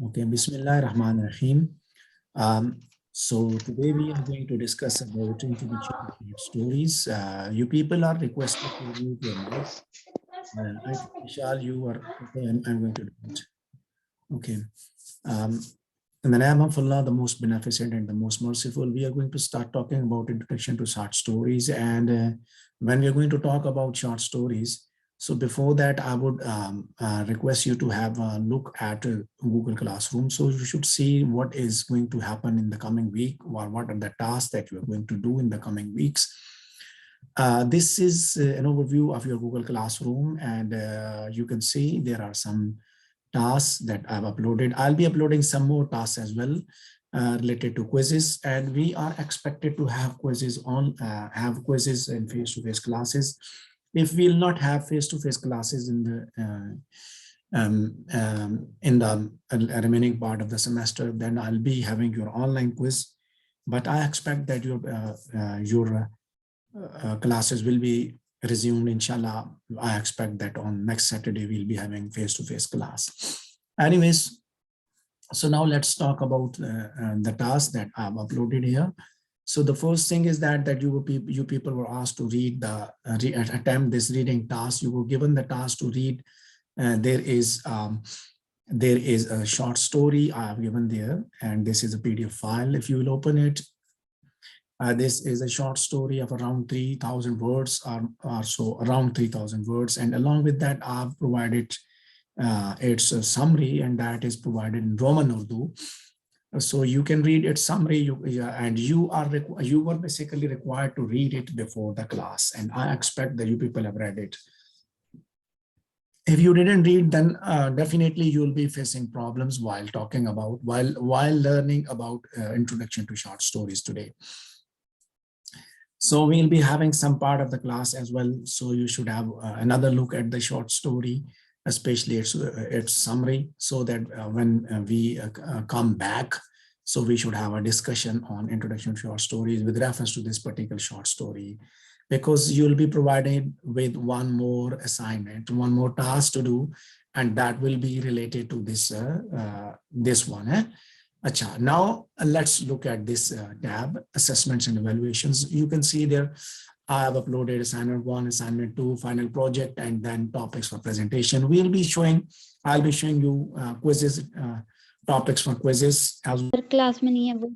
Okay, Bismillah Rahman Rahim. So today we are going to discuss about introduction to short stories. You people are requested to mute your mic. I think Vishal, you are okay. I'm going to do it. Okay. Um, in the name of Allah, the most beneficent and the most merciful, we are going to start talking about introduction to short stories. And when we are going to talk about short stories, so before that, I would request you to have a look at Google Classroom. So you should see what is going to happen in the coming week, or what are the tasks that you are going to do in the coming weeks. This is an overview of your Google Classroom, and you can see there are some tasks that I've uploaded. I'll be uploading some more tasks as well related to quizzes, and we are expected to have quizzes in face-to-face classes. If we'll not have face-to-face classes in the remaining part of the semester, then I'll be having your online quiz. But I expect that your classes will be resumed, inshallah. I expect that on next Saturday we'll be having face-to-face class. Anyways, so now let's talk about the task that I've uploaded here. So the first thing is that you people were asked to read attempt this reading task. You were given the task to read. There is a short story I have given there, and this is a PDF file. If you will open it, this is a short story of around 3,000 words or so, around 3,000 words. And along with that, I've provided its a summary, and that is provided in Roman Urdu. So you can read its summary, you were basically required to read it before the class. And I expect that you people have read it. If you didn't read, then definitely you'll be facing problems while learning about introduction to short stories today. So we'll be having some part of the class as well. So you should have another look at the short story, especially its summary, so that when we come back, so we should have a discussion on introduction to short stories with reference to this particular short story, because you'll be provided with one more assignment, one more task to do, and that will be related to this one. Achha, now let's look at this tab, assessments and evaluations. You can see there, I have uploaded assignment 1, assignment 2, final project, and then topics for presentation. I'll be showing you quizzes, topics for quizzes as well. Class में नहीं है वो.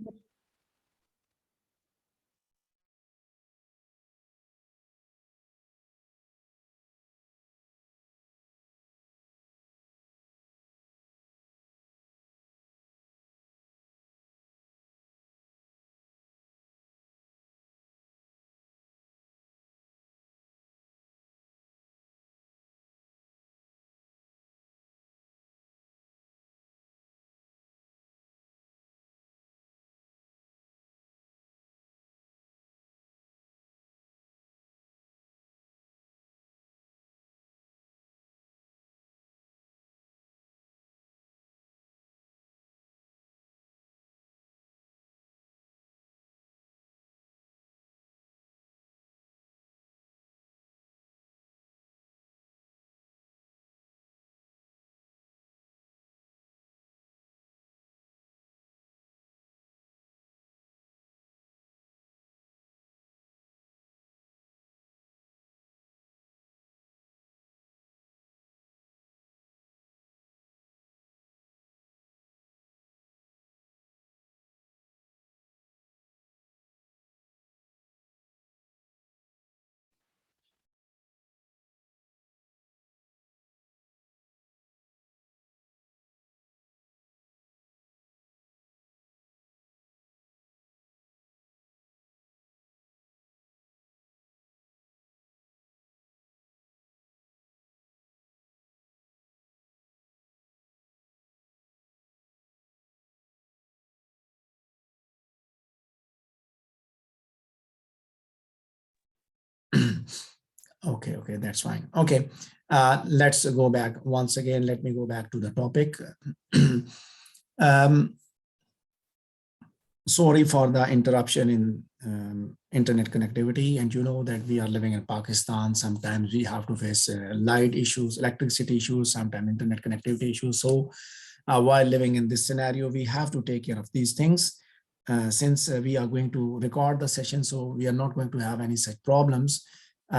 Okay, that's fine. Okay, let's go back once again. Let me go back to the topic. Sorry for the interruption in internet connectivity, and you know that we are living in Pakistan. Sometimes we have to face light issues, electricity issues, sometimes internet connectivity issues. So while living in this scenario, we have to take care of these things. Since we are going to record the session, so we are not going to have any such problems.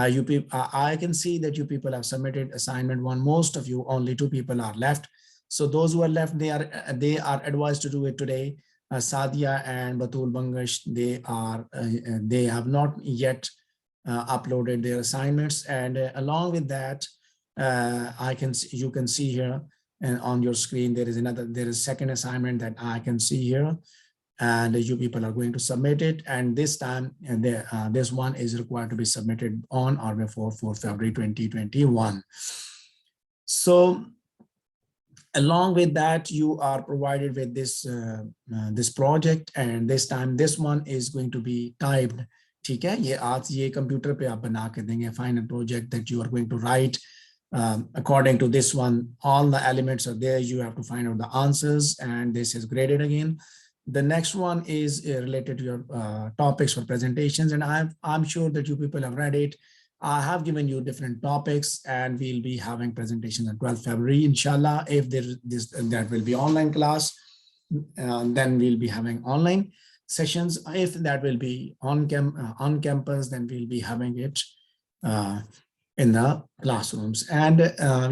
You people, I can see that you people have submitted assignment one. Most of you, only 2 people are left. So those who are left, they are advised to do it today. Sadia and Batul Bangash, they have not yet uploaded their assignments, and along with that, you can see here and on your screen there is second assignment that I can see here, and you people are going to submit it. And this time, this one is required to be submitted on or before 4th February 2021. So along with that, you are provided with this project, and this time this one is going to be typed. ठीक है, ये आज ये computer पे आप बना के देंगे final project that you are going to write. According to this one, all the elements are there. You have to find out the answers, and this is graded again. The next one is related to your topics for presentations, and I'm sure that you people have read it. I have given you different topics, and we'll be having presentations on 12th February, inshallah. If that will be online class, then we'll be having online sessions. If that will be on campus, then we'll be having it in the classrooms. And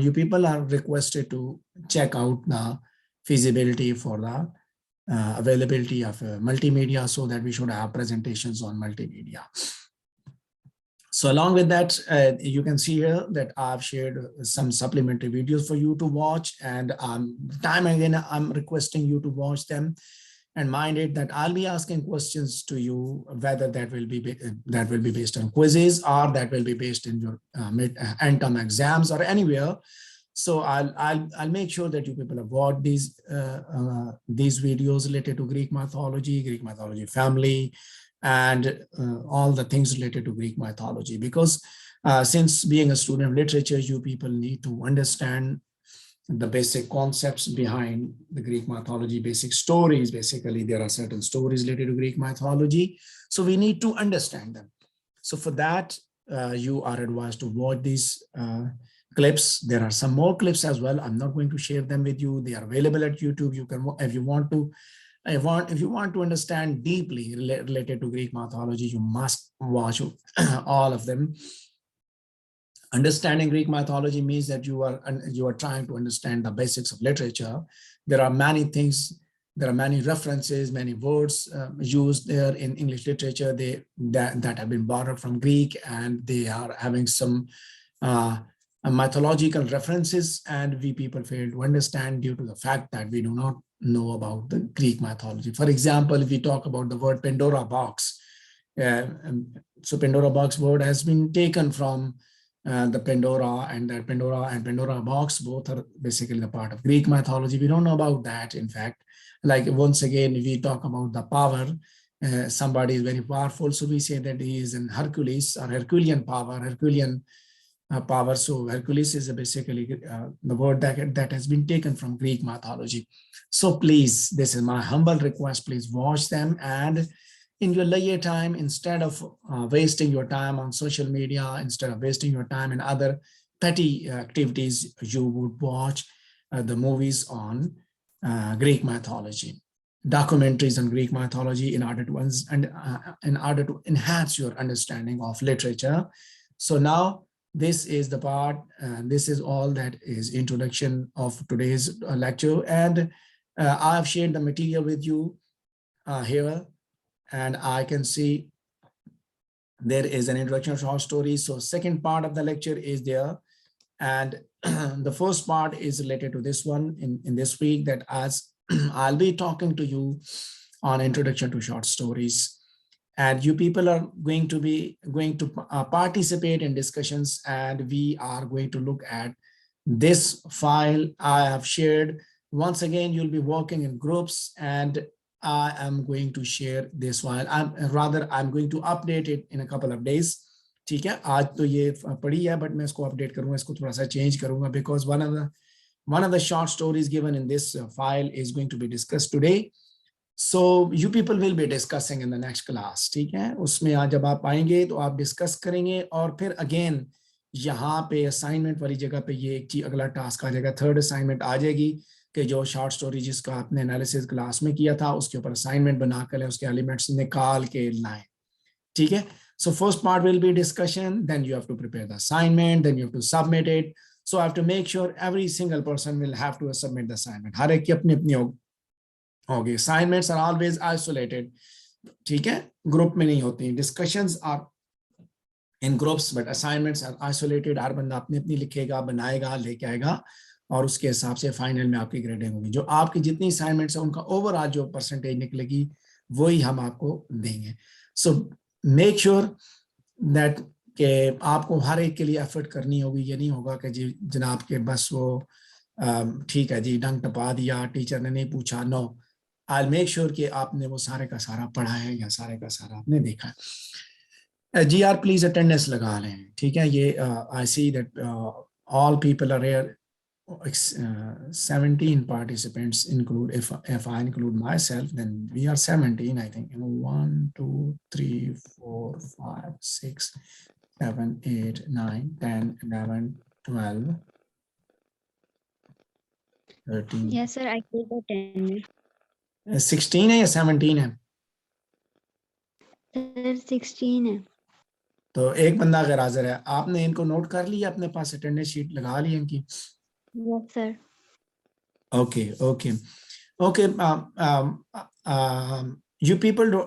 you people are requested to check out the feasibility for the availability of multimedia, so that we should have presentations on multimedia. So along with that, you can see here that I've shared some supplementary videos for you to watch, and time and again I'm requesting you to watch them. And mind it that I'll be asking questions to you, whether that will be based on quizzes, or that will be based in your end term exams or anywhere. So I'll make sure that you people have watched these videos related to Greek mythology family, and all the things related to Greek mythology. Because since being a student of literature, you people need to understand the basic concepts behind the Greek mythology, basic stories. Basically, there are certain stories related to Greek mythology, so we need to understand them. So for that, you are advised to watch these clips. There are some more clips as well. I'm not going to share them with you. They are available at YouTube. You can, if you want to understand deeply related to Greek mythology, you must watch all of them. Understanding Greek mythology means that you are trying to understand the basics of literature. There are many things, there are many references, many words used there in English literature that have been borrowed from Greek, and they are having some mythological references, and we people fail to understand due to the fact that we do not know about the Greek mythology. For example, if we talk about the word Pandora box, so Pandora box word has been taken from the Pandora, and that Pandora box both are basically the part of Greek mythology. We don't know about that. In fact, like once again, we talk about the power. Somebody is very powerful, so we say that he is in Hercules, or Herculean power, power. So Hercules is basically the word that has been taken from Greek mythology. So please, this is my humble request, please watch them, and in your leisure time, instead of wasting your time on social media, instead of wasting your time in other petty activities, you would watch the movies on Greek mythology, documentaries on Greek mythology, in order to enhance your understanding of literature. So now this is the part, this is all that is introduction of today's lecture, and I've shared the material with you here. And I can see there is an introduction of short stories. So second part of the lecture is there. And the first part is related to this one in this week, that as I'll be talking to you on introduction to short stories. And you people are going to participate in discussions, and we are going to look at this file I have shared. Once again, you'll be working in groups, and I am going to share this file. I'm going to update it in a couple of days. ठीक है, आज तो ये पढ़ी है, but मैं इसको update करूँगा, इसको थोड़ा सा change करूँगा, because one of the short stories given in this file is going to be discussed today. So you people will be discussing in the next class. ठीक है, उसमें आज जब आप आएंगे तो आप discuss करेंगे, और फिर again यहाँ पे assignment वाली जगह पे ये एक चीज अगला task आ जाएगा, third assignment आ जाएगी कि जो शॉर्ट स्टोरी जिसका आपने एनालिसिस क्लास में किया था उसके ऊपर असाइनमेंट बना कर उसके एलिमेंट्स निकाल के लाएं, ठीक है। So first part will be discussion, then you have to prepare the assignment, then you have to submit it. So I have to make sure every single person will have to submit the assignment. हर एक की अपनी अपनी होगी. Assignments are always isolated, ठीक है, group में नहीं होती. Discussions are in groups, but assignments are isolated. हर बंदा अपनी अपनी लिखेगा, बनाएगा, लेके आएगा और उसके हिसाब से फाइनल में आपकी ग्रेडिंग होगी. जो आपकी जितनी असाइनमेंट्स है उनका ओवरऑल जो परसेंटेज निकलेगी वही हम आपको देंगे. सो मेक श्योर दैट कि आपको हर एक के लिए एफर्ट करनी होगी. ये नहीं होगा कि जी जनाब के बस वो ठीक है जी डंक टपा दिया, टीचर ने नहीं पूछा. No, I will make sure कि आपने वो सारे का सारा पढ़ा है या सारे का सारा आपने देखा है. जी आर प्लीज अटेंडेंस लगा लें, ठीक है. ये I see that all people are here. 17 participants include, if I include myself, then we are 17, I think. 1 2 3 4 5 6 7 8 9 10 11 12 13. Yes sir, I take attendance. 16 है या 17 है? Sir 16 है. तो एक बंदा अगर हाजिर है, आपने इनको नोट कर लिया, अपने पास अटेंडेंस शीट लगा ली इनकी? Yes sir. Okay, okay, okay. You people do,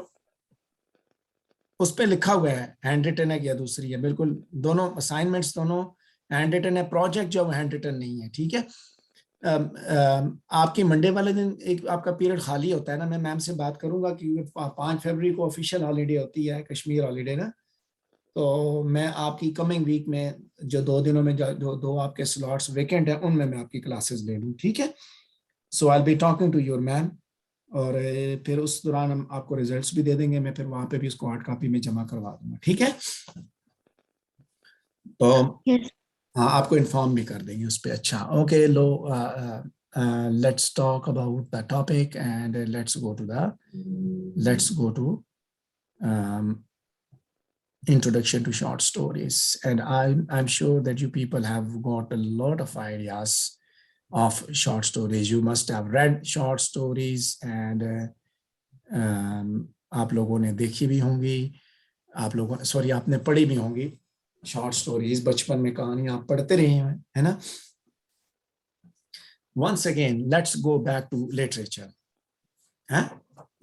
उस पे लिखा हुआ है हैंड रिटन है या दूसरी है. बिल्कुल दोनों असाइनमेंट्स दोनों हैंड रिटन है. प्रोजेक्ट जो हैंड रिटन नहीं है, ठीक है. आपकी मंडे वाले दिन एक आपका पीरियड खाली होता है ना. मैं मैम से बात करूंगा कि 5 फरवरी को ऑफिशियल हॉलीडे होती है, कश्मीर हॉलीडे ना. तो मैं आपकी कमिंग वीक में जो 2 दिनों में जो 2 आपके स्लॉट्स वेकेंट है उनमें मैं आपकी क्लासेस ले लूँ, ठीक है. So I will be talking to your ma'am और फिर उस दौरान हम आपको रिजल्ट्स भी दे देंगे. मैं फिर वहां पे भी उसको हार्ड कॉपी में जमा करवा दूंगा, ठीक है. तो Yes. हाँ, आपको इन्फॉर्म भी कर देंगे उस पर. अच्छा, ओके. लो, let's talk about the topic and let's go to introduction to short stories. And I'm sure that you people have got a lot of ideas of short stories. You must have read short stories and आप लोगों ने देखी भी होंगी, आप लोगों sorry आपने पढ़ी भी होंगी शॉर्ट स्टोरीज. बचपन में कहानियां आप पढ़ते रहे हैं, है ना. Once again, let's go back to literature.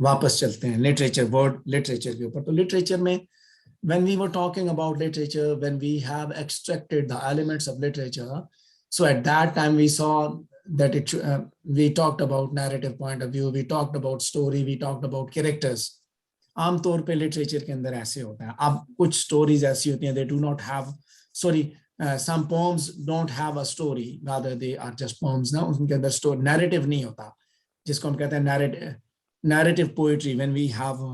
वापस चलते हैं लिटरेचर, वर्ड लिटरेचर के ऊपर. तो लिटरेचर में when we were talking about literature, when we have extracted the elements of literature, so at that time we saw that we talked about narrative point of view, we talked about story, we talked about characters. आमतौर पे literature के अंदर ऐसे होता है. अब कुछ stories ऐसी होती हैं, they do not have, sorry, some poems don't have a story, rather they are just poems ना. उनके अंदर स्टोरी नैरेटिव नहीं होता, जिसको हम कहते हैं narrative poetry. When we have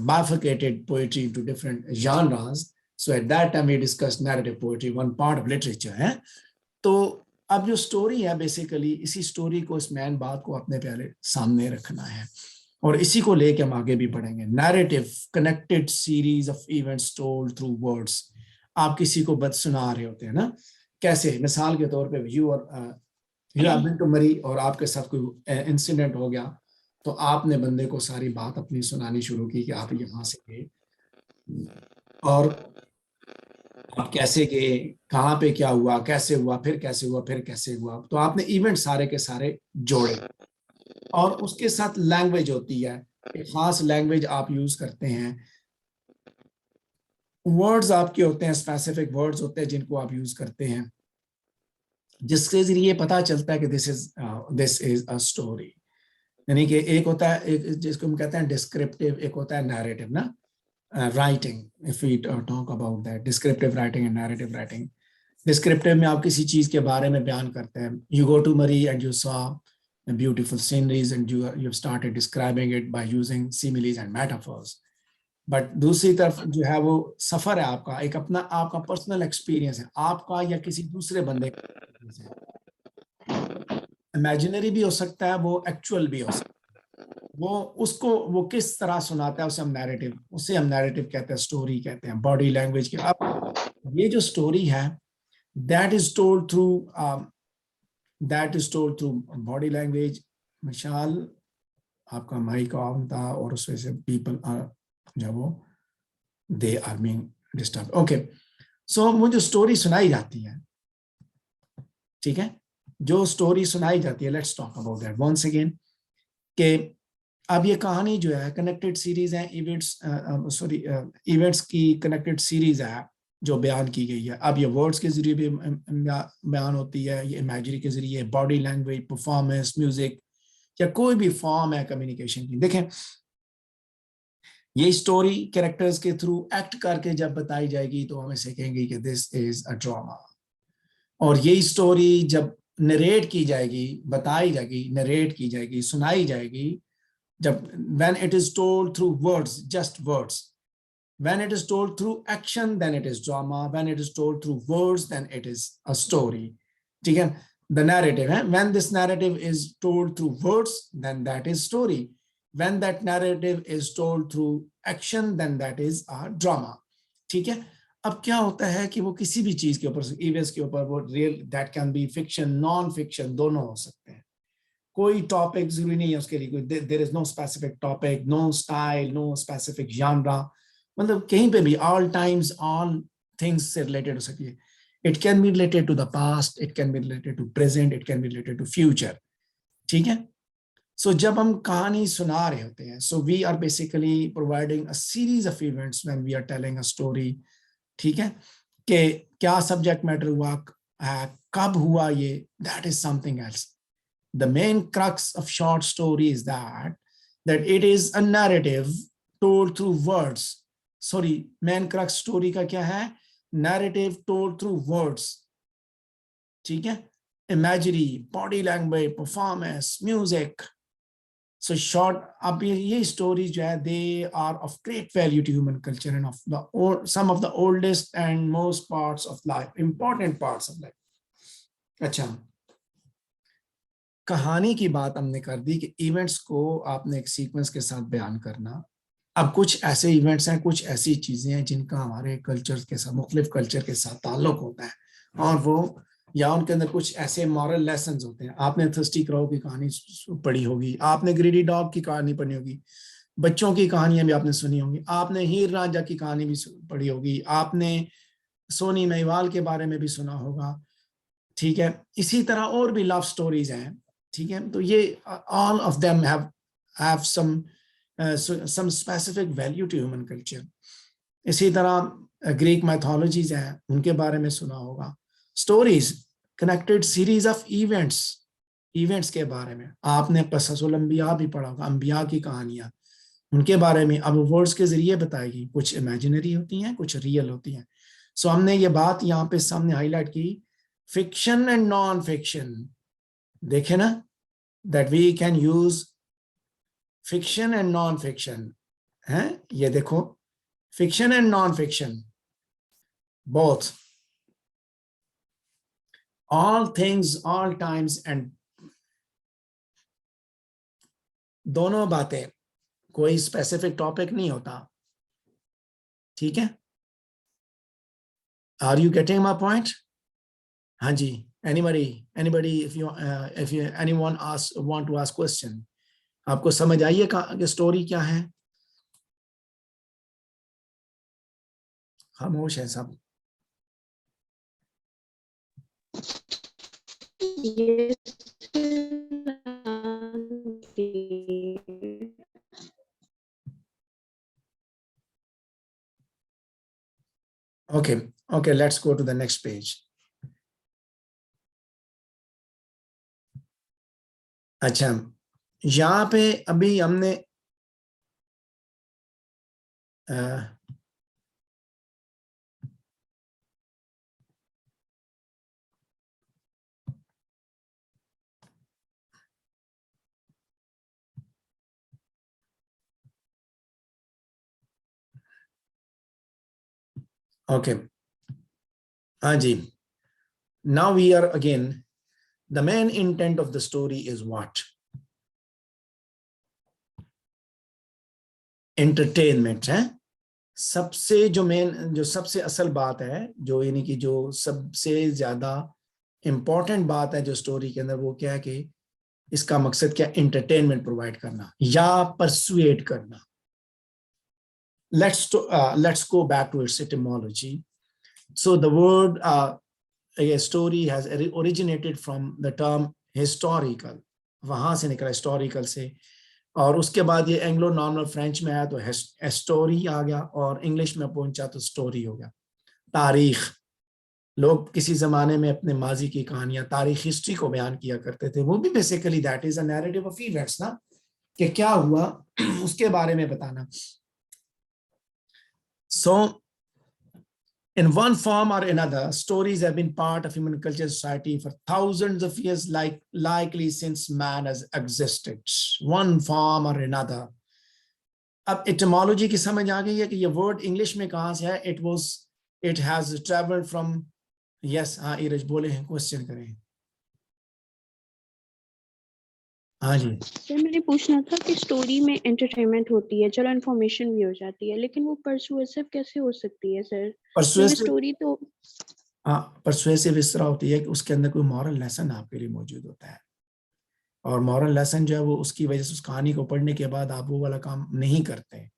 bifurcated poetry into different genres, so at that time we discussed narrative poetry, one part of literature है. तो अब जो स्टोरी है बेसिकली इसी स्टोरी को, इस मैन बात को अपने पहले सामने रखना है और इसी को लेके हम आगे भी बढ़ेंगे. Narrative, connected series of events told through words. आप किसी को बद सुना रहे होते हैं ना, कैसे, मिसाल के तौर पे यू हैव बीन टू मरी और आपके साथ कोई इंसिडेंट हो गया, तो आपने बंदे को सारी बात अपनी सुनानी शुरू की कि आप यहाँ से गए और आप कैसे गए, कहाँ पे क्या हुआ, कैसे हुआ, फिर कैसे हुआ, फिर कैसे हुआ. तो आपने इवेंट सारे के सारे जोड़े और उसके साथ लैंग्वेज होती है, एक खास लैंग्वेज आप यूज करते हैं. वर्ड्स आपके होते हैं, स्पेसिफिक वर्ड्स होते हैं जिनको आप यूज करते हैं, जिसके जरिए पता चलता है कि दिस इज अ स्टोरी. यानी कि एक होता है, एक जिसको हम कहते हैं डिस्क्रिप्टिव, एक होता है नैरेटिव ना. Writing, if we talk about that, descriptive writing and narrative writing. Descriptive में आप किसी चीज के बारे में बयान करते हैं. यू गो टू मरी and you saw beautiful sceneries and you have started describing it by using similes and metaphors. But दूसरी तरफ जो है वो सफर है आपका, एक अपना आपका पर्सनल एक्सपीरियंस है, आपका या किसी दूसरे बंदे का. इमेजिनरी भी हो सकता है, वो एक्चुअल भी हो सकता है. वो उसको वो किस तरह सुनाता है, उसे हम नैरेटिव कहते हैं, स्टोरी कहते हैं, बॉडी लैंग्वेज के. अब ये जो स्टोरी है that is told through that is told through body language. मिशाल आपका माइक ऑन था और उस वजह से पीपल जो वो they are being disturb. Okay, so मुझे स्टोरी सुनाई जाती है, ठीक है, जो स्टोरी सुनाई जाती है, let's talk about that once again. कि अब ये कहानी जो है कनेक्टेड सीरीज है, इवेंट्स की कनेक्टेड सीरीज है जो बयान की गई है. अब ये वर्ड्स के जरिए भी बयान होती है, ये इमेजरी के जरिए, बॉडी लैंग्वेज, परफॉर्मेंस, म्यूजिक, या कोई भी फॉर्म है कम्युनिकेशन की. देखें, ये स्टोरी कैरेक्टर्स के थ्रू एक्ट करके जब बताई जाएगी तो हम इसे कहेंगे कि दिस इज अ ड्रामा. और ये स्टोरी जब नरेट की जाएगी, बताई जाएगी, नरेट की जाएगी, सुनाई जाएगी, जब when it is told through words, just words, when it is told through action, then it is drama, when it is told through words, then it is a story. ठीक है, the narrative है, when this narrative is told through words, then that is story, when that narrative is told through action, then that is a drama. ठीक है. अब क्या होता है कि वो किसी भी चीज के ऊपर, इवेंट्स के ऊपर, वो real, that can be fiction, non fiction, दोनों हो सकते हैं. कोई टॉपिक जरूरी नहीं है उसके लिए, there is no specific topic, no style, no specific genre, मतलब कहीं पे भी, ऑल टाइम्स, ऑल थिंग्स से रिलेटेड हो सकती है. It can be related to the past, it can be related to present, it can be related to future. ठीक है. सो जब हम कहानी सुना रहे होते हैं, so we are basically providing a series of events when we are telling a story. ठीक है, कि क्या सब्जेक्ट मैटर हुआ है, कब हुआ, ये that is something else. The main crux of short story is that it is a narrative told through words. Sorry, main crux story का क्या है? Narrative told through words. ठीक है, imagery, body language, performance, music. So short, अब ये stories जो है, they are of great value to human culture and of the some of the oldest and most parts of life, important parts of life. अच्छा, कहानी की बात हमने कर दी कि इवेंट्स को आपने एक सीक्वेंस के साथ बयान करना. अब कुछ ऐसे इवेंट्स हैं, कुछ ऐसी चीजें हैं जिनका हमारे कल्चर के साथ, मुख्तलिफ कल्चर के साथ ताल्लुक होता है, और वो, या उनके अंदर कुछ ऐसे मॉरल लेसन्स होते हैं. आपने थर्स्टी क्राउ की कहानी पढ़ी होगी, आपने ग्रीडी डॉग की कहानी पढ़ी होगी, बच्चों की कहानियां भी आपने सुनी होंगी, आपने हीर रांझा की कहानी भी पढ़ी होगी, आपने सोनी महिवाल के बारे में भी सुना होगा. ठीक है, इसी तरह और भी लव स्टोरीज हैं. ठीक है, तो ये all of them have some specific value to human culture. इसी तरह ग्रीक मैथोलॉजीज हैं, उनके बारे में सुना होगा. Stories, connected series of events के बारे में आपने क़ससुल अंबिया भी पढ़ा होगा, अंबिया की कहानियां, उनके बारे में अब वर्ड्स के जरिए बताएगी. कुछ इमेजिनरी होती हैं, कुछ रियल होती हैं. सो हमने ये बात यहाँ पे सामने हाईलाइट की, फिक्शन एंड नॉन फिक्शन. देखे ना, that we can use fiction and non-fiction. है, ये देखो, fiction and non-fiction, both, all things, all times, and दोनों बातें, कोई स्पेसिफिक टॉपिक नहीं होता. ठीक है, are you getting my point? हाँ जी. anybody if you anyone want to ask question, आपको समझ आइए कि स्टोरी क्या है? खामोश है सब. Yes. Okay, let's go to the next page. अच्छा, यहाँ पे अभी हमने ओके, हाँ जी. Now we are again, the main intent of the story is what? Entertainment है. सबसे जो मेन, जो सबसे असल बात है, जो यानी कि जो सबसे ज्यादा इंपॉर्टेंट बात है जो स्टोरी के अंदर, वो क्या है कि इसका मकसद क्या, एंटरटेनमेंट प्रोवाइड करना या परसुएट करना. Let's go back to its etymology. So the word a story has originated from the term historical. वहां से निकला historical से, और उसके बाद ये एंग्लो नॉर्मल फ्रेंच में आया तो स्टोरी आ गया, और इंग्लिश में पहुंचा तो स्टोरी हो गया. तारीख, लोग किसी जमाने में अपने माजी की कहानियां, तारीख, हिस्ट्री को बयान किया करते थे. वो भी basically that is a narrative of events ना, कि क्या हुआ उसके बारे में बताना. So in one form or another, stories have been part of human culture society for thousands of years, likely since man has existed. One form or another. अब etymology की समझ आ गई है कि ये वर्ड इंग्लिश में कहाँ से है. It has traveled from, yes, हाँ इरज बोले हैं, क्वेश्चन करें. हाँ जी. सर मैंने पूछना था कि स्टोरी में एंटरटेनमेंट होती है, चलो इन्फॉर्मेशन भी हो जाती है, लेकिन वो परसुएसिव कैसे हो सकती है सर? स्टोरी तो परसुएसिव इस तरह होती है कि उसके अंदर कोई मॉरल लेसन आपके लिए मौजूद होता है, और मॉरल लेसन जो है वो उसकी वजह से उस कहानी को पढ़ने के बाद आप वो वाला काम नहीं करते.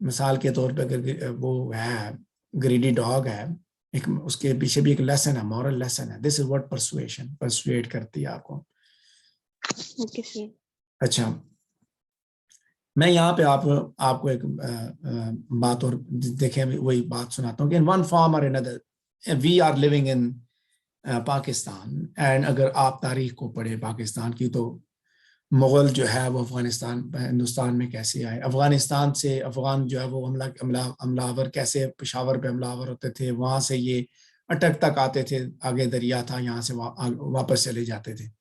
मिसाल के तौर पे अगर वो है ग्रीडी डॉग है, एक उसके पीछे भी एक लेसन है, मॉरल लेसन है. This is what persuasion, persuade करती है आपको. Okay sir. अच्छा, मैं यहाँ पे आपको एक बात और देखें, वही बात सुनाता हूँ कि इन वन फॉर्म और another we are living in Pakistan. And अगर आप तारीख को पढ़े पाकिस्तान की, तो मुगल जो है वो अफगानिस्तान हिंदुस्तान में कैसे आए, अफगानिस्तान से अफगान जो है वो हमलावर कैसे पेशावर पे हमलावर होते थे, वहां से ये अटक तक आते थे, आगे दरिया था, यहाँ से वापस चले जाते थे.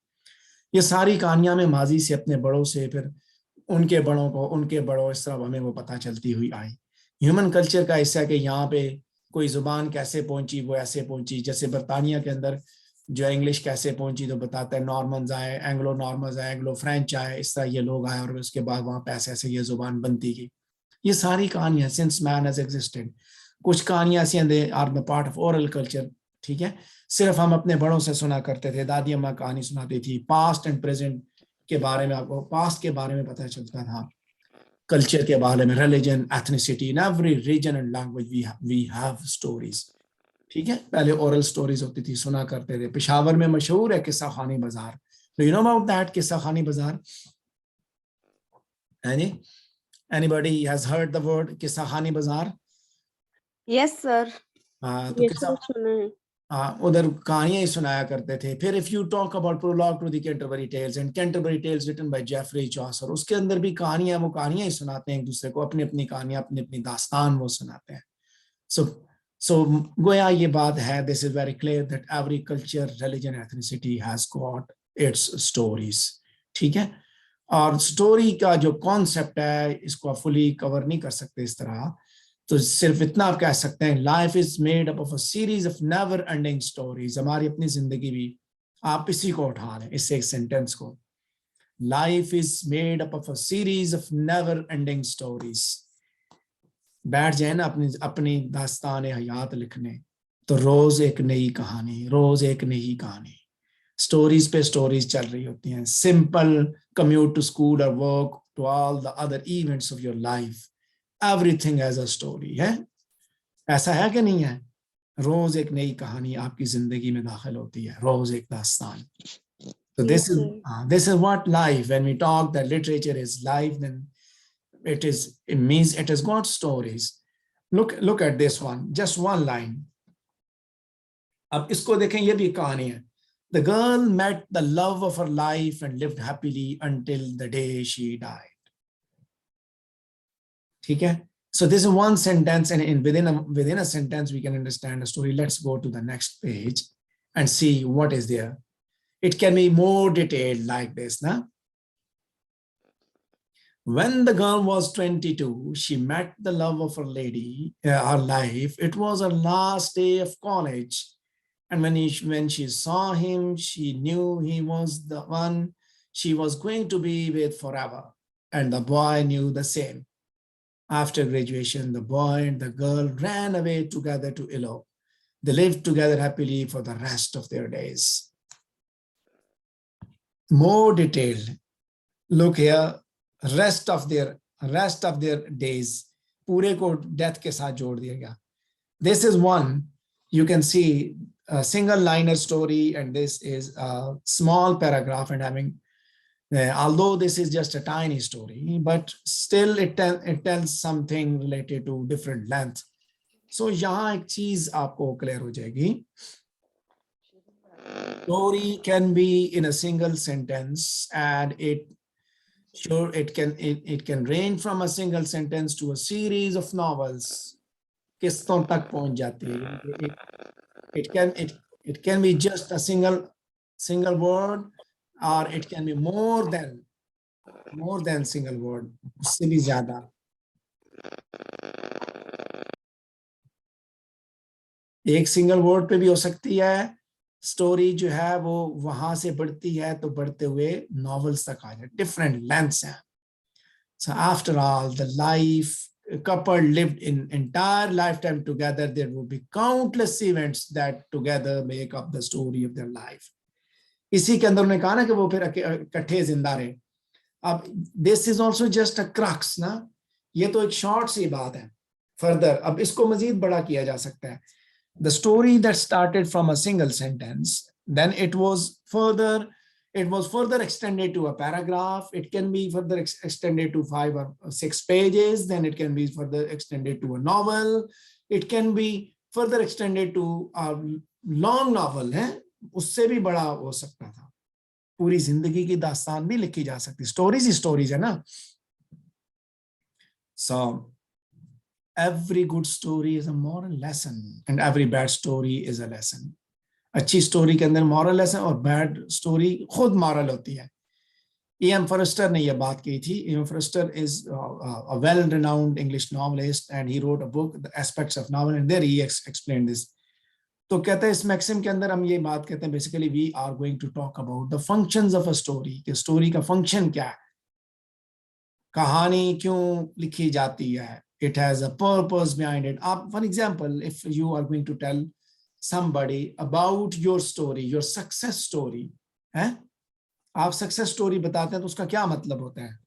ये सारी कहानियां में माजी से अपने बड़ों से, फिर उनके बड़ों को, उनके बड़ों, इस तरह हमें वो पता चलती हुई आई. ह्यूमन कल्चर का हिस्सा है कि यहाँ पे कोई जुबान कैसे पहुंची, वो ऐसे पहुंची. जैसे बरतानिया के अंदर जो इंग्लिश कैसे पहुंची, तो बताता है नॉर्मन्स आए, एंग्लो नॉर्मन्स आए, एंग्लो फ्रेंच आए, इस तरह ये लोग आए, और उसके बाद वहाँ पे ऐसे ऐसे ये जुबान बनती गई. ये सारी कहानियां सिंस मैन हैज एग्जिस्टेड. कुछ कहानियां ऐसी they are the part of oral culture. ठीक है, सिर्फ हम अपने बड़ों से सुना करते थे, दादी अम्मा कहानी सुनाती थी. पास्ट एंड प्रेजेंट के बारे में, आपको पास्ट के बारे में पता चलता था, कल्चर के बारे में, religion, ethnicity, in every region and language we have stories. ठीक है, पहले ओरल स्टोरीज होती थी, सुना करते थे. पेशावर में मशहूर है किस्सा खानी बाजार. Do you know about that किस्सा खानी बाजार? Anybody has heard the word किस्सा खानी बाजार? Yes sir. तो किस्सा सुना है. उधर कहानियां ही सुनाया करते थे. फिर if you talk about prologue to the Canterbury Tales, and Canterbury Tales written by Geoffrey Chaucer, उसके अंदर भी कहानियां, वो कहानियां ही सुनाते हैं एक दूसरे को, अपनी अपनी कहानियां, अपनी अपनी दास्तान वो सुनाते हैं. सो गोया ये बात है, this is very clear that every culture, religion, ethnicity has got its stories. ठीक है, और स्टोरी का जो कॉन्सेप्ट है, इसको आप फुली कवर नहीं कर सकते इस तरह, तो सिर्फ इतना आप कह सकते हैं, life is made up of a series of never ending stories. हमारी अपनी जिंदगी भी, आप इसी को उठा लें, इससे एक सेंटेंस को, life is made up of a series of never ending stories. बैठ जाए ना अपनी अपनी दास्तान हयात लिखने, तो रोज एक नई कहानी, रोज एक नई कहानी, स्टोरीज पे स्टोरीज चल रही होती हैं. सिंपल कम्यूट टू स्कूल और work to all the other events of your life, everything as a story है. ऐसा है कि नहीं है? रोज एक नई कहानी आपकी जिंदगी में दाखिल होती है, रोज एक दास्तान. So Yes, this is what life, when we talk that literature is life, then it means it has got stories. Look at this one, just one line. अब इसको देखें, ये भी कहानी है. The girl met the love of her life and lived happily until the day she died. ठीक है, so this is one sentence, and within a sentence we can understand a story. Let's go to the next page and see what is there. It can be more detailed like this now. When the girl was 22, she met the love of her life. It was her last day of college, and when she saw him, she knew he was the one she was going to be with forever, and the boy knew the same. After graduation, the boy and the girl ran away together to elope. They lived together happily for the rest of their days. More detailed. Look here, rest of their days. पूरे को death के साथ जोड़ दिया गया. This is one, you can see a single liner story, and this is a small paragraph, and having, although this is just a tiny story, but still it tells something related to different length. So यहाँ एक चीज आपको clear हो जाएगी. Story can be in a single sentence, and it can range from a single sentence to a series of novels. किस्तों तक पहुंच जाती है. It can be just a single word, or it can be more than single word. उससे भी ज्यादा. एक single word पे भी हो सकती है. स्टोरी जो है वो वहां से बढ़ती है तो बढ़ते हुए नॉवेल्स तक आ जाए. डिफरेंट लेंथ्स हैं. So after all, the life a couple lived in entire lifetime together, there would be countless events that together make up the story of their life. इसी के अंदर उन्होंने कहा ना कि वो फिर इकट्ठे जिंदा रहे. अब this is also just a crux ना. ये तो एक शॉर्ट सी बात है. Further, अब इसको मजीद बड़ा किया जा सकता है. The story that started from a single sentence, then it was further extended to a paragraph. It can be further extended to 5 or 6 pages. Then it can be further extended to a novel. It can be further extended to a long novel. उससे भी बड़ा हो सकता था. पूरी जिंदगी की दास्तान भी लिखी जा सकती. स्टोरीज ही स्टोरीज है ना. So every good story is a moral lesson, and every bad story is a lesson. अच्छी स्टोरी के अंदर मॉरल लेसन और बैड स्टोरी खुद मॉरल होती है. E.M. Forster ने ये बात की थी. E.M. Forster is a well-renowned English novelist, and he wrote a book, The Aspects of Novel, and there he explained this. तो कहते हैं इस मैक्सिम के अंदर हम ये बात कहते हैं, basically we are going to talk about the functions of a story. कि स्टोरी का फंक्शन क्या है, कहानी क्यों लिखी जाती है. It has a purpose behind it. For example, if you are going to tell somebody about your story, your success story, है? आप success story बताते हैं तो उसका क्या मतलब होता है?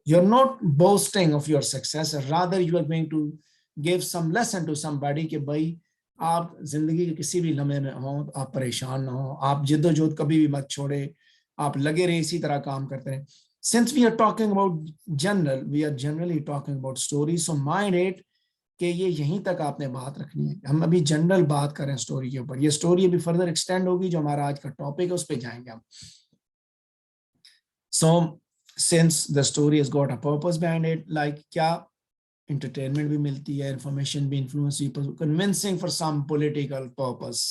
You're not boasting of your success, rather you are going to give some lesson to somebody कि भाई आप जिंदगी के किसी भी लम्हे में हो, आप परेशान ना हो, आप जिद्दोजहद कभी भी मत छोड़े, आप लगे रहे इसी तरह काम करते रहे. Since we are talking about we are generally talking about stories, so mind it कि ये यहीं तक आपने बात रखनी है. हम अभी जनरल बात कर रहे हैं स्टोरी के ऊपर. ये स्टोरी अभी फर्दर एक्सटेंड होगी. जो हमारा आज का टॉपिक है उस पे जाएंगे हम. So since the story has got a purpose behind it, like क्या entertainment भी मिलती है, information भी, influence people, convincing for some political purpose.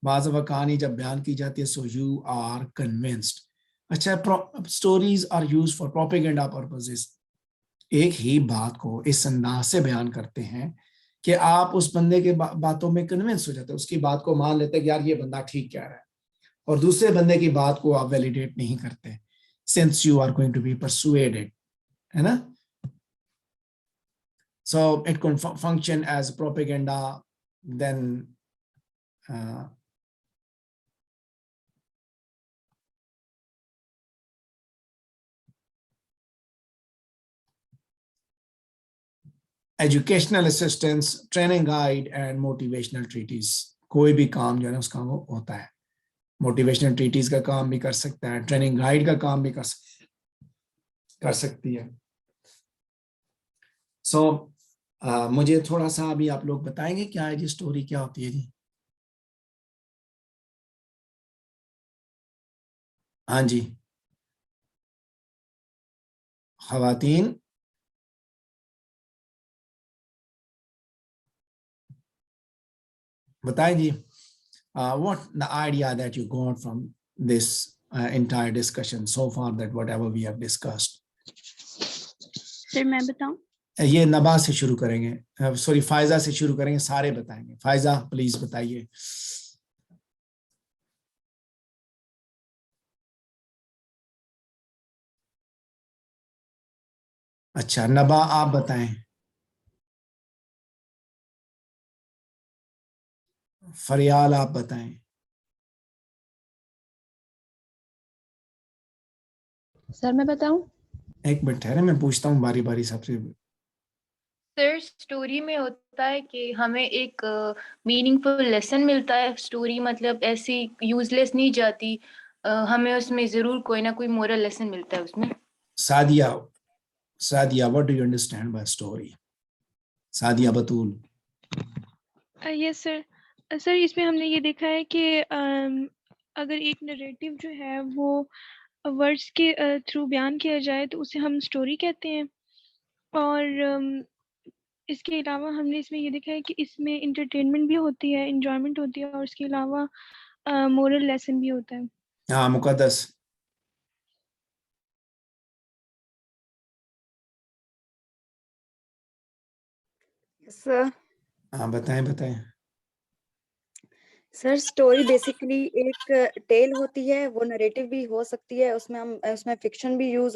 बाज़ दफ़ा कहानी जब बयान की जाती है, so you are convinced. अच्छा, stories are used for propaganda purposes. एक ही बात को इस अंदाज से बयान करते हैं कि आप उस बंदे के बातों में कन्विंस हो जाते हैं, उसकी बात को मान लेते हैं कि यार ये बंदा ठीक कह रहा है, और दूसरे बंदे की बात को आप वैलिडेट नहीं करते. Since you are going to be persuaded, है ना. So it can function as propaganda. Then educational assistance, training guide, and motivational treatise. कोई भी काम जो है उसका वो होता है. मोटिवेशनल ट्रीटीज का काम भी कर सकता है, ट्रेनिंग गाइड का काम भी कर सकती है. सो मुझे थोड़ा सा अभी आप लोग बताएंगे क्या है जी स्टोरी, क्या होती है जी. हाँ जी, खवातीन. बताएं जी. What the idea that you got from this entire discussion so far, that whatever we have discussed. Sir मैं बताऊं? ये नबा से शुरू करेंगे, सॉरी फायजा से शुरू करेंगे, सारे बताएंगे. फायजा प्लीज बताइए. अच्छा नबा आप बताएं. फरियाल आप बताएं। सर मैं बताऊं? एक मिनट ठहरे, मैं पूछता हूँ बारी बारी सबसे। सर स्टोरी में होता है कि हमें एक मीनिंगफुल लेसन मिलता है। स्टोरी मतलब ऐसी यूजलेस नहीं जाती, हमें उसमें जरूर कोई ना कोई मोरल लेसन मिलता है उसमें। Sadia, Sadia what do you understand by story? Sadia Batool. Yes sir. Sir इसमें हमने ये देखा है कि अगर एक नरेटिव जो है वो वर्ड्स के थ्रू बयान किया जाए तो उसे हम स्टोरी कहते हैं। और इसके अलावा हमने इसमें ये देखा है कि इसमें इंटरटेनमेंट भी होती है, इंजॉयमेंट होती है और इसके अलावा मोरल लेसन भी होता है। हाँ मुकद्दस। सर हाँ बताएं बताएं। सर स्टोरी बेसिकली एक टेल होती है, वो नरेटिव भी हो सकती है, उसमें फिक्शन भी यूज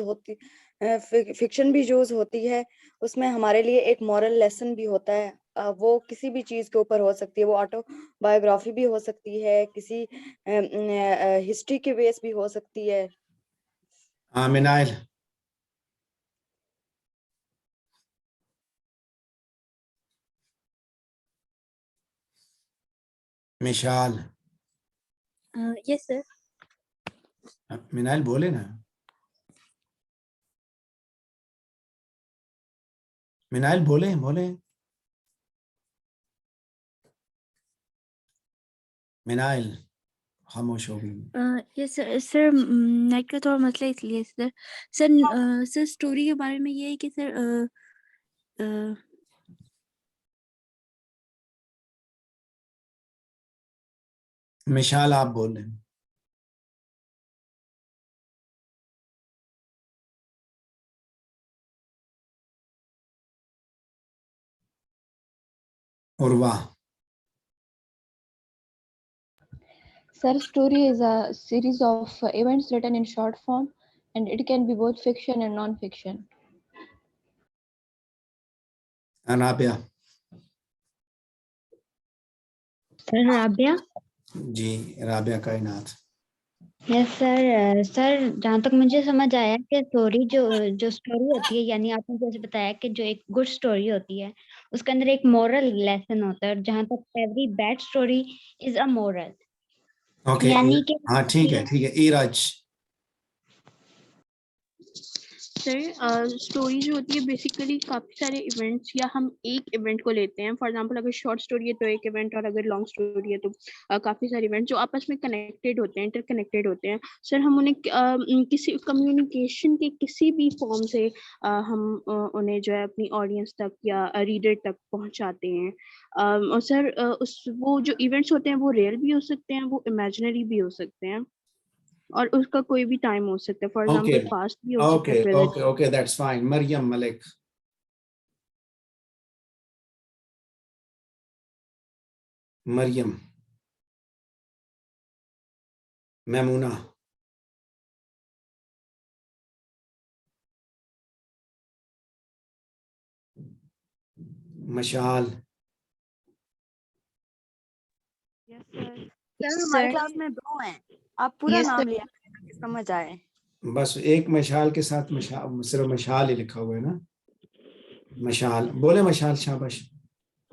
होती है, उसमें हमारे लिए एक मॉरल लेसन भी होता है। वो किसी भी चीज के ऊपर हो सकती है, वो ऑटोबायोग्राफी भी हो सकती है, किसी हिस्ट्री के बेस भी हो सकती है। हाँ मिनाइल। मिशाल। Yes sir. मिनाइल बोले ना। मिनाइल बोले बोले। मिनाइल खामोश हो गई। Yes sir. सर नेट का थोड़ा मसला इसलिए सर। सर स्टोरी के बारे में ये है कि सर मिशाल आप बोल रहे हैं। Urwa. Sir, story is a series of events written in short form, and it can be both fiction and non-fiction. Anabia. Sir Rabia. जी Rabia Kainat. Yes sir. Sir जहाँ तक मुझे समझ आया कि स्टोरी जो जो स्टोरी होती है, यानी आपने जैसे बताया कि जो एक गुड स्टोरी होती है उसके अंदर एक मोरल लेसन होता है, और जहाँ तक every bad story is a moral. Okay यानी कि हाँ ठीक है ईराज। सर स्टोरी जो होती है बेसिकली काफी सारे इवेंट्स, या हम एक इवेंट को लेते हैं। फॉर एग्जांपल अगर शॉर्ट स्टोरी है तो एक इवेंट, और अगर लॉन्ग स्टोरी है तो काफी सारे इवेंट जो आपस में कनेक्टेड होते हैं, इंटरकनेक्टेड होते हैं। सर हम उन्हें किसी कम्युनिकेशन के किसी भी फॉर्म से हम उन्हें जो है अपनी ऑडियंस तक या रीडर तक पहुंचाते हैं। और सर वो जो इवेंट्स होते हैं वो रियल भी हो सकते हैं, वो इमेजिनरी भी हो सकते हैं, और उसका कोई भी टाइम हो सकता है। फॉर ओके एग्जांपल पास्ट भी हो सकता ओके है, present. Okay okay that's fine. Maryam Malik. Maryam. Maimoona. Mashal. Yes sir. Sir हमारी क्लास में 2 हैं, आप पूरा Yes, नाम sir. लिया ताकि समझ आए। बस एक मशाल के साथ मशाल, सिर्फ मशाल ही लिखा हुआ है ना। मशाल बोले, मशाल शाबाश।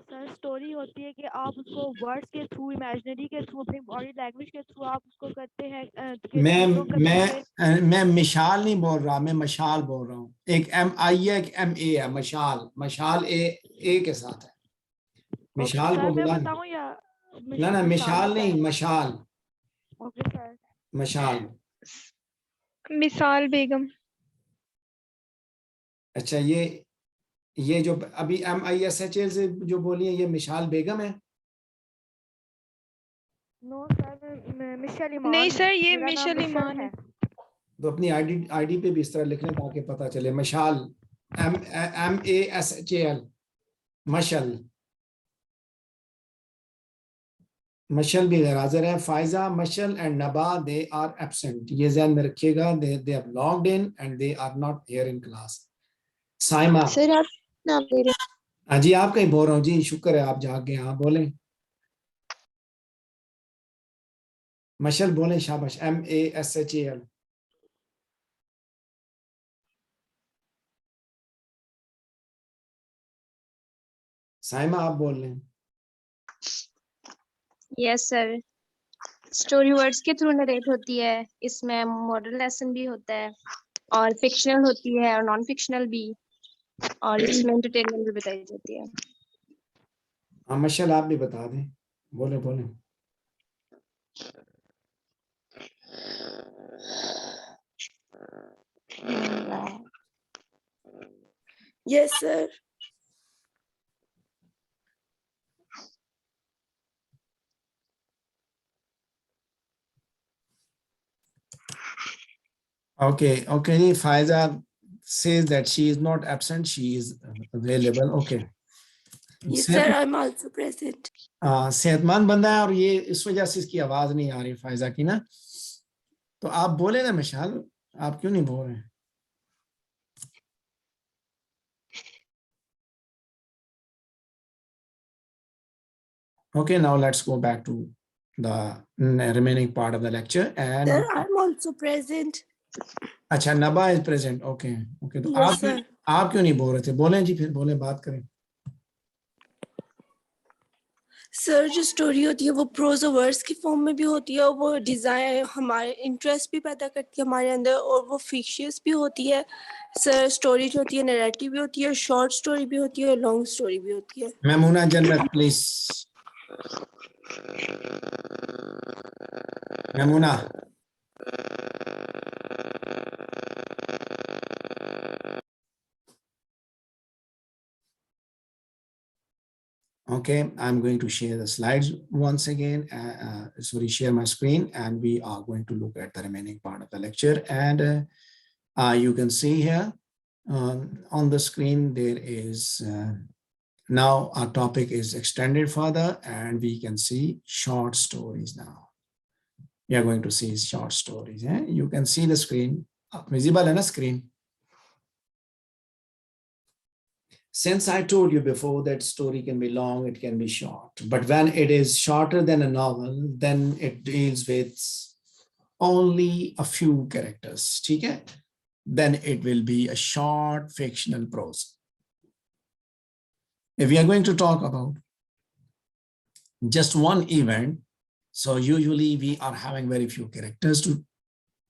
सर स्टोरी होती है कि आप उसको वर्ड्स के थ्रू, इमेजिनरी के थ्रू, अपनी बॉडी लैंग्वेज के थ्रू आप उसको करते हैं कि दूसरों के पीछे। मैं मिशाल नहीं बोल रहा, मैं मशाल बोल रहा हूँ। एक MI है, एक MA है। मशाल, मशाल ए के साथ है। मिशाल सर को मैं बोला बताऊं या ना मिशाल होता है? नहीं, मशाल। Okay sir. मशाल। मिसाल बेगम। अच्छा ये जो अभी MISHL से जो बोली है, ये मिशाल बेगम है। नो सर, मिशेल ईमान नहीं है। सर, ये मेरा नाम मिशेल मिशेल ईमान है। है। तो अपनी आईडी पे भी इस तरह लिख लें ताकि पता चले। मशाल MASHAL। मशल। मशल भी गैर हाजिर है। फायजा, मशल एंड नबा दे आर एब्सेंट। ये ध्यान में रखिएगा। They have logged in and they are not here in class. Saima. Sir आप नाम ले रहे हाँ जी आपका ही बोल रहा हूँ जी, शुक्र है आप जाग गए। हाँ बोलें। मशल बोलें, शाबाश, MASHAL। साइमा आप बोल रहे हैं? यस सर, स्टोरी वर्ड्स के थ्रू नरेट होती है, इसमें मॉरल लेसन भी होता है और फिक्शनल होती है और नॉन फिक्शनल भी, और इसमें एंटरटेनमेंट भी बताई जाती है। हाँ मशल आप भी बता दें, बोले बोले। Yes, sir. Okay, okay. Faiza says that she is not absent, she is available. Okay. Yes, sir. I'm also present. सेहतमंद बंदा है और ये इस वजह से इसकी आवाज नहीं आ रही फायजा की ना, तो आप बोले ना मिशाल, आप क्यों नहीं बोल रहे? Okay, now let's go back to the remaining part of the lecture. And Sir, I'm also present. अच्छा, नबा is present. Okay, okay. तो Yes, sir. आप क्यों नहीं बोल रहे थे? बोलें जी, फिर बोलें, बात करें। सर जो स्टोरी होती है वो प्रोज और वर्ड्स की फॉर्म में भी होती है और वो डिजाइन हमारे इंटरेस्ट भी पैदा करती है हमारे अंदर, और वो फिक्शियस भी होती है। सर स्टोरी जो होती है नैरेटिव भी होती है, शॉर्ट स्टोरी भी होती है और लॉन्ग स्टोरी भी होती है। मैमूना जन्नत please. Maimoona. Okay, I'm going to share the slides once again. Share my screen, and we are going to look at the remaining part of the lecture. And you can see here on the screen, there is now our topic is extended further, and we can see short stories now. We are going to see short stories. You can see the screen, visible on the screen. Since I told you before that story can be long, it can be short, but when it is shorter than a novel, then it deals with only a few characters, okay? Then it will be a short fictional prose. If we are going to talk about just one event, so usually we are having very few characters to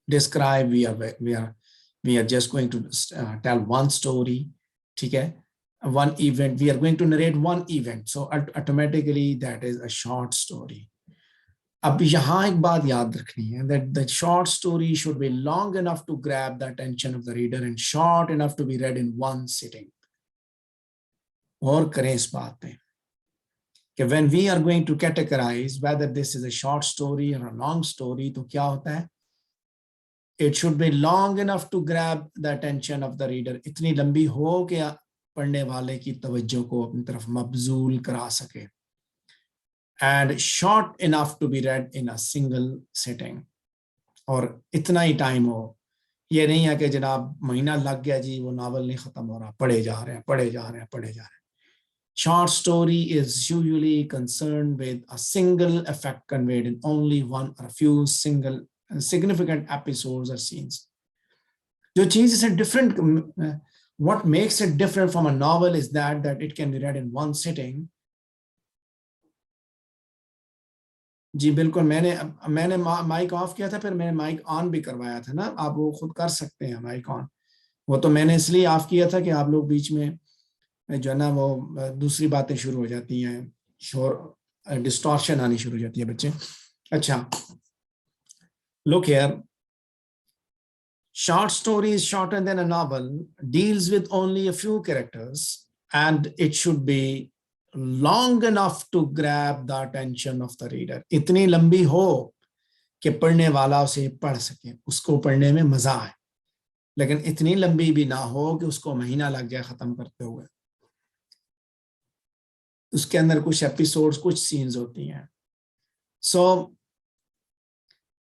describe. We are just going to tell one story, okay? One event, we are going to narrate one event, so automatically that is a short story. अब यहाँ एक बात याद रखनी है, that the short story should be long enough to grab the attention of the reader and short enough to be read in one sitting. और करें इस बात पे कि when we are going to categorize whether this is a short story or a long story, तो क्या होता है? It should be long enough to grab the attention of the reader. इतनी लंबी हो कि पढ़ने वाले की तवज्जो को अपनी तरफ मबजूल करा सके, and short enough to be read in a single sitting. और इतना ही टाइम हो, ये नहीं है कि जनाब महीना लग गया जी, वो नावल नहीं खत्म हो रहा, पढ़े जा रहे हैं। Short story is usually concerned with a single effect conveyed in only one or a few single significant episodes or scenes. जो चीज से different, what makes it different from a novel is that it can be read in one sitting. जी बिल्कुल, मैंने mic off किया था, फिर मैंने mic on भी करवाया था ना, आप वो खुद कर सकते हैं माइक ऑन। वो तो मैंने इसलिए ऑफ किया था कि आप लोग बीच में जो है ना वो दूसरी बातें शुरू हो जाती हैं, शोर डिस्टॉर्शन आनी शुरू हो जाती है बच्चे। अच्छा, look here. Short story is shorter than a novel, deals with only a few characters, and it should be long enough to grab the attention of the reader. इतनी लंबी हो कि पढ़ने वाला उसे पढ़ सके, उसको पढ़ने में मजा आए, लेकिन इतनी लंबी भी ना हो कि उसको महीना लग जाए खत्म करते हुए। उसके अंदर कुछ एपिसोड्स, कुछ सीन्स होती हैं। सो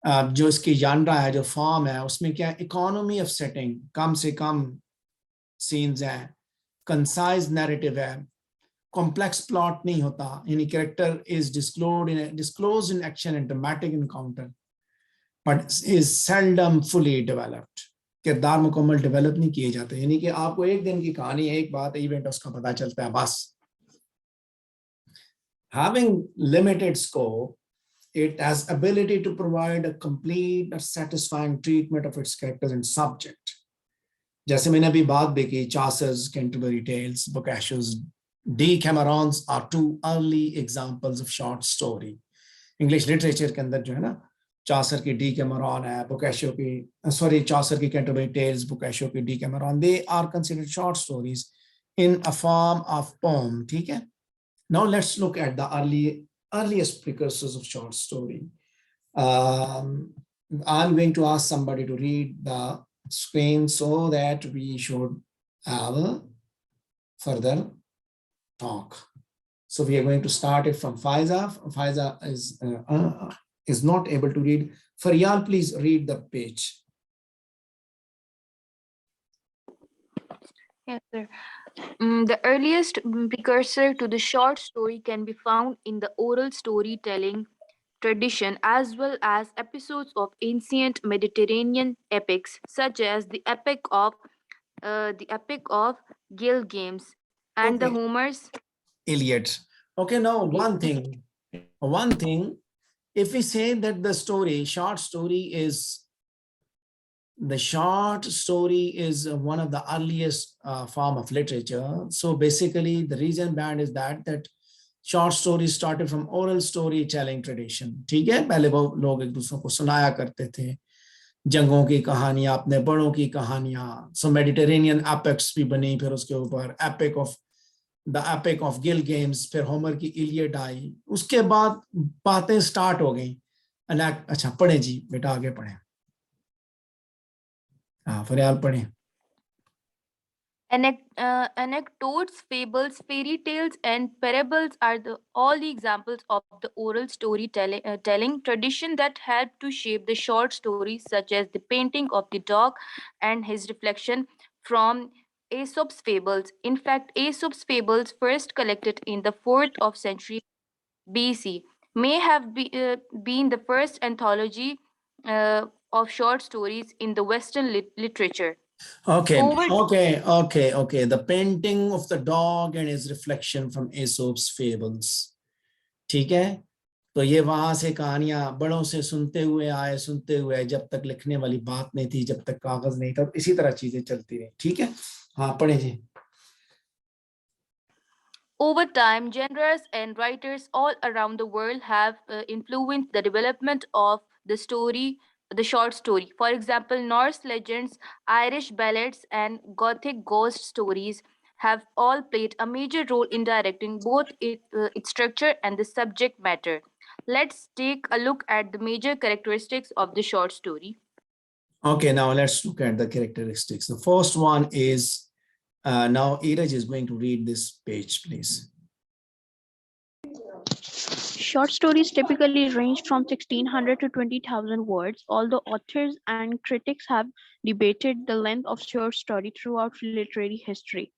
जो इसकी जानरा है, जो फॉर्म है, उसमें क्या इकोनॉमी ऑफ सेटिंग, कम से कम सीन्स हैं, कंसाइज नैरेटिव है, कॉम्प्लेक्स प्लॉट नहीं होता, यानी character is disclosed in action and dramatic encounter, but is seldom fully developed. किरदार मुकम्मल डेवलप नहीं किए जाते, यानी कि आपको एक दिन की कहानी, एक बात, इवेंट उसका पता चलता है बस. Having limited scope, it has ability to provide a complete or satisfying treatment of its characters and subject. जैसे मैंने अभी बात भी की, Chaucer's Canterbury Tales, Boccaccio's Decamerons are two early examples of short story. English literature के अंदर जो है ना, Chaucer की Decameron है, Boccaccio की Chaucer की Canterbury Tales, Boccaccio की Decameron, they are considered short stories in a form of poem. ठीक है? Now let's look at the earliest precursors of short story. I'm going to ask somebody to read the screen so that we should have a further talk. So we are going to start it from Faiza. Faiza is not able to read. Faryal, please read the page. Yes, sir. The earliest precursor to the short story can be found in the oral storytelling tradition, as well as episodes of ancient Mediterranean epics, such as the Epic of Gilgamesh and the Okay. Homer's Iliad. Okay, now one thing, if we say that the short story is one of the earliest form of literature. So basically the reason behind is that short stories started from oral storytelling tradition. ठीक है, पहले वो लोग एक दूसरों को सुनाया करते थे, जंगों की कहानियां, अपने बड़ों की कहानियां. सो मेडिटेरेनियन एपिक्स भी बनी, फिर उसके ऊपर द एपिक ऑफ गिलगेम्स, फिर होमर की इलियड आई. उसके बाद बातें स्टार्ट हो गई. अच्छा पढ़े जी बेटा, आगे पढ़े. हाँ फरियाल पढ़े. Anecdotes, fables, fairy tales, and parables are all the examples of the oral storytelling tradition that helped to shape the short stories, such as the painting of the dog and his reflection from Aesop's fables. In fact, Aesop's fables, first collected in the 4th century BC, may have been the first anthology of short stories in the Western literature. Okay. The painting of the dog and his reflection from Aesop's fables. ठीक है, तो ये वहां से कहानियां बड़ों से सुनते हुए जब तक लिखने वाली बात नहीं थी, जब तक कागज नहीं था, इसी तरह चीजें चलती रही. ठीक है, हाँ पढ़े जी. Over time, genres and writers all around the world have influenced the development of the short story. For example, Norse legends, Irish ballads, and Gothic ghost stories have all played a major role in directing both its structure and the subject matter. Let's take a look at the major characteristics of the short story. Okay, now let's look at the characteristics. The first one is, now Iraj is going to read this page, please. Short stories typically range from 1,600 to 20,000 words, although authors and critics have debated the length of short story throughout literary history.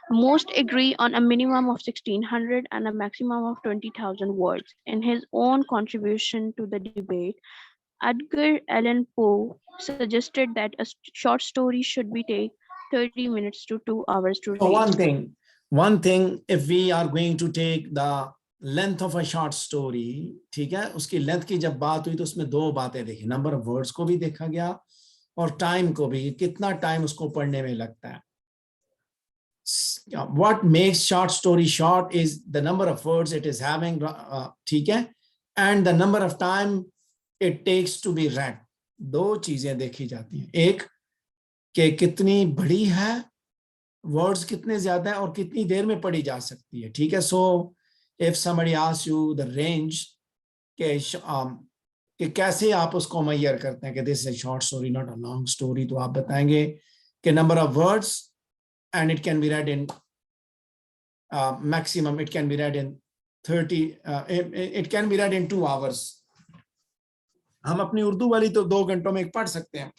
Most agree on a minimum of 1,600 and a maximum of 20,000 words. In his own contribution to the debate, Edgar Allan Poe suggested that a short story should take 30 minutes to 2 hours to read. So one thing, if we are going to take the length of a short story, ठीक है, उसकी length की जब बात हुई तो उसमें दो बातें देखी, नंबर ऑफ वर्ड्स को भी देखा गया और टाइम को भी, कितना टाइम उसको पढ़ने में लगता है. What makes short story short is the number of words it is having, ठीक है, and the number of time it takes to be read. दो चीजें देखी जाती हैं, एक कि कितनी बड़ी है, वर्ड्स कितने ज्यादा है और कितनी देर में पढ़ी जा सकती है. ठीक है, so if somebody asks you the range कि कैसे आप उसको मेजर करते हैं कि this is a short story not a long story, तो आप बताएंगे कि number of words and it can be read in maximum, it can be read in 30, it can be read in 2 hours. हम अपनी उर्दू वाली तो 2 घंटों में पढ़ सकते हैं.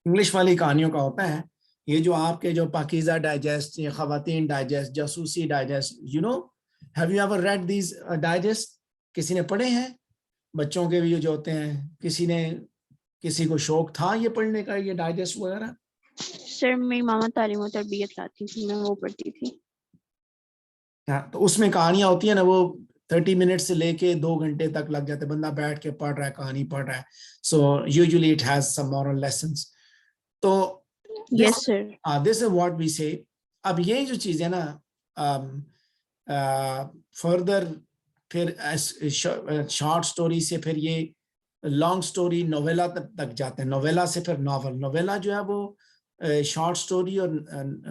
इंग्लिश वाली कहानियों का होता है, ये जो आपके जो पाकीज़ा डाइजेस्ट, ये खवातीन डाइजेस्ट, जासूसी digest, you know, have you ever read these digest? किसी ने पढ़े हैं? बच्चों के भी जो होते हैं, किसी को शौक था ये पढ़ने का, ये डाइजेस्ट वगैरह? सर मेरी मामा तालीम और तरबियत लाती थी, मैं वो पढ़ती थी। हाँ, तो उसमें कहानियां होती है ना, वो 30 मिनट से लेके 2 घंटे तक लग जाते, बंदा बैठ के पढ़ रहा है, कहानी पढ़ रहा है। So usually it has some moral lessons. तो yes sir. This is what we say. अब ये जो चीज है ना, फर्दर फिर शॉर्ट स्टोरी से फिर ये लॉन्ग स्टोरी नोवेला तक जाते हैं, नोवेला से फिर नॉवल। नोवेला जो है वो शॉर्ट स्टोरी और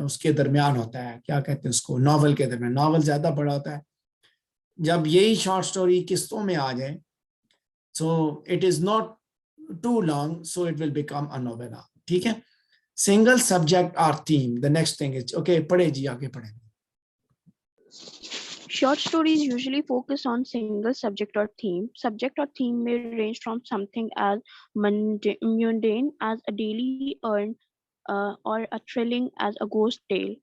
उसके दरमियान होता है, क्या कहते हैं उसको, नॉवल के दरमियान। नॉवल ज्यादा बड़ा होता है। जब यही शॉर्ट स्टोरी किस्तों में आ जाए, so it is not too long, so it will become a novella. ठीक है, सिंगल सब्जेक्ट और theme, the next thing is okay. पढ़े जी, आगे पढ़े। Short stories usually focus on single subject or theme. Subject or theme may range from something as mundane as a daily earn or a thrilling as a ghost tale.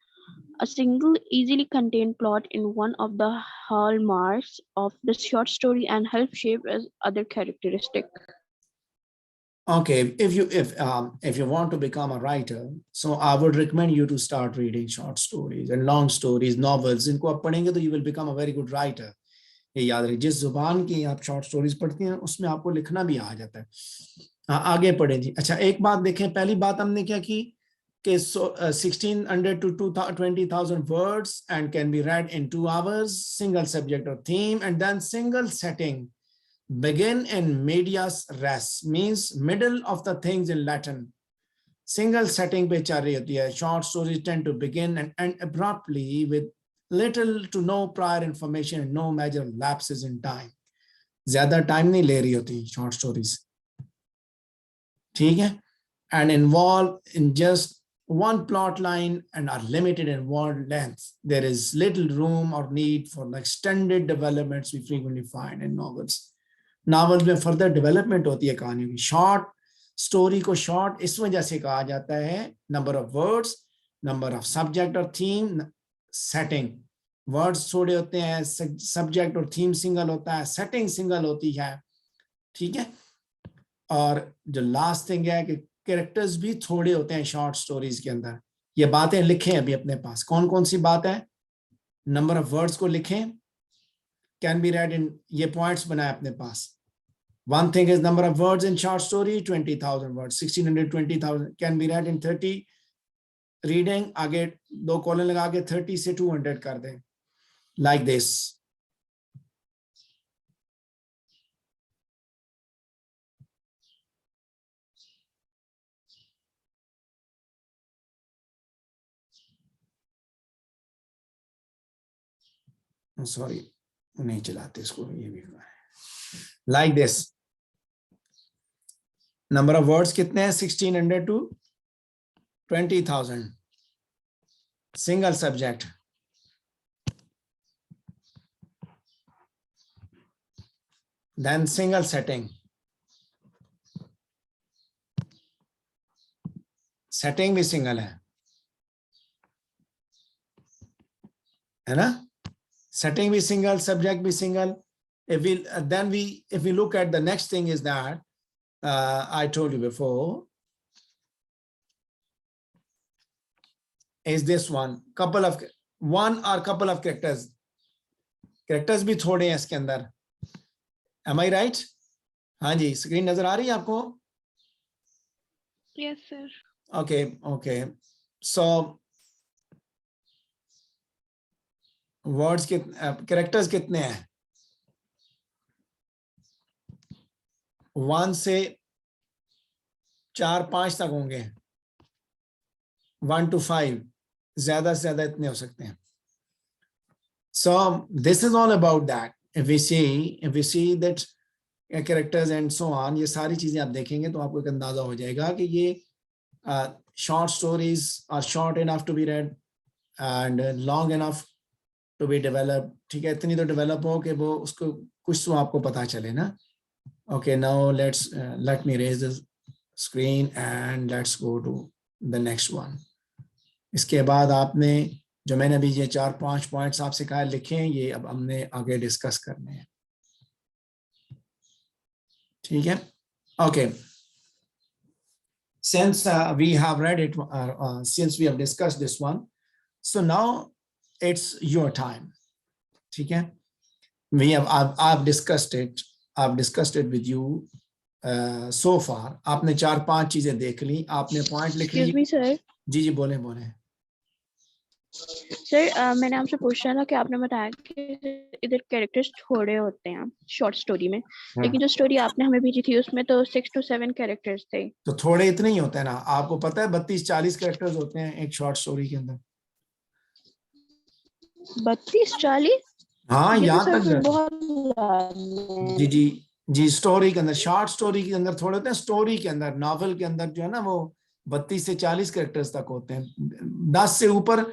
A single, easily contained plot in one of the hallmarks of the short story and help shape as other characteristic. Okay, if you want to become a writer, so I would recommend you to start reading short stories and long stories, novels. इनको आप पढ़ेंगे तो you will become a very good writer. ये याद रखिए, जिस जुबान की आप शॉर्ट स्टोरीज पढ़ती हैं उसमें आपको लिखना भी आ जाता है। हाँ, आगे पढ़ें जी। अच्छा, एक बात देखें, पहली बात हमने क्या की कि 1600 to 20,000 words and can be read in 2 hours, single subject or theme, and then single setting. Begin in medias res means middle of the things in Latin. Single setting पे चल रही होती है। Short stories tend to begin and end abruptly with little to no prior information and no major lapses in time. ज्यादा time नहीं ले रही होती short stories, ठीक है, and involve in just one plot line and are limited in word length. There is little room or need for the extended developments we frequently find in novels. Novel में further development होती है कहानी की। Short story को short इस वजह से कहा जाता है, number of words, number of subject और थीम, सेटिंग। वर्ड्स थोड़े होते हैं, सब्जेक्ट और थीम सिंगल होता है, सेटिंग सिंगल होती है, ठीक है। और जो लास्ट थिंग है कि कैरेक्टर्स भी थोड़े होते हैं शॉर्ट स्टोरीज के अंदर। ये बातें लिखें अभी अपने पास, कौन कौन सी बात है। नंबर ऑफ वर्ड्स को लिखें, कैन बी रेड इन, ये पॉइंट्स बनाए अपने पास। One thing is number of words in short story, 20,000 words, 1600, 20,000 can be read in 30 reading. आगे 2 कॉलन लगा के 30 से 200 कर दें, like this. Sorry, नहीं चलाते इसको, ये भी like this. Number of words कितने हैं, 1600 to 20,000. Single subject, then single setting, setting भी सिंगल है ना, सेटिंग भी सिंगल, सब्जेक्ट भी single. If we look at the next thing is that I told you before, is this one or couple of characters. Characters भी थोड़े हैं इसके अंदर. Am I right? हाँ जी, स्क्रीन नजर आ रही है आपको? Yes sir. Okay. So words के characters कितने हैं? 1 से 4-5 तक होंगे, 1 to 5, ज्यादा से ज्यादा इतने हो सकते हैं. So this is all about that. If we see that characters and so on, ये सारी चीजें आप देखेंगे तो आपको एक अंदाजा हो जाएगा कि ये short stories are short enough to be read and long enough to be developed. ठीक है, इतनी तो डेवलप हो कि वो उसको कुछ तो आपको पता चले ना. Okay, now let me raise the screen and let's go to the next one. इसके बाद आपने जो मैंने अभी ये 4-5 पॉइंट्स आपसे कहा लिखें, ये अब हमने आगे डिस्कस करने हैं. ठीक है, okay. Since we have read it, since we have discussed this one, so now it's your time. ठीक है, I've discussed it with you so far. आपने 4-5 चीजें देख ली, आपने पॉइंट लिख ली। Excuse me, sir. जी बोले। सर मैंने आपसे पूछा था कि आपने बताया कि इधर कैरेक्टर्स थोड़े होते हैं शॉर्ट स्टोरी में, लेकिन जो स्टोरी आपने हमें भेजी थी उसमें तो 6 to 7 कैरेक्टर्स थे। तो थोड़े इतने ही होते हैं ना, आपको पता है 32-40 कैरेक्टर्स होते हैं एक शॉर्ट स्टोरी के अंदर। 32-40? हाँ, ये तो यहाँ सर तक फिर जाते बहुत हैं। जी स्टोरी के अंदर, शॉर्ट स्टोरी के अंदर थोड़े होते हैं, स्टोरी के अंदर, नॉवेल के अंदर जो है ना वो 32 से 40 कैरेक्टर्स तक होते हैं। 10 से ऊपर,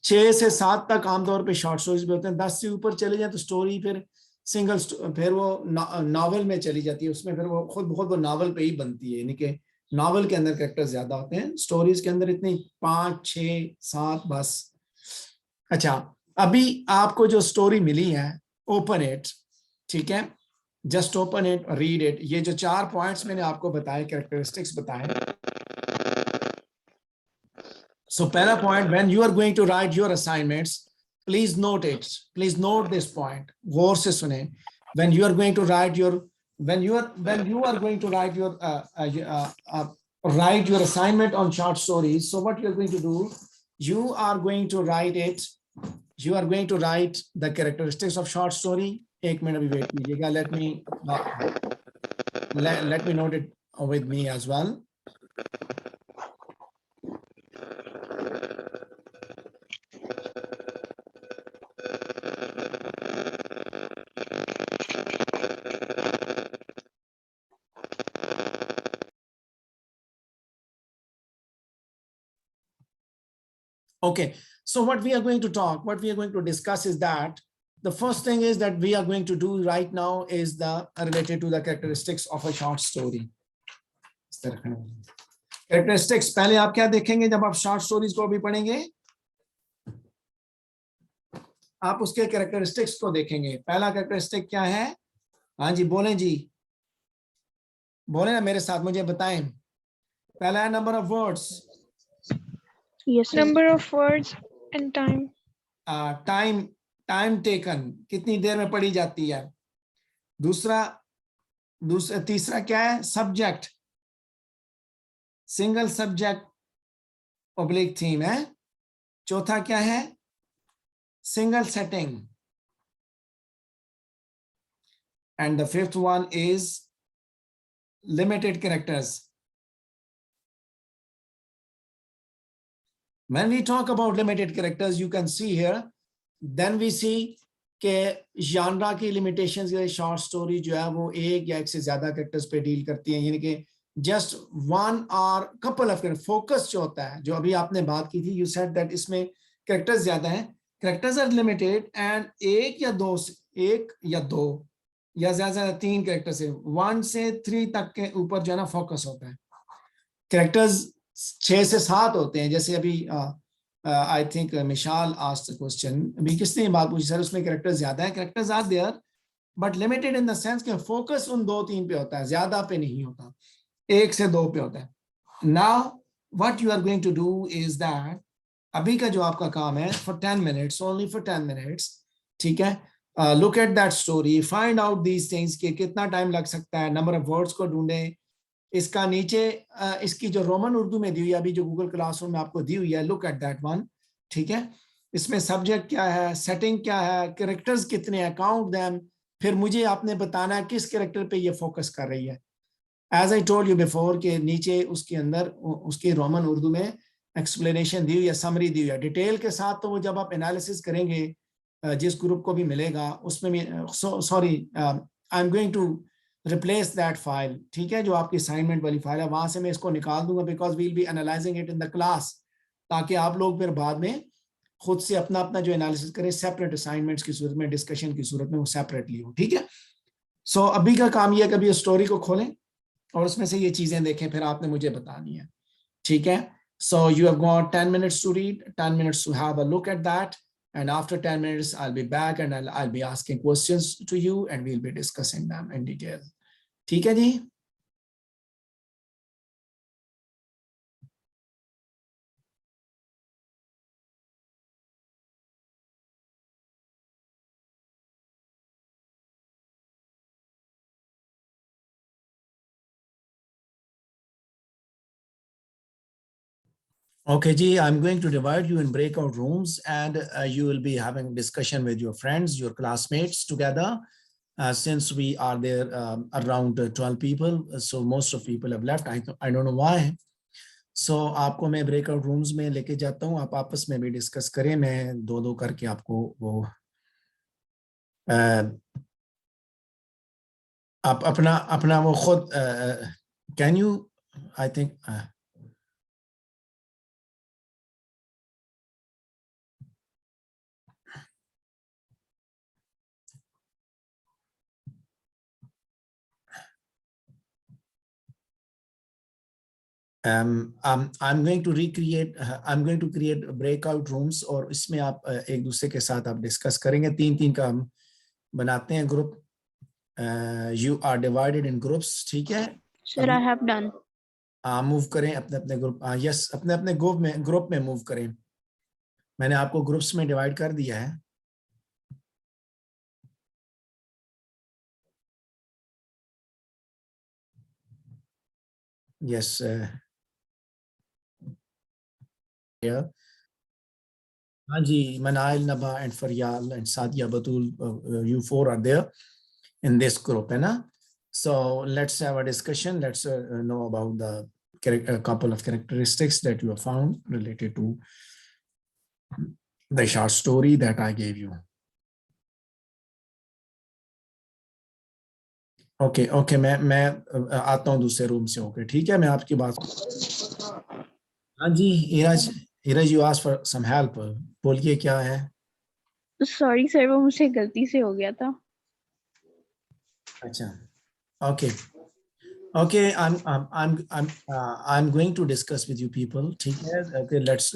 6 से 7 तक आमतौर पे शॉर्ट स्टोरीज भी होते हैं। 10 से ऊपर चले जाए तो स्टोरी फिर सिंगल, फिर वो नॉवेल में चली जाती है, उसमें फिर वो खुद बहुत वो नॉवेल पे ही बनती है, यानी कि नॉवेल के अंदर कैरेक्टर्स ज्यादा होते हैं, स्टोरीज के अंदर इतनी 5, 6, 7 बस। अच्छा, अभी आपको जो स्टोरी मिली है, ओपन इट, ठीक है, just open it, read it. ये जो 4 पॉइंट्स मैंने आपको बताए, कैरेक्टरिस्टिक्स बताए। So पहला point, when you are going to write your assignments, please note it. Please note this point. गौर से सुने. When you are going to write your, when you are going to write your write your assignment on short stories. So what you are going to do? You are going to write it. You are going to write the characteristics of short story. एक minute अभी wait कीजिएगा. Let me note it with me as well. Okay, so what we are going to talk, what we are going to discuss is that the first thing is that we are going to do right now is the related to the characteristics of a short story. Characteristics, पहले आप क्या देखेंगे जब आप short stories को अभी पढ़ेंगे? आप उसके characteristics को देखेंगे। पहला characteristic क्या है? हाँ जी, बोलें जी, बोलें ना मेरे साथ, मुझे बताएं। पहला है number of words. Yes, sir. Number of words and time. Time taken, कितनी देर में पढ़ी जाती है। तीसरा क्या है? Subject, single subject oblique theme है। चौथा क्या है? Single setting. And the fifth one is limited characters. When we talk about limited characters, you can see here, then we see कि genre की limitations के short story जो है वो एक या एक से ज्यादा characters पे deal करती हैं, यानी कि just one or couple of characters, focus जो होता है, जो अभी आपने बात की थी, you said that इसमें characters ज्यादा हैं, characters are limited and एक या दो या ज्यादा 3 characters है, 1 से 3 तक के ऊपर जो है ना focus होता है। Characters 6 से 7 होते हैं, जैसे अभी I think Mishal asked question, अभी किसने बात पूछी सर उसमें कैरेक्टर्स ज्यादा है। Characters are there but limited in the sense कि फोकस उन 2-3 पे होता है, ज्यादा पे नहीं होता, 1 से 2 पे होता है। Now what you are going to do is that, अभी का जो आपका काम है, for 10 minutes, only for 10 minutes, ठीक है, look at that story, find out these things कि कितना टाइम लग सकता है, नंबर ऑफ वर्ड्स को ढूंढें। इसका नीचे इसकी जो रोमन उर्दू में दी हुई है, अभी जो गूगल क्लासरूम में आपको दी हुई है, लुक एट दैट वन, ठीक है। इसमें सब्जेक्ट क्या है, सेटिंग क्या है, कैरेक्टर्स कितने हैं, काउंट देम, फिर मुझे आपने बताना है किस कैरेक्टर पे ये फोकस कर रही है। As I told you before के नीचे उसके अंदर उसके रोमन उर्दू में एक्सप्लेनेशन दी हुई है, समरी दी हुई है डिटेल के साथ। तो वो जब आप एनालिसिस करेंगे, जिस ग्रुप को भी मिलेगा उसमें sorry I am going to replace that file, ठीक है, जो आपकी असाइनमेंट वाली फाइल है, वहां से मैं इसको निकाल दूंगा, because we'll be analysing it in the class, ताकि आप लोग फिर बाद में खुद से अपना अपना जो एनालिसिस करें, सेपरेट असाइनमेंट्स की सूरत में, डिस्कशन की सूरत में, वो सेपरेटली हो, ठीक है। सो अभी का काम ये है, कभी स्टोरी को खोलें और उसमें से ये चीजें देखें, फिर आपने मुझे बतानी है, ठीक है। So you have got 10 minutes to read, 10 minutes to have a look at that, and after 10 minutes I'll be back and I'll be asking questions to you and we'll be discussing them in detail. ठीक है जी। Okay, Ji, I'm going to divide you in breakout rooms, and you will be having discussion with your friends, your classmates together. Since we are there around 12 people, so most of people have left. I don't know why. So आपको मैं breakout rooms में लेके जाता हूँ, आप आपस में भी डिस्कस करें, मैं दो दो करके आपको वो आप अपना अपना वो खुद can you I think I'm going to recreate I'm going to create breakout rooms और इसमें आप एक दूसरे के साथ आप डिस्कस करेंगे, तीन तीन का हम बनाते हैं group. You are divided in groups, ठीक है. Sir, I have done. Move करें अपने अपने ग्रुप. यस, अपने अपने ग्रुप में मूव करें. मैंने आपको ग्रुप्स में डिवाइड कर दिया है. यस हाँ जी, मनाइल, नबा and Fariyal and Sadia Batool, you four are there in this group, है ना. So let's have a discussion. Let's know about a couple of characteristics that you have found related to the short story that I gave you. Okay, मैं आता हूँ दूसरे room से. Okay, ठीक है, मैं आपकी बात. हाँ जी, Ira's you asked for some help. बोलिए क्या है. Sorry sir, वो मुझसे गलती से हो गया था. अच्छा, okay, I'm going to discuss with you people, ठीक है. Okay, let's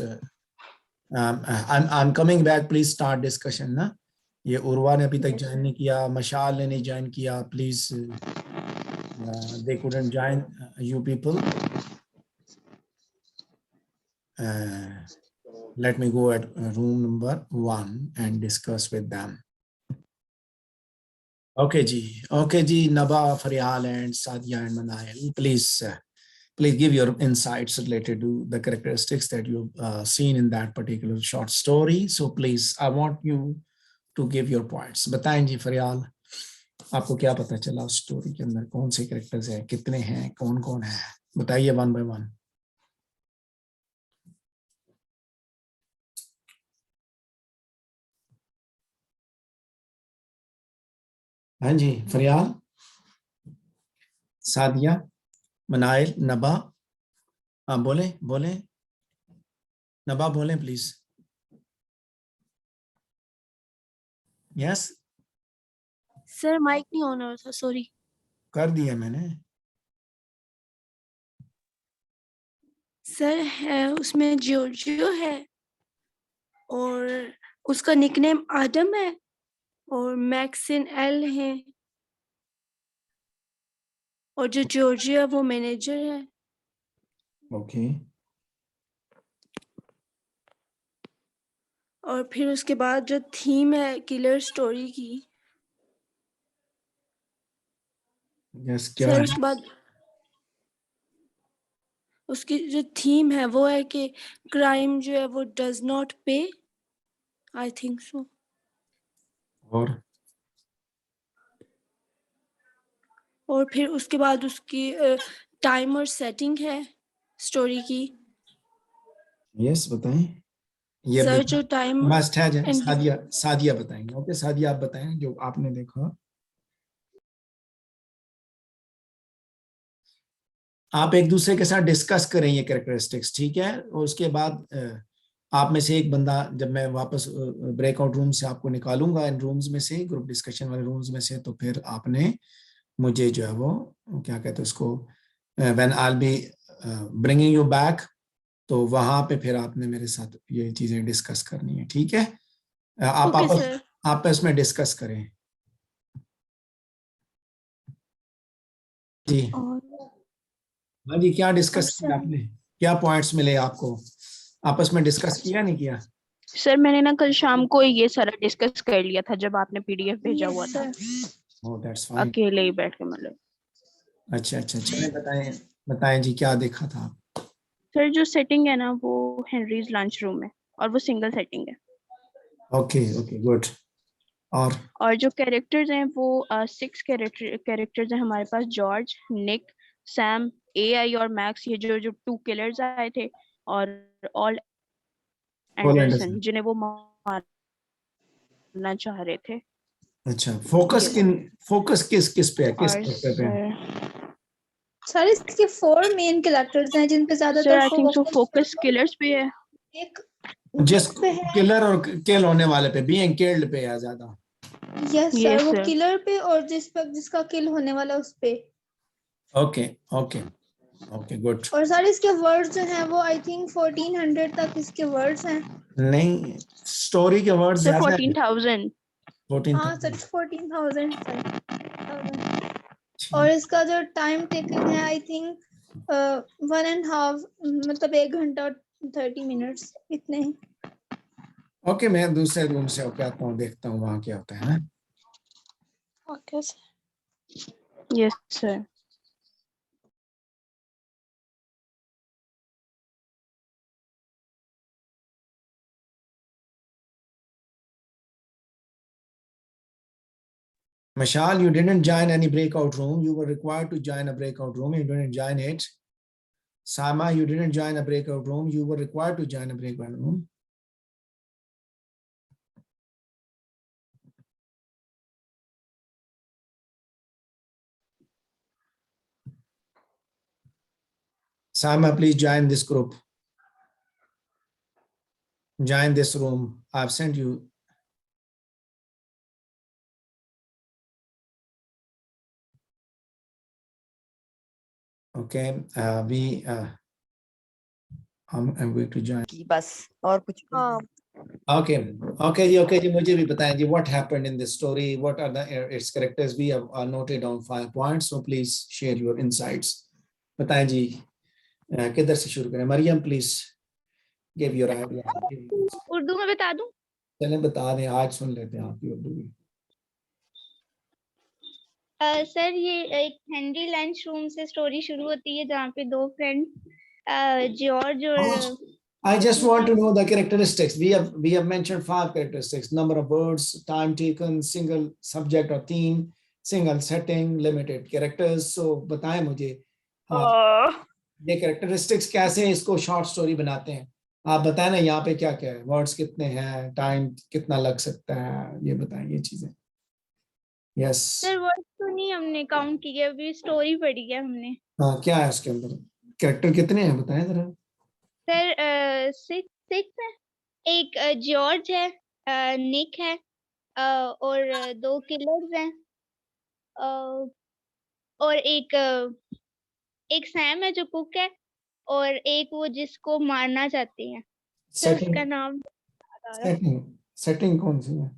I'm coming back. Please start discussion ना. ये उर्वा ने अभी तक ज्वाइन नहीं किया, मशाल ने नहीं ज्वाइन किया. Please, they couldn't join. You people, let me go at room number 1 and discuss with them. Okay ji, Naba, Faryal and Sadia and Manail, please give your insights related to the characteristics that you've seen in that particular short story. So please, I want you to give your points. बताएं जी फरियाल, आपको क्या पता चला उस story के अंदर, कौन से कैरेक्टर्स हैं, कितने हैं, कौन कौन है, बताइए one by one. हाँ जी फरियाल, सादिया, मनाइल, नबा. हाँ बोले नबा, बोले प्लीज. यस सर माइक नहीं ऑन हो रहा था, सॉरी. कर दिया मैंने. सर है उसमें जॉर्जियो है और उसका निकनेम आदम है और मैक्सिन एल है और जो जॉर्जियो है वो मैनेजर है. ओके. और फिर उसके बाद जो थीम है किलर स्टोरी की. यस क्या सर है? उसके बाद उसकी जो थीम है वो है कि क्राइम जो है वो डज नॉट पे, आई थिंक सो. और फिर उसके बाद उसकी टाइम और सेटिंग है स्टोरी की. यस बताएं. ये सर जो टाइम मस्ट है. सादिया बताएंगे. ओके सादिया, आप बताएं जो आपने देखा. आप एक दूसरे के साथ डिस्कस करें ये कैरेक्टरिस्टिक्स, ठीक है. और उसके बाद आप में से एक बंदा, जब मैं वापस ब्रेकआउट रूम से आपको निकालूंगा इन रूम्स में से, ग्रुप डिस्कशन वाले रूम्स में से, तो फिर आपने मुझे जो है वो क्या कहते हैं उसको, when I will be bringing you back, तो वहां पे फिर आपने मेरे साथ ये चीजें डिस्कस करनी है, ठीक है. आप इसमें डिस्कस करें. जी और हाँ जी, क्या डिस्कस सर किया आपने, क्या पॉइंट्स मिले आपको, आपस में डिस्कस किया नहीं किया? सर मैंने ना कल शाम को ये सारा डिस्कस कर लिया था जब आपने पीडीएफ भेजा हुआ था, ओह दैट्स फाइन। अकेले ही बैठ के मतलब। अच्छा अच्छा, चलिए बताएं बताएं जी, क्या देखा था आप? सर जो सेटिंग है ना वो हेनरीज लंच रूम है और वो सिंगल सेटिंग है। Okay okay good. और जो कैरेक्टर्स हैं वो 6 कैरेक्टर्स हैं हमारे पास, जॉर्ज, निक, सैम, एआई और मैक्स, ये जो जो 2 किलर्स आए थे, और ऑल ऑल एंडरसन अंडरस्टैंड। जिन्हें वो मारना चाह रहे थे। अच्छा, फोकस यस किन, फोकस किस किस पे है, किस और कैरेक्टर पे है? सर इसके 4 मेन कैरेक्टर्स हैं जिन पे सर ज्यादातर I think so focus focus killers पे है। एक जिस निक पे है। किलर और किल होने वाले पे, बीइंग किल्ड पे है ज्यादा। यस सर, यस वो सर। किलर पे और जिसका किल होने वाला उस पे। Okay okay okay good. और सर इसके वर्ड्स जो हैं वो आई थिंक 1400 तक इसके वर्ड्स हैं। नहीं, स्टोरी के वर्ड सर ज्यादा है। 14,000। 14,000। हाँ सर 14,000 सर। और इसका जो टाइम टेकन है आई थिंक 1.5, मतलब 1 घंटा और 30 मिनट्स इतने ही। ओके, मैं दूसरे रूम से होके आता हूँ, देखता हूँ वहाँ क्या होता है ना। Okay sir. Yes sir. Mashal, you didn't join any breakout room. You were required to join a breakout room. You didn't join it. Sama, you didn't join a breakout room. You were required to join a breakout room. Sama, please join this group. Join this room. I've sent you. Okay, I'm going to join. बस और कुछ हाँ Okay जी, मुझे भी बताएं जी, what happened in this story? What are its characters? We have noted down 5 points, so please share your insights. बताएं जी, किधर से शुरू करें? Maryam, please give your idea. Urdu में बता दूं? चलें बता दें, आज सुन लेते हैं आपकी उर्दू भी। सर ये एक हेनरी लंच रूम से स्टोरी शुरू होती है जहाँ पे 2 फ्रेंड्स जॉर्ज और I just want to know the characteristics. We have mentioned 5 characteristics: number of words, time taken, single subject or theme, single setting, limited characters. So बताएं मुझे, ये characteristics कैसे इसको short story बनाते हैं? आप बताएं ना, यहाँ पे क्या क्या है, words कितने हैं, time कितना लग सकता है, ये बताएं ये चीजें। Yes. सर वर्ड तो नहीं हमने काउंट की है, अभी स्टोरी पढ़ी है हमने। हाँ, क्या है इसके अंदर, कैरेक्टर कितने हैं बताएं जरा। सर 6 है। एक जॉर्ज है, निक है, और 2 किलर्स हैं, और एक सैम है जो कुक है, और एक वो जिसको मारना चाहते हैं। सर सेटिंग, उसका नाम याद आ रहा। सेटिंग कौन सी है?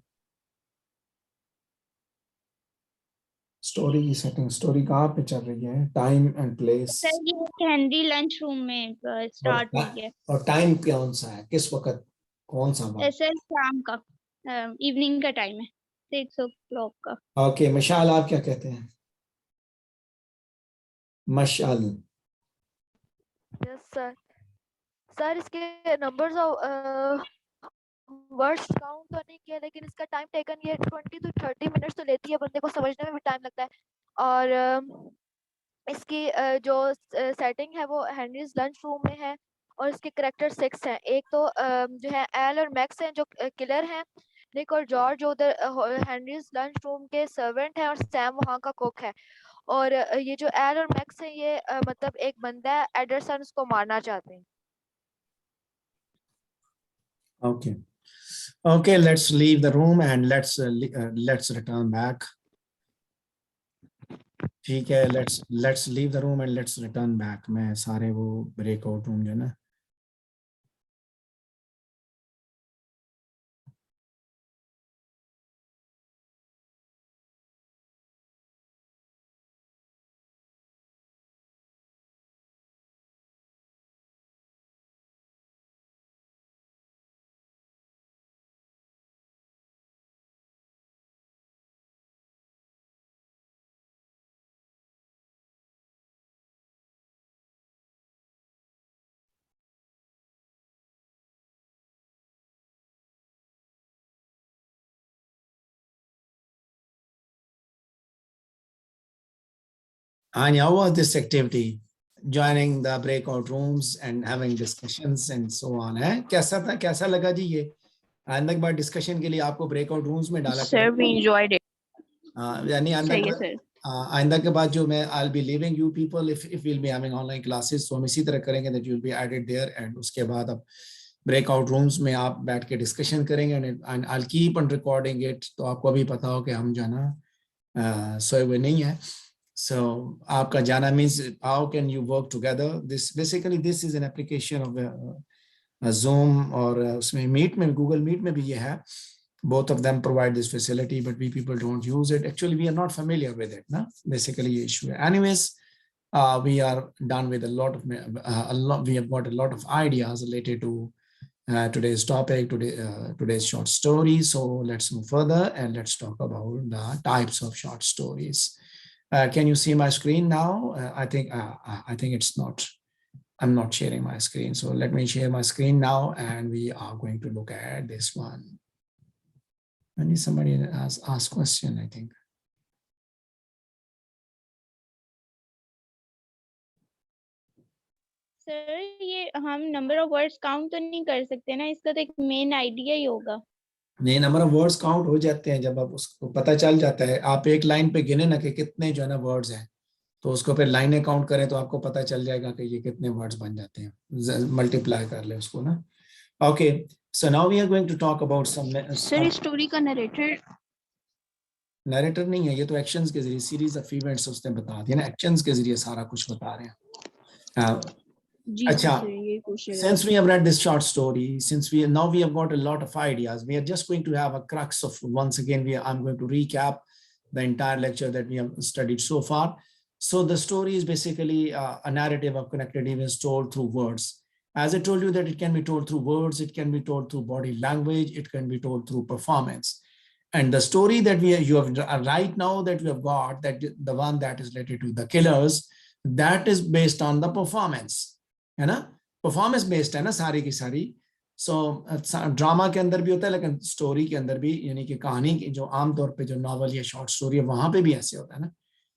स्टोरी की सेटिंग, स्टोरी कहाँ पे चल रही है, टाइम एंड प्लेस, सर ये हेनरी लंच रूम में स्टार्ट हुई है। और टाइम कौन सा है, किस वक्त, कौन सा वक्त? सर शाम का, इवनिंग का टाइम है, 6 o'clock का। ओके, मशाल आप क्या कहते हैं? मशाल। Yes sir. सर इसके नंबर्स ऑफ वर्ड्स काउंट तो नहीं किया, लेकिन इसका टाइम टेकन ये 20 to 30 मिनट्स तो लेती है, बंदे को समझने में भी टाइम लगता है। और इसकी जो सेटिंग है वो हेनरीज लंच रूम में है, और इसके करेक्टर 6 हैं। एक तो जो है एल और मैक्स हैं जो किलर हैं, निक और जॉर्ज जो उधर हेनरीज लंच रूम के सर्वेंट हैं, और सैम वहाँ का कुक है। और ये जो एल और मैक्स है ये मतलब एक बंदा है एडरसन, उसको मारना चाहते हैं। Okay. Okay, let's leave the room and let's return back. ठीक है, let's leave the room and let's return back. मैं सारे वो breakout room जो है ना Anya, how was this activity? Joining the breakout rooms and having discussions and so on है कैसा था, कैसा लगा जी ये? आइंदा के बाद डिस्कशन के लिए आपको ब्रेकआउट रूम्स में डाला Sir, we enjoyed it. यानी आइंदा सही के है बाद सर. आइंदा के बाद जो मैं I'll be leaving you people if we'll be having online classes, so हम इसी तरह करेंगे that you'll be added there and उसके बाद अब ब्रेकआउट रूम्स में आप बैठ के डिस्कशन करेंगे and I'll keep on recording it, तो आपको अभी पता हो कि हम जो है ना सोए हुए नहीं है. So आपका जाना means how can you work together? This basically this is an application of a Zoom or उसमें Meet में Google Meet में भी ये है. Both of them provide this facility, but we people don't use it. Actually, we are not familiar with it. No, basically ये issue है. Anyways, we are done with a lot. We have got a lot of ideas related to today's topic, today's short story. So let's move further and let's talk about the types of short stories. Can you see my screen now? I think it's not. I'm not sharing my screen. So let me share my screen now, and we are going to look at this one. I need somebody to ask question, I think. Sir ये हम number of words count तो नहीं कर सकते ना, इसका तो एक मेन आइडिया ही होगा. ये नंबर ऑफ वर्ड्स काउंट हो जाते हैं जब आप उसको पता चल जाता है. आप एक लाइन पे गिने ना कि कितने जो है ना वर्ड्स हैं, तो उसको फिर लाइनें काउंट करें तो आपको पता चल जाएगा कि ये कितने वर्ड्स बन जाते हैं. मल्टीप्लाई कर ले उसको ना. Okay, so now we are going to talk about some. Sir इस स्टोरी का नरेटर नहीं है ये, तो एक्शंस के जरिए सीरीज ऑफ इवेंट्स उसने बता दिया ना, एक्शंस के जरिए सारा कुछ बता रहे हैं. अच्छा, since we have read this short story, since we have got a lot of ideas, we are just going to have a crux of, once again I'm going to recap the entire lecture that we have studied so far. So the story is basically a narrative of connected events told through words. As I told you that it can be told through words, it can be told through body language, it can be told through performance. And the story that you have right now that we have got, that the one that is related to the killers, that is based on the performance. है ना, performance based है ना सारी की सारी. सो drama के अंदर भी होता है, लेकिन स्टोरी के अंदर भी, यानी कि कहानी की जो आमतौर पे जो नॉवल या शॉर्ट स्टोरी है वहां पे भी ऐसे होता है ना.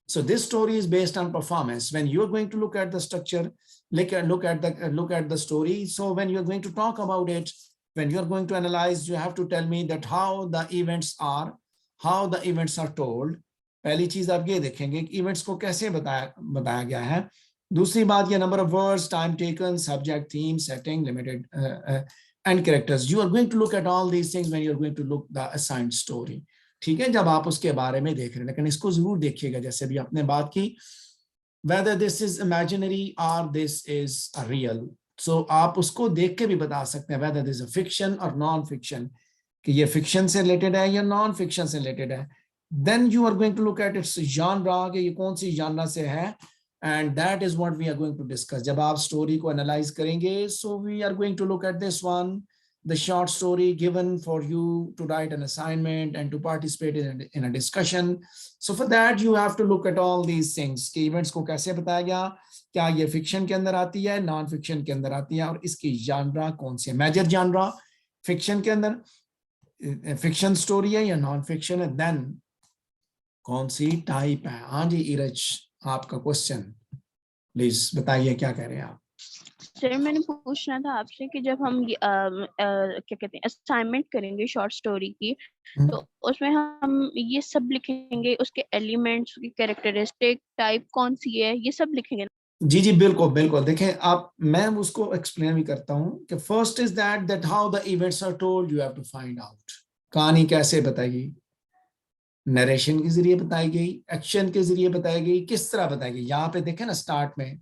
So this story is based on performance. When you are going to look at the structure, look at the story. So when you are going to talk about it, when you are going to analyze, you have to tell me that how the events are told. पहली चीज आप ये देखेंगे कि events को कैसे बताया गया है. दूसरी बात, ये number of words, time taken, subject, theme, setting, limited and characters. You are going to look at all these things when you are going to look the assigned story. ठीक है, जब आप उसके बारे में देख रहे हैं. लेकिन इसको जरूर देखिएगा, जैसे भी आपने बात की, whether this is imaginary or this is a real. So आप उसको देख के भी बता सकते हैं whether this is a fiction or non-fiction, कि ये fiction से related है या non-fiction से related है. Then you are going to look at its genre, कि ये कौन सी genre से है. And that is what we are going to discuss. जब आप story को analyze करेंगे, so we are going to look at this one, the short story given for you to write an assignment and to participate in a discussion. So for that you have to look at all these things. कि events को कैसे बताया गया, क्या ये fiction के अंदर आती है, non fiction के अंदर आती है, और इसकी genre कौन सी है. Major genre fiction के अंदर fiction story है या non fiction है. Then कौन सी type है. हाँ जी ईरज, आपका क्वेश्चन प्लीज बताइए, क्या कह रहे हैं आप. सर मैंने पूछना था आपसे कि जब हम क्या कहते हैं असाइनमेंट करेंगे शॉर्ट स्टोरी की, तो उसमें हम ये सब लिखेंगे, उसके एलिमेंट्स, उसकी कैरेक्टरिस्टिक, टाइप कौन सी है, ये सब लिखेंगे. जी जी बिल्कुल बिल्कुल. देखें आप, मैं उसको एक्सप्लेन भी करता हूँ कि first is that how the events are told, you have to find out. कहानी कैसे बताएगी, नरेशन के जरिए बताई गई, एक्शन के जरिए बताई गई, किस तरह बताई गई. यहाँ पे देखें ना, स्टार्ट में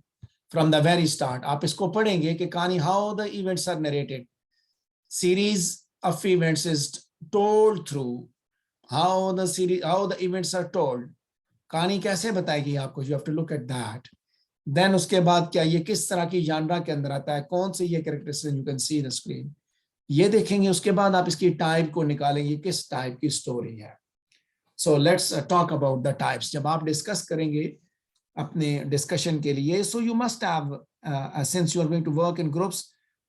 फ्रॉम द वेरी स्टार्ट आप इसको पढ़ेंगे कि कहानी how the events are narrated, series of events is told through how the events are told. कहानी कैसे बताएगी आपको, you have to look at that. Then उसके बाद क्या ये किस तरह की जानरा के अंदर आता है, कौन से ये characteristics, you can see the screen, ये देखेंगे. उसके बाद आप इसकी टाइप को निकालेंगे, किस टाइप की स्टोरी है. So let's talk about the types. जब आप डिस्कस करेंगे अपने डिस्कशन के लिए, so you must have since you are going to work in groups,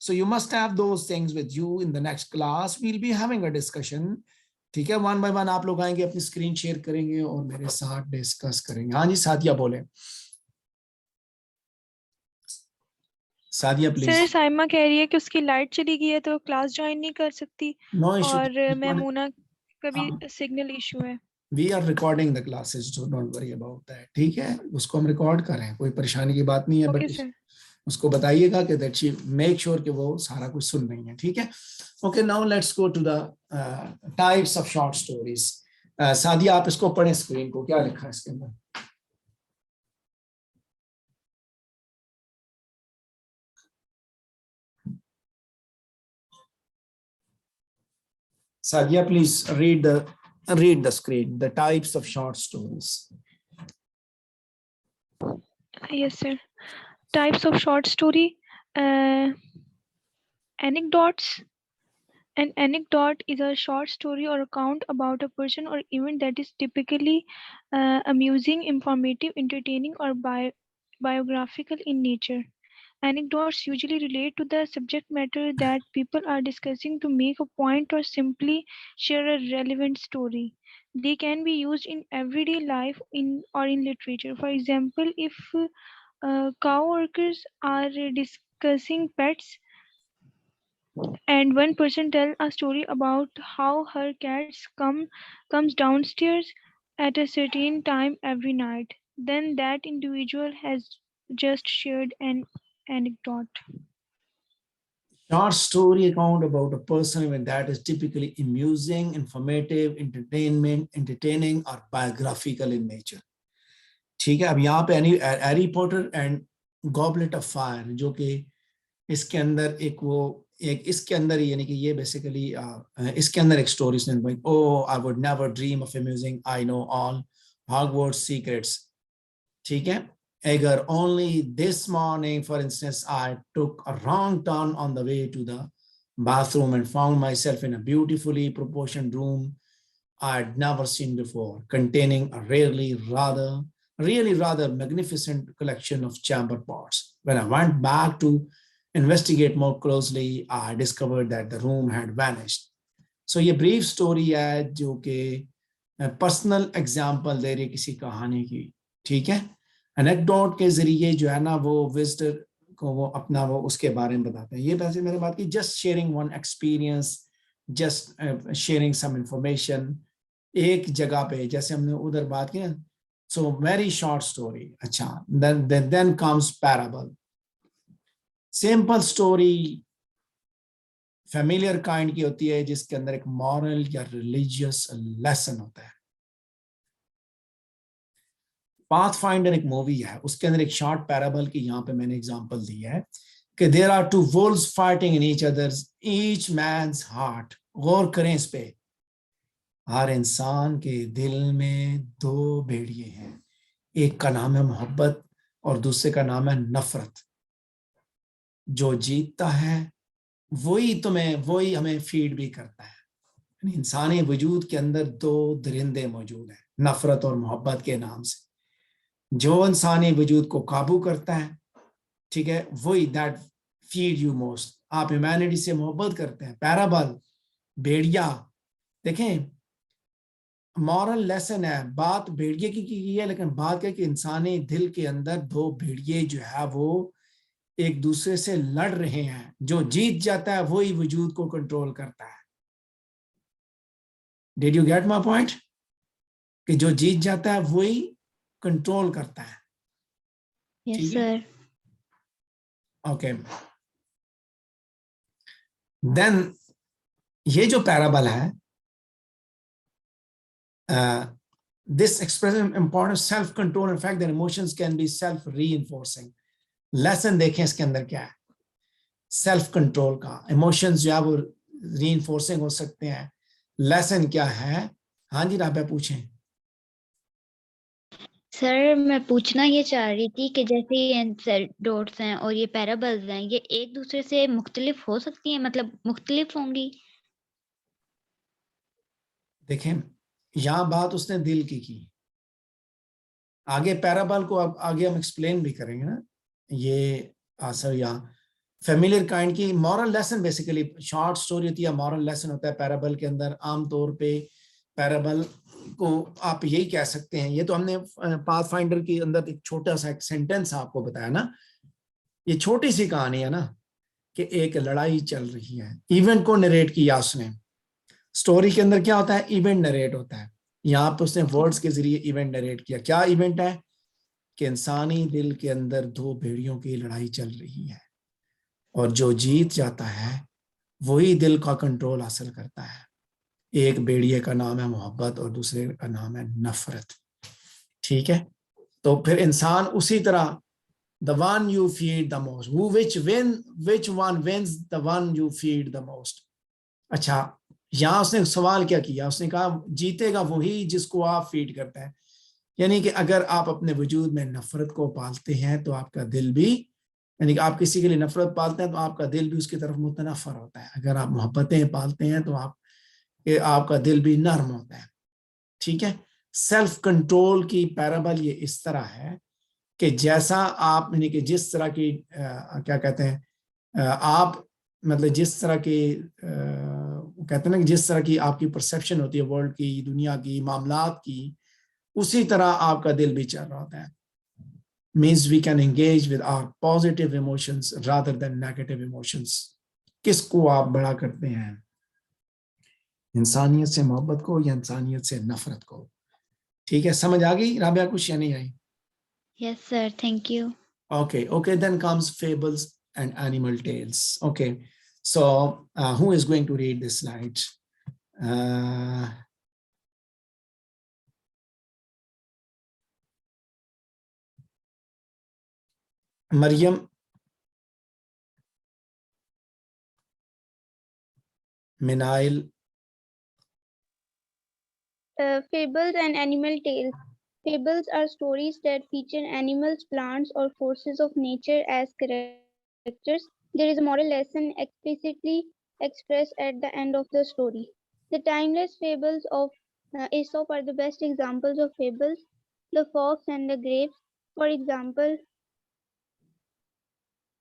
so you must have those things with you in the next class. We'll be having a discussion. ठीक है, one by one आप लोग आएंगे, अपनी screen share करेंगे और मेरे साथ डिस्कस करेंगे. हाँ जी साथिया बोले. Sadia sir please. साइमा कह रही है कि उसकी लाइट चली गई है तो क्लास ज्वाइन नहीं कर सकती, नो इशू, और मैमूना का भी सिग्नल इशू है। We are recording the classes, so don't worry about that, ठीक है, उसको हम रिकॉर्ड कर रहे हैं, कोई परेशानी की बात नहीं है, ओके बट सर। उसको बताइएगा कि दैट शी मेक श्योर कि वो सारा कुछ सुन रही है, ठीक है। Okay, now let's go to the types of short stories. Sadia आप इसको पढ़ें, स्क्रीन को क्या लिखा है इसके अंदर। Sadia, please read the screen. The types of short stories. Yes, sir. Types of short story. Anecdotes. An anecdote is a short story or account about a person or event that is typically amusing, informative, entertaining, or biographical in nature. Anecdotes usually relate to the subject matter that people are discussing to make a point or simply share a relevant story. They can be used in everyday life or in literature. For example, if coworkers are discussing pets and one person tells a story about how her comes downstairs at a certain time every night, then that individual has just shared an anecdote. Short story account about a person event that is typically amusing, informative, entertaining or biographical in nature. ठीक है, अब यहाँ पे Harry Potter and goblet of fire, जो कि इसके अंदर इसके अंदर यानी कि ये बेसिकली इसके अंदर एक स्टोरी सुन भाई, oh I would never dream of amusing, I know all Hogwarts secrets, ठीक है। अगर only this morning, for instance, I took a wrong turn on the way to the bathroom and found myself in a beautifully proportioned room I'd never seen before, containing a really rather magnificent collection of chamber pots. When I went back to investigate more closely, I discovered that the room had vanished. So ये brief story है जो कि personal example दे रही किसी कहानी की, ठीक है। एनेक्डोट के जरिए जो है ना वो विजिटर को वो अपना वो उसके बारे में बताते हैं। ये वैसे मैंने बात की just sharing one experience, just sharing some information एक जगह पे, जैसे हमने उधर बात की ना। So very short story. अच्छा, then comes parable. Simple story familiar kind की होती है जिसके अंदर एक मॉरल या रिलीजियस लेसन होता है। पाथफाइंडर एक मूवी है, उसके अंदर एक शॉर्ट पैराबल की यहाँ पे मैंने एग्जांपल दी है कि there are two wolves fighting in each others each man's heart. गौर करें इस पे, हर इंसान के दिल में दो भेड़िए हैं, एक का नाम है मोहब्बत और दूसरे का नाम है नफरत। जो जीतता है वही हमें फीड भी करता है। इंसानी वजूद के अंदर दो दरिंदे मौजूद हैं, नफरत और मोहब्बत के नाम से। जो इंसानी वजूद को काबू करता है, ठीक है, वही दैट फीड यू मोस्ट। आप ह्यूमैनिटी से मोहब्बत करते हैं। पैराबल भेड़िया, देखें मॉरल लेसन है, बात भेड़िए की है, लेकिन बात क्या कि इंसानी दिल के अंदर दो भेड़िए जो है वो एक दूसरे से लड़ रहे हैं। जो जीत जाता है वही वजूद को कंट्रोल करता है। Did you get my point? कि जो जीत जाता है वही कंट्रोल करता है। Yes sir. ओके, देन ये जो पैराबल है, this expresses important self control and fact that emotions can be self reinforcing. Lesson देखें इसके अंदर क्या है, सेल्फ कंट्रोल का। इमोशंस जो है वो रीइंफोर्सिंग हो सकते हैं। लेसन क्या है? हाँ जी राबिया पूछें। सर मैं पूछना ये चाह रही थी कि जैसे ये एनेक्डोट्स हैं और ये पैराबल्स हैं, ये एक दूसरे से मुख्तलिफ हो सकती हैं, मतलब मुख्तलिफ होंगी? देखें यहाँ बात उसने दिल की। आगे पैराबल को अब आगे हम एक्सप्लेन भी करेंगे ना। ये सर यहाँ फेमिलियर काइंड की moral lesson, basically short story होती है, मॉरल लेसन होता है पैराबल के अंदर। आमतौर पे पैराबल को आप यही कह सकते हैं, ये तो हमने पाथफाइंडर के अंदर एक छोटा सा एक सेंटेंस आपको बताया ना ये छोटी सी कहानी है ना कि एक लड़ाई चल रही है, इवेंट को नरेट किया उसने। स्टोरी के अंदर क्या होता है, इवेंट नरेट होता है, यहाँ पे उसने वर्ड्स के जरिए इवेंट नरेट किया। क्या इवेंट है कि इंसानी दिल के अंदर दो भेड़ियों की लड़ाई चल रही है, और जो जीत जाता है वही दिल का कंट्रोल हासिल करता है। एक भेड़िए का नाम है मोहब्बत और दूसरे का नाम है नफरत। ठीक है, तो फिर इंसान उसी तरह, the one you feed the most, which one wins, the one you feed the most। अच्छा, यहां उसने सवाल क्या किया, उसने कहा जीतेगा वही जिसको आप फीड करते हैं। यानी कि अगर आप अपने वजूद में नफरत को पालते हैं तो आपका दिल भी, यानी कि आप किसी के लिए नफरत पालते हैं तो आपका दिल भी उसकी तरफ मुतनफर होता है। अगर आप मोहब्बतें पालते हैं तो आपका दिल भी नर्म होता है। ठीक है, सेल्फ कंट्रोल की पैराबल ये इस तरह है कि जैसा आप, यानी कि जिस तरह की क्या कहते हैं, आप मतलब जिस तरह की कहते हैं ना कि जिस तरह की आपकी परसेप्शन होती है वर्ल्ड की, दुनिया की, मामलात की, उसी तरह आपका दिल भी चल रहा होता है। Means we can engage with our positive emotions rather than negative emotions. किसको आप बड़ा करते हैं, इंसानियत से मोहब्बत को या इंसानियत से नफरत को? ठीक है, समझ आ गई राबिया कुछ या नहीं आई? Yes, sir. Thank you. Okay, then comes fables and animal tales. Okay, so who is going to read this slide? Maryam, Minail. Fables and animal tales. Fables are stories that feature animals, plants, or forces of nature as characters. There is a moral lesson explicitly expressed at the end of the story. The timeless fables of Aesop are the best examples of fables. The fox and the grapes, for example,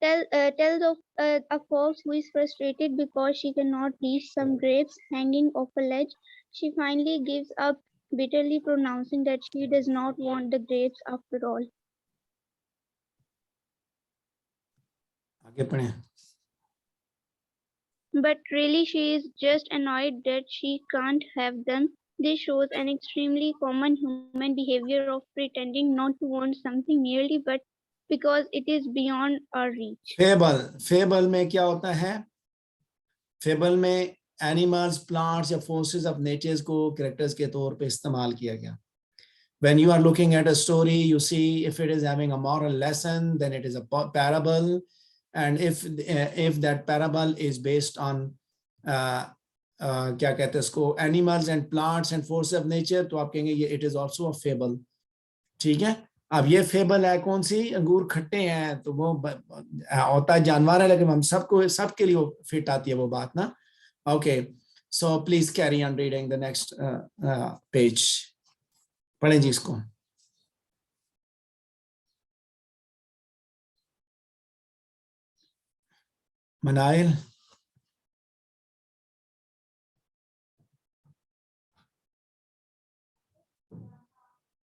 tells of a fox who is frustrated because she cannot reach some grapes hanging off a ledge. She finally gives up, bitterly pronouncing that she does not want the grapes after all. आगे पढ़ें। But really, she is just annoyed that she can't have them. This shows an extremely common human behavior of pretending not to want something merely but because it is beyond our reach. Fable में क्या होता है, fable में animals, plants या forces of natures को characters के तौर पे इस्तेमाल किया गया। When you are looking at a story, you see if it is having a moral lesson, then it is a parable, and if that parable is based on क्या कहते हैं उसको, animals and plants and forces of nature, तो आप कहेंगे ये it is also a fable। ठीक है, अब ये फेबल है कौन सी, अंगूर खट्टे हैं, तो वो होता है जानवर है, लेकिन हम सबके लिए फिट आती है वो बात ना। Okay, so please carry on reading the next page. पढ़ें जी इसको। मनाइल,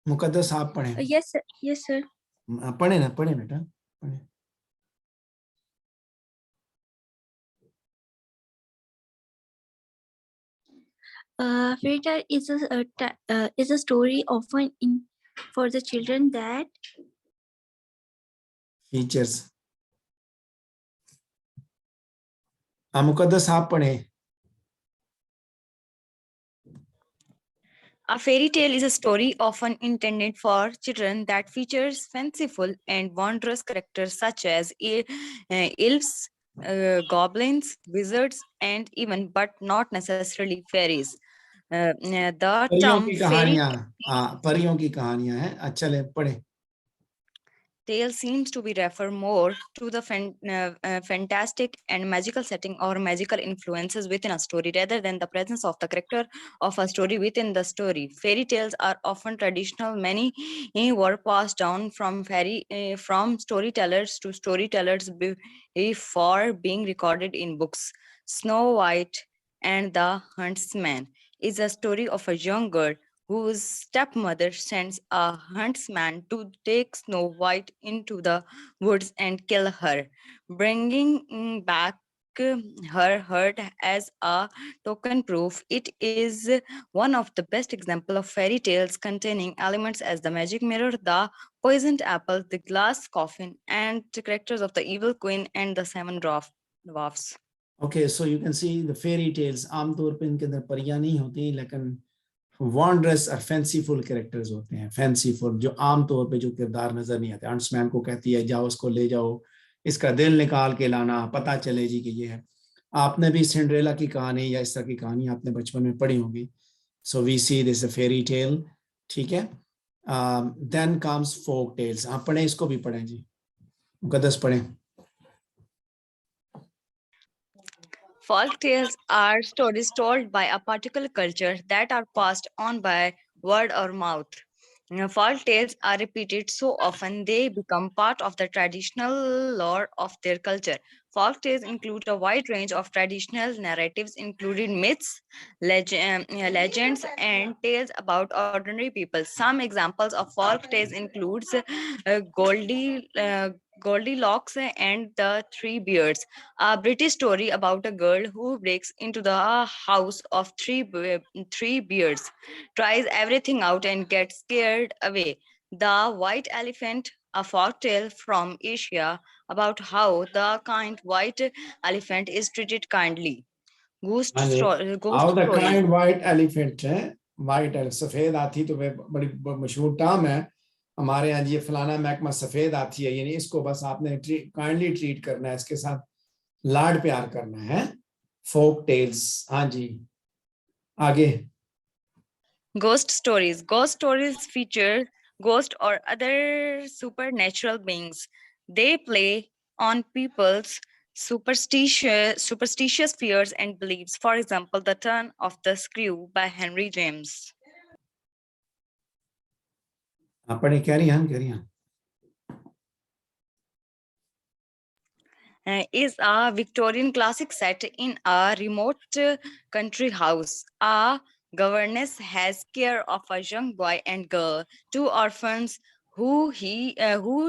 मुकद्दस आप पढ़ें। Yes, sir. Yes, sir. पढ़े ना, पढ़े बेटा, पढ़े। Fairy tale is a story often in for the children that features. मुकद्दस आप पढ़ें। A fairy tale is a story often intended for children that features fanciful and wondrous characters such as elves, goblins, wizards, and even, but not necessarily, fairies. The परियों term की fairy कहानियां, परियों की कहानियां हैं। अच्छा ले पढ़े। tale seems to be refer more to the fantastic and magical setting or magical influences within a story rather than the presence of the character of a story within the story. Fairy tales are often traditional. Many were passed down from from storytellers to storytellers before being recorded in books. Snow White and the Huntsman is a story of a young girl whose stepmother sends a huntsman to take Snow White into the woods and kill her, bringing back her hurt as a token proof. It is one of the best examples of fairy tales containing elements as the magic mirror, the poisoned apple, the glass coffin, and the characters of the evil queen and the seven dwarfs. Okay, so you can see the fairy tales. आमतौर पे इनके अंदर परियां नहीं होती, लेकिन वॉन्ड्रेस और fanciful characters होते हैं, फैंसीफुल, जो आमतौर पे जो किरदार नजर नहीं आते। हंट्समैन को कहती है जाओ उसको ले जाओ, इसका दिल निकाल के लाना, पता चले जी कि ये है। आपने भी सिंड्रेला की कहानी या इस तरह की कहानी आपने बचपन में पढ़ी होगी। So we see this fairy tale, ठीक है। Then comes folk tales. आप पढ़ें, इसको भी पढ़ें जी, मुकद्दस पढ़ें। Folk tales are stories told by a particular culture that are passed on by word or mouth. Folk tales are repeated so often they become part of the traditional lore of their culture. Folk tales include a wide range of traditional narratives, including myths, legends, and tales about ordinary people. Some examples of folk tales includes Goldilocks and the Three Bears, a British story about a girl who breaks into the house of three bears, tries everything out, and gets scared away. The White Elephant, a folktale from Asia about how the kind white elephant is treated kindly. Ghost How the stories. kind white elephant है, white सफेद हाथी तो बड़ी मशहूर term है हमारे यहाँ जी। फलाना महकमा सफेद हाथी है, यानी इसको बस आपने काइंडली ट्रीट करना है, इसके साथ लाड प्यार करना है। फोक टेल्स, हाँ जी, आगे। Ghost stories. Ghost stories feature ghosts or other supernatural beings. They play on people's superstitious fears and beliefs. For example, The Turn of the Screw by Henry James. अपने carry on. Is a Victorian classic set in a remote country house. A governess has care of a young boy and girl, two orphans who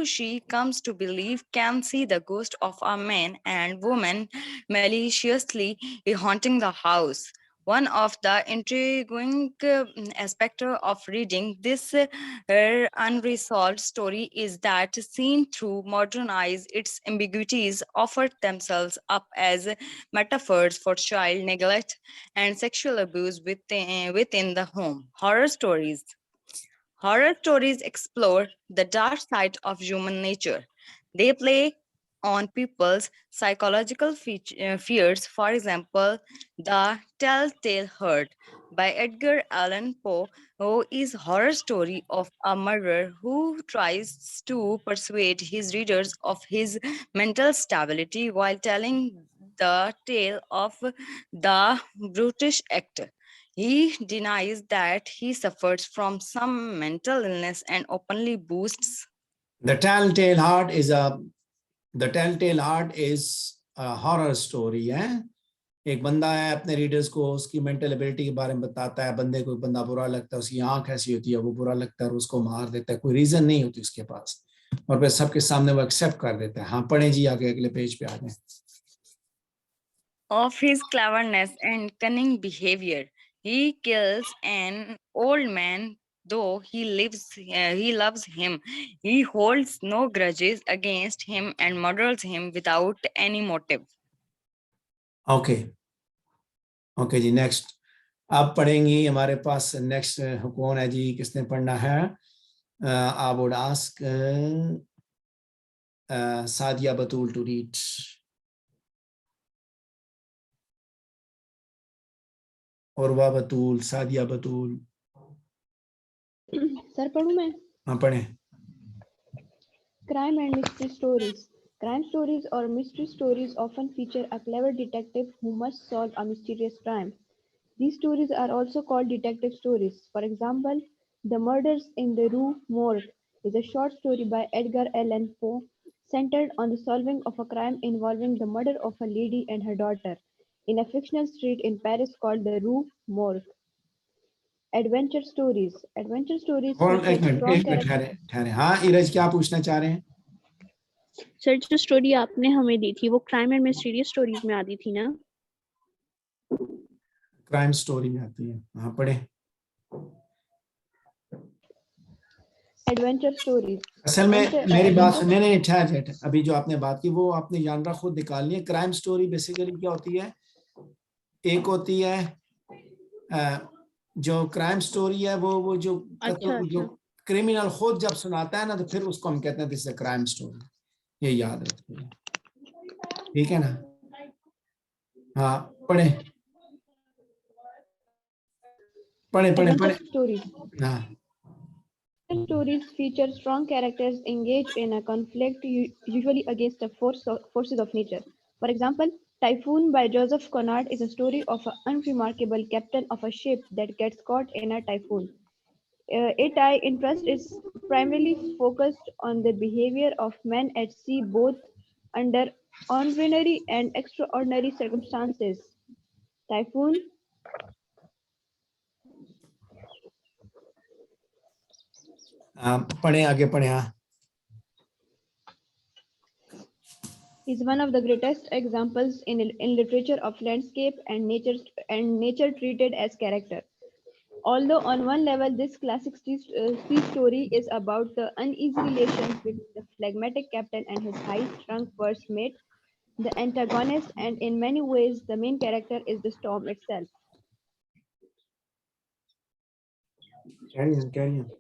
she comes to believe can see the ghost of a man and woman maliciously haunting the house. One of the intriguing aspects of reading this unresolved story is that, seen through modern eyes, its ambiguities offer themselves up as metaphors for child neglect and sexual abuse within the home. Horror stories. Horror stories explore the dark side of human nature. They play on people's psychological fears. For example, The Telltale Hurt by Edgar Allan Poe is a horror story of a murderer who tries to persuade his readers of his mental stability while telling the tale of the brutish act. He denies that he suffers from some mental illness and openly boasts. The Telltale Heart is a horror story है। एक बंदा है, अपने readers को उसकी mental ability के बारे में बताता है। बंदे को बंदा बुरा लगता है, उसकी आंख ऐसी होती है, वो बुरा लगता है और उसको मार देता है, कोई रीजन नहीं होती उसके पास, और फिर सबके सामने वो एक्सेप्ट कर देता है। हाँ पढ़े जी, आगे अगले पेज पे आ जाए। Of his cleverness and cunning behavior, he kills an old man though he loves him. He holds no grudges against him and murders him without any motive. Okay जी, नेक्स्ट अब पढ़ेंगी। हमारे पास नेक्स्ट कौन है जी, किसने पढ़ना है? I would ask Sadia Batool to read. औरवा बतूल, सादिया बतूल। सर पढ़ूं मैं? हाँ पढ़े। Crime and mystery stories. Crime stories or mystery stories often feature a clever detective who must solve a mysterious crime. These stories are also called detective stories. For example, The Murders in the Rue Morgue is a short story by Edgar Allan Poe centered on the solving of a crime involving the murder of a lady and her daughter in a fictional street in Paris called the Rue Morgue. Adventure stories. Adventure stories और feature एक strong minute characters. ठहरे हाँ इरज क्या पूछना चाह रहे हैं? Sir जो स्टोरी आपने हमें दी थी वो क्राइम एंड मिस्टीरियस स्टोरीज में आती थी ना? क्राइम स्टोरी में आती है, हाँ पढ़े। Adventure stories. असल में मेरी बात Adventure सुनने नहीं, ठहर अभी जो आपने बात की वो आपने जानरा खुद निकालनी है। क्राइम स्टोरी बेसिकली क्या होती है? एक होती है जो क्राइम स्टोरी है वो जो जो क्रिमिनल खुद जब सुनाता है ना तो फिर उसको हम कहते हैं this is a crime story, ये याद रखिए, ठीक है ना? हाँ पढ़े पढ़े पढ़े पढ़े। stories. हाँ Stories feature strong characters engaged in a conflict, usually against the forces of nature. For example, Typhoon by Joseph Conrad is a story of an unremarkable captain of a ship that gets caught in a typhoon. Its interest is primarily focused on the behavior of men at sea, both under ordinary and extraordinary circumstances. Typhoon पढ़े आगे पढ़े। हाँ is one of the greatest examples in literature of landscape and nature treated as character. Although on one level this classic sea story is about the uneasy relations between the phlegmatic captain and his high-strung first mate, the antagonist, and in many ways the main character is the storm itself. carry on.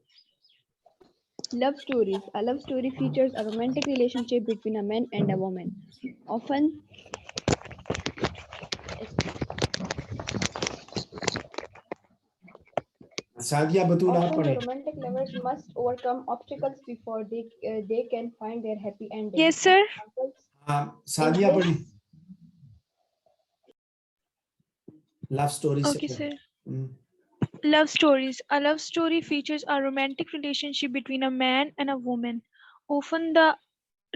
Love stories. A love story features a romantic relationship between a man and a woman. Often Sadia बतूल आप Often पढ़े। the romantic lovers must overcome obstacles before they can find their happy ending. Yes, sir. हाँ सादिया पढ़े। Love story से Okay, sir. Love stories. A love story features a romantic relationship between a man and a woman. Often the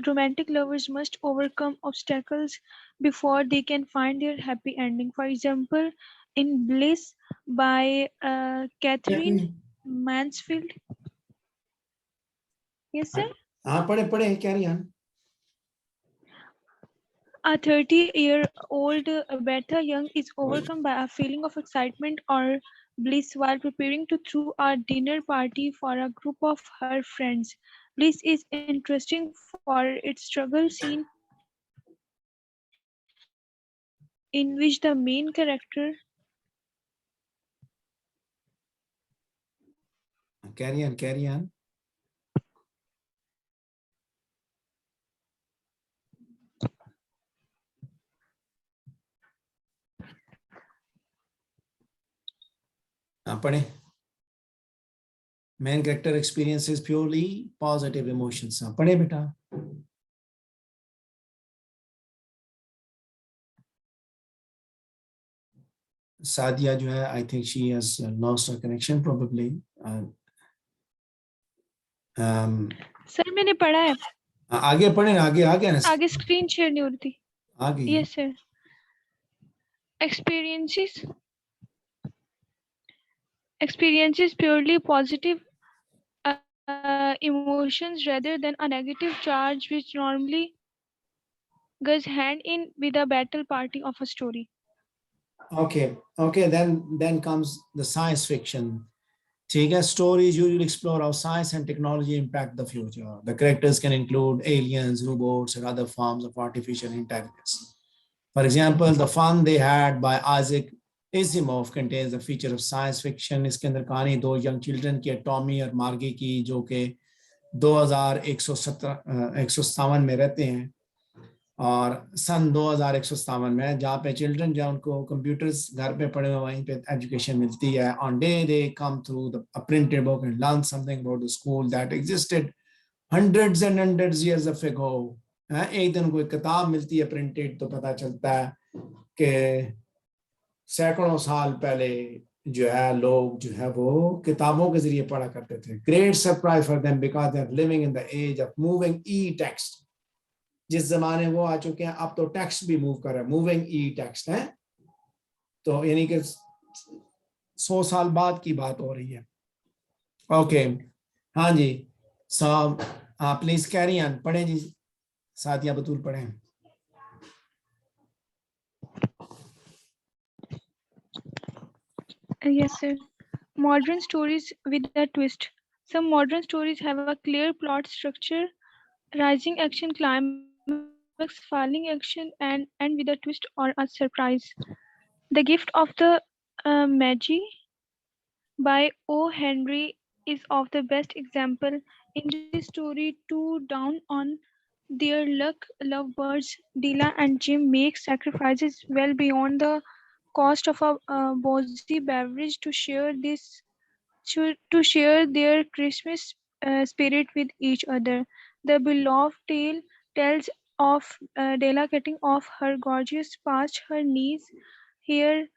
romantic lovers must overcome obstacles before they can find their happy ending. For example, in Bliss by Catherine Mansfield. Yes, sir. हाँ पढ़े carry on. A 30-year-old Betha Young is overcome by a feeling of excitement or bliss while preparing to throw a dinner party for a group of her friends. Bliss is interesting for its struggle scene in which the main character carry on. हाँ पढ़े। Main character experiences purely positive emotions. हाँ पढ़े बेटा। सादिया जो है I think she has lost her connection probably. Sir मैंने पढ़ा है। आगे पढ़े ना आगे आगे स्क्रीन शेयर नहीं हो रही थी। आगे Yes, sir. Experiences purely positive emotions rather than a negative charge which normally goes hand in with the battle party of a story. Okay, then comes the science fiction. ठीक है, stories usually explore how science and technology impact the future. The characters can include aliens, robots, and other forms of artificial intelligence. For example, The Fun They Had by Isaac Asimov contains a feature of science fiction. इसके अंदर कहानी दो young children की, Tommy और मार्गी की, जो कि 2157 में रहते हैं और सन 2157 में, जहाँ पे चिल्ड्रन जो उनको कंप्यूटर्स घर पे पड़े हुए वहीं पे एजुकेशन मिलती है. On day they come through the printed book and learn something about the school that existed hundreds and hundreds years ago. एक दिन कोई किताब मिलती है प्रिंटेड तो पता चलता है कि सैकड़ों साल पहले जो है लोग जो है वो किताबों के जरिए पढ़ा करते थे. Great surprise for them because they are living in the age of moving e text. जिस जमाने वो आ चुके हैं अब तो टेक्स्ट भी मूव कर रहा है, मूविंग ई टेक्स्ट है. तो यानी कि 100 साल बाद की बात हो रही है। ओके, हाँ जी, सो प्लीज कैरी ऑन, पढ़ें जी, सादिया बतूल पढ़ें। Yes, sir. Modern stories with a twist. Some modern stories have a clear plot structure, rising action, climax, falling action, and end with a twist or a surprise. The Gift of the Magi by O. Henry is of the best example. In this story, two down on their luck lovebirds, Dila and Jim, make sacrifices well beyond the cost of a boozy beverage to share their Christmas spirit with each other. The beloved tale tells of Della getting off her gorgeous past her knees, here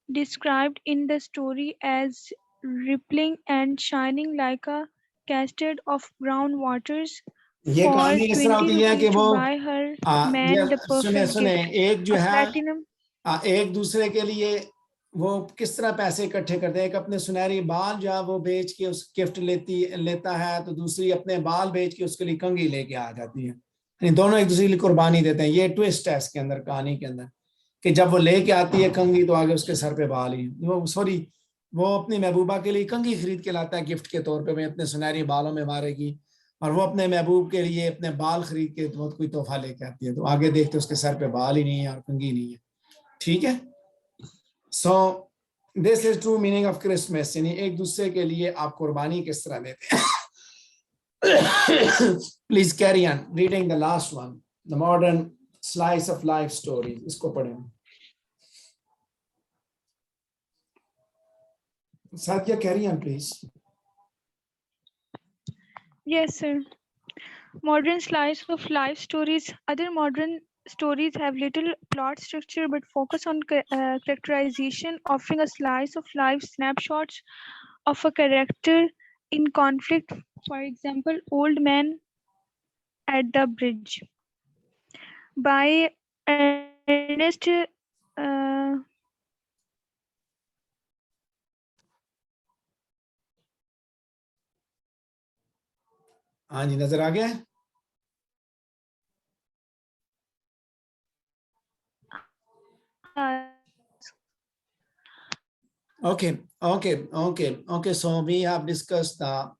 described in the story as rippling and shining like a cascade of brown waters. ये For कहानी इस तरह 20 होती है कि rupees to वो buy her man the सुने perfect सुने, gift. एक जो A है platinum. एक दूसरे के लिए वो किस तरह पैसे इकट्ठे करते हैं। एक अपने सुनहरी बाल जो है वो बेच के उस गिफ्ट लेता है, तो दूसरी अपने बाल बेच के उसके लिए कंघी लेके आ जाती है। यानी दोनों एक दूसरे के लिए कुर्बानी देते हैं। ये ट्विस्ट है इसके अंदर, कहानी के अंदर, कि जब वो लेके आती है कंघी तो आगे उसके सर पे बाल ही, वो अपनी महबूबा के लिए कंघी खरीद के लाता है गिफ्ट के तौर पे, मैं अपने सुनहरी बालों में मारेगी, और वो अपने महबूब के लिए अपने बाल खरीद के बहुत कोई तोहफा लेके आती है, तो आगे देखते उसके सर पे बाल ही नहीं है और कंघी नहीं है। ठीक है, so this is true meaning of Christmas, यानी एक दूसरे के लिए आप कुर्बानी किस तरह देते हैं। Please carry on reading the last one, the modern slice of life story, इसको पढ़ें। साथिया carry on please. Yes, sir. Modern slice of life stories. Other modern stories have little plot structure but focus on characterization, offering a slice of life snapshots of a character in conflict. For example, Old Man at the Bridge by Ernest हाँ जी, नजर आ गया है। Okay. So we have discussed the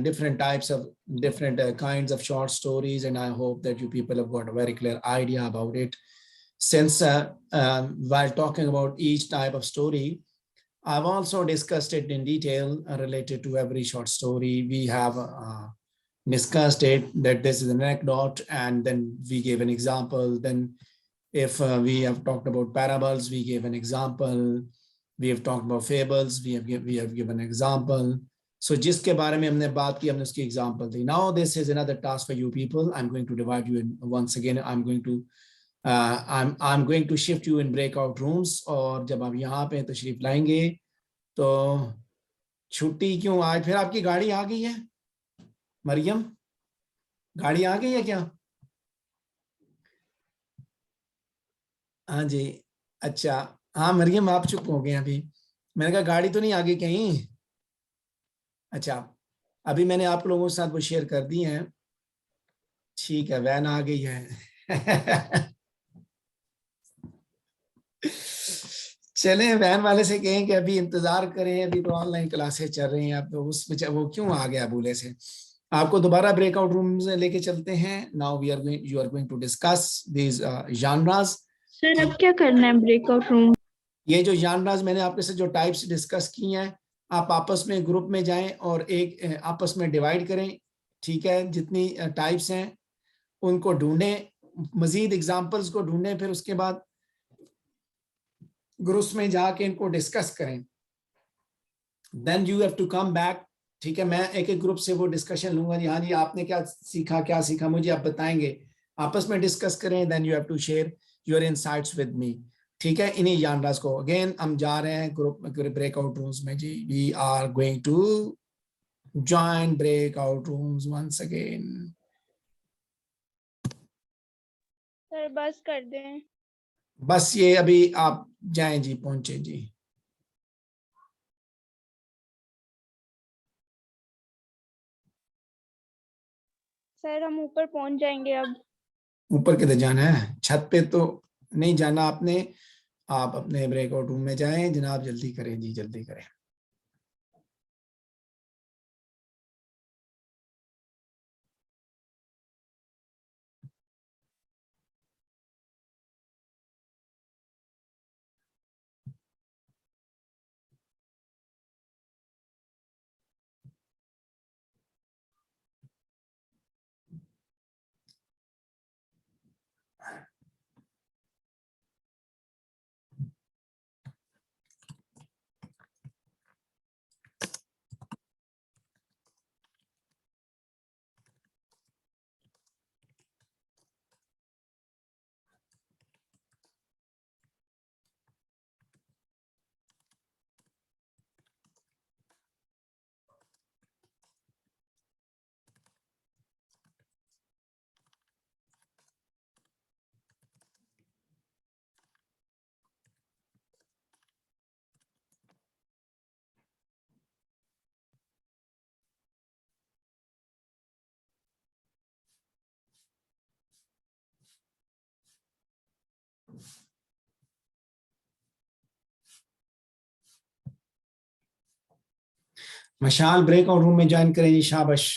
different types of different kinds of short stories, and I hope that you people have got a very clear idea about it. Since while talking about each type of story, I've also discussed it in detail related to every short story. We have discussed it, that this is an anecdote, and then we gave an example. Then if we have talked about parables, we gave an example. We have talked about fables, we have given an example. So जिसके बारे में हमने बात की, हमने उसकी example the. Now this is another task for you people. I'm going to divide you in once again. I'm going to shift you in breakout rooms. और जब आप यहाँ पे तशरीफ लाएंगे तो छुट्टी क्यों आज फिर आपकी गाड़ी आ गई है मरियम, गाड़ी आ गई है क्या? हाँ जी, अच्छा, हाँ मरियम आप चुप हो गए अभी, मैंने कहा गाड़ी तो नहीं आ गई कहीं। अच्छा, अभी मैंने आप लोगों के साथ वो शेयर कर दी हैं, ठीक है, वैन आ गई है। चलें, वैन वाले से कहें कि अभी इंतजार करें, अभी तो ऑनलाइन क्लासेस चल रही हैं, अब तो वो क्यों आ गया भूले से। आपको दोबारा ब्रेकआउट रूम्स लेके चलते हैं। Now you are going to discuss this genres. Sir अब क्या करना है ब्रेकआउट रूम? ये जो जॉनरास मैंने आपके साथ जो टाइप्स डिस्कस की हैं, आप आपस में ग्रुप में जाएं और एक आपस में डिवाइड करें, ठीक है, जितनी टाइप्स हैं उनको ढूंढें, मजीद एग्जांपल्स को ढूंढें, फिर उसके बाद ग्रुप्स में जाके इनको डिस्कस करें। Then you have to come back, ठीक है, मैं एक एक ग्रुप से वो डिस्कशन लूंगा जी, हाँ जी आपने क्या सीखा मुझे आप बताएंगे, आपस में डिस्कस करें। Then you have to share your insights with me, ठीक है, इन्हीं जानराज को। अगेन हम जा रहे हैं ग्रुप ब्रेकआउट रूम्स में जी, we are going to join breakout rooms once again. Sir बस कर दें। बस ये अभी आप जाएं जी, पहुंचे जी। सर हम ऊपर पहुंच जाएंगे अब। ऊपर किधर जाना है? छत पे तो नहीं जाना आपने, आप अपने ब्रेकआउट रूम में जाएं जनाब, जल्दी करें जी, जल्दी करें। मशाल ब्रेकआउट रूम में ज्वाइन करें जी, शाबाश।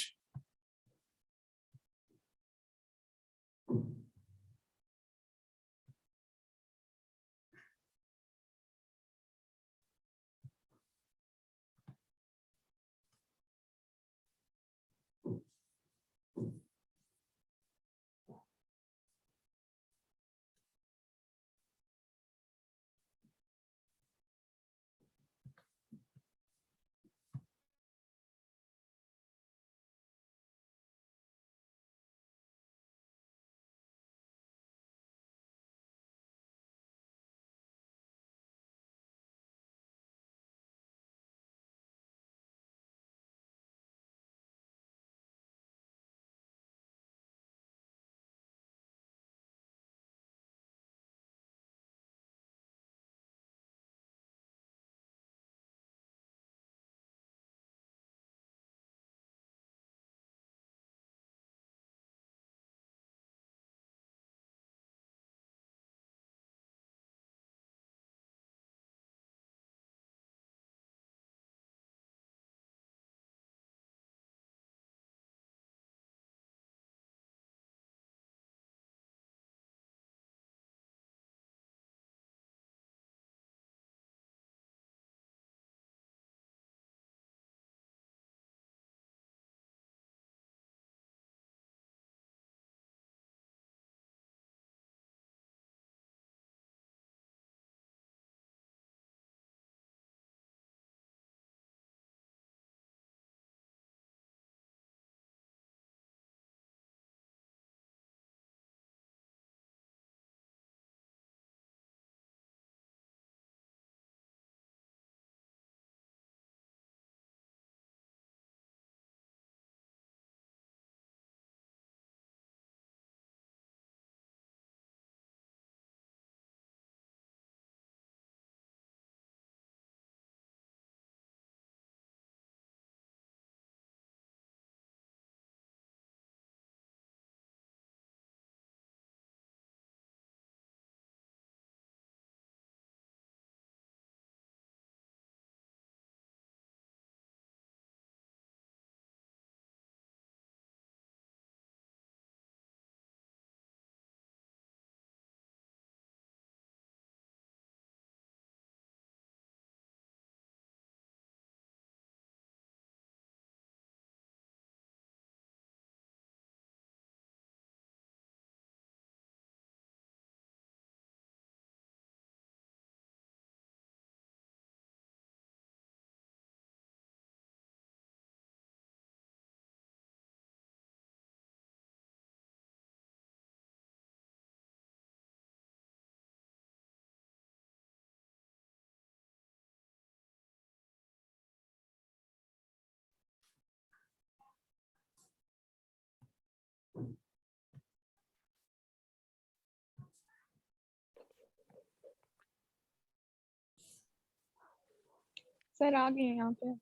सर आ गए हैं यहाँ पे।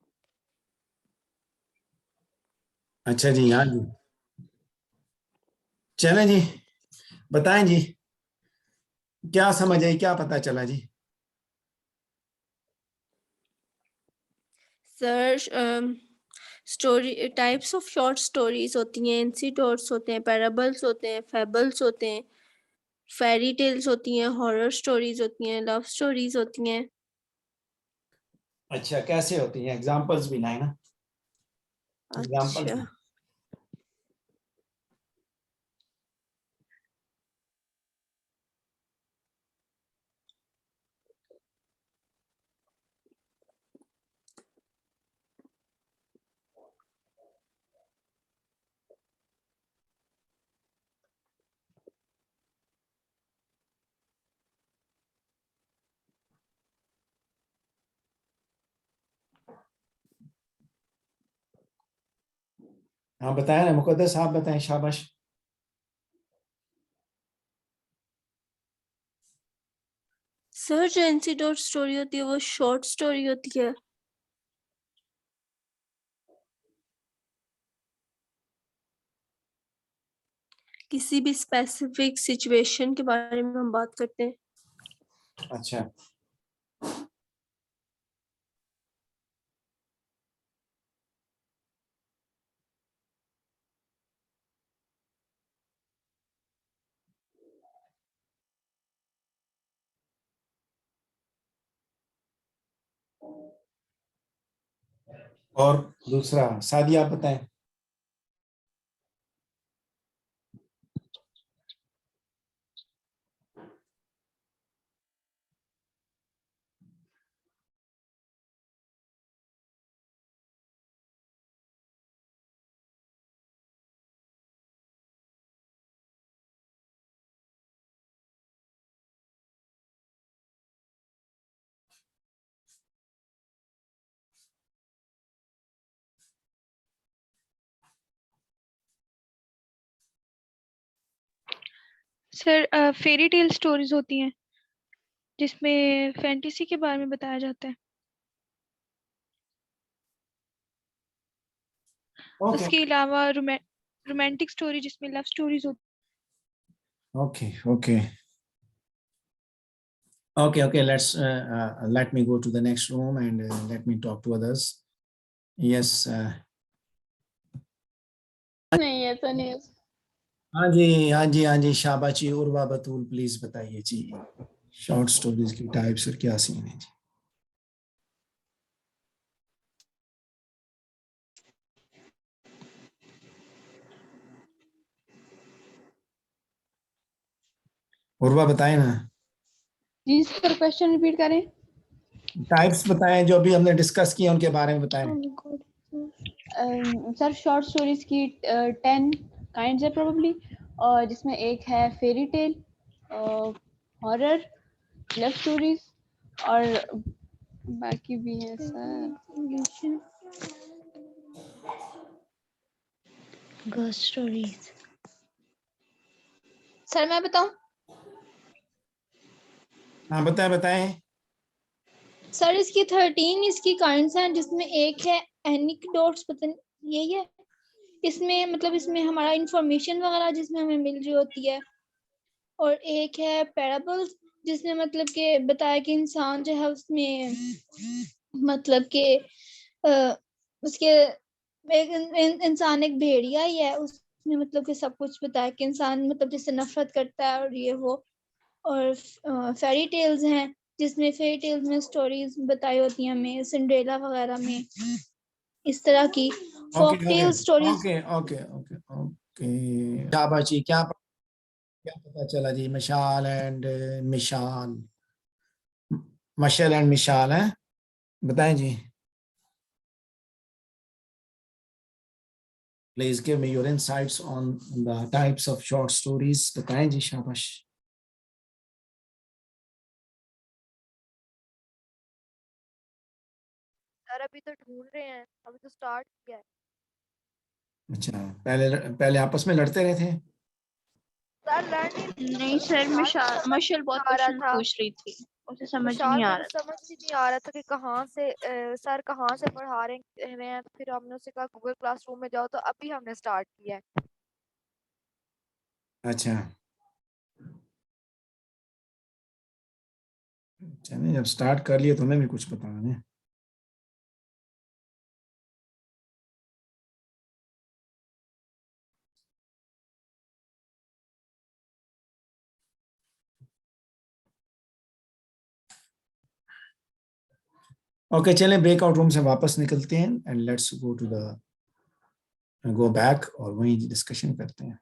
अच्छा जी, हाँ जी। चलें जी, बताएं जी, क्या समझ आई, क्या पता चला जी? Sir story types of short stories होती हैं, एंसीडोट्स होते हैं, पैराबल्स होते हैं, फेबल्स होते हैं, फेरी टेल्स होती हैं, हॉरर स्टोरीज होती हैं, लव स्टोरीज होती हैं। अच्छा, कैसे होती हैं? एग्जांपल्स भी लाए ना, एग्जांपल्स। अच्छा हाँ बताएं ना, मुकद्दस आप बताएं, शाबाश। सर जो एंसीडोट स्टोरी होती है वो शॉर्ट स्टोरी होती है। किसी भी स्पेसिफिक सिचुएशन के बारे में हम बात करते हैं। अच्छा, और दूसरा सादी आप बताएं। सर फेरी टेल स्टोरीज होती हैं जिसमें फैंटेसी के बारे में बताया जाता है। ओके उसके अलावा रोमांटिक स्टोरी जिसमें लव स्टोरीज होती okay okay okay, let me go to the next room and let me talk to others. Yes, नहीं ऐसा नहीं है। हाँ जी, हाँ जी, हाँ जी, शाबाश जी। उर्वा बतूल प्लीज बताइए जी, शॉर्ट स्टोरीज की टाइप्स और क्या सीन है जी? उर्वा बताएं ना, जी सर क्वेश्चन रिपीट करें। टाइप्स बताएं जो अभी हमने डिस्कस किए उनके बारे में बताएं। सर शॉर्ट स्टोरीज की 10 काइंड्स है प्रोबेबली, और जिसमें एक है fairy tale, horror, love stories, और बाकी भी है सर। Ghost stories. सर मैं बताऊं? हाँ बताएं बताएं। सर इसकी 13 इसकी काइंड्स हैं जिसमें एक है एनिक्डोट्स, पता नहीं यही है। इसमें मतलब इसमें हमारा इंफॉर्मेशन वगैरह जिसमें हमें मिल रही होती है। और एक है पैराबल्स जिसमें मतलब कि बताया कि इंसान जो है उसमें मतलब कि उसके इंसान एक भेड़िया ही है, उसमें मतलब कि सब कुछ बताया कि इंसान मतलब जिससे नफरत करता है और ये वो। और फेरी टेल्स हैं जिसमें फेरी टेल्स में स्टोरीज बताई होती हैं हमें, सिंड्रेला वगैरह में इस तरह की okay folk tale stories. Okay okay okay okay, शाबाश जी। क्या पता चला जी? मशाल एंड मिशाल, मशल एंड मिशाल है, बताएं जी। Please give me your insights on the types of short stories, बताएं जी, शाबाश। सर अभी तो ढूंढ रहे हैं, अभी तो स्टार्ट किया है। अच्छा, पहले पहले आपस में लड़ते रहे थे? सर लर्न ही नहीं सर, मशल बहुत आ रहा क्वेश्चन था। पूछ रही थी, उसे समझ ही विशाल नहीं को आ तो रहा था। समझ ही नहीं आ रहा था कि कहाँ से सर कहाँ से पढ़ा रहे हैं, तो फिर हमने उसे कहा गूगल क्लासरूम में जाओ, तो अभी हमने स्टार्ट किया है। अच्छा, चलिए जब स्टार्ट कर लिए तो हमें भी कुछ बताना है। ओके, चलें ब्रेकआउट रूम से वापस निकलते हैं एंड लेट्स गो बैक और वहीं डिस्कशन करते हैं।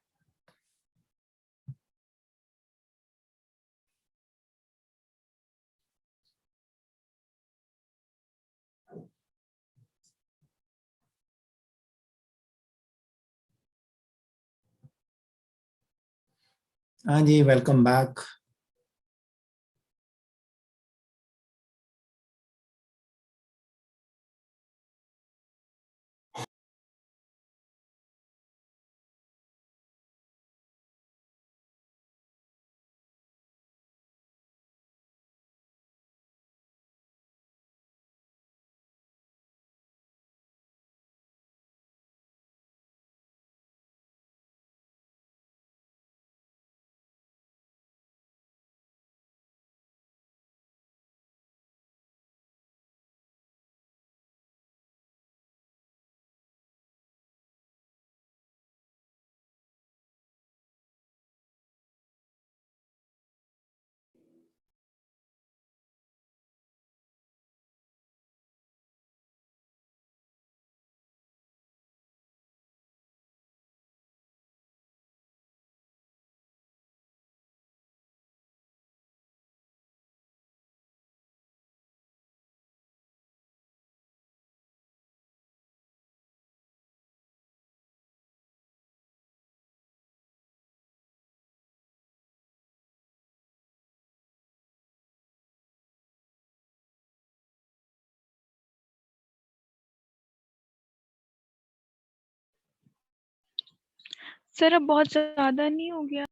हाँ जी, वेलकम बैक। सर अब बहुत ज़्यादा नहीं हो गया?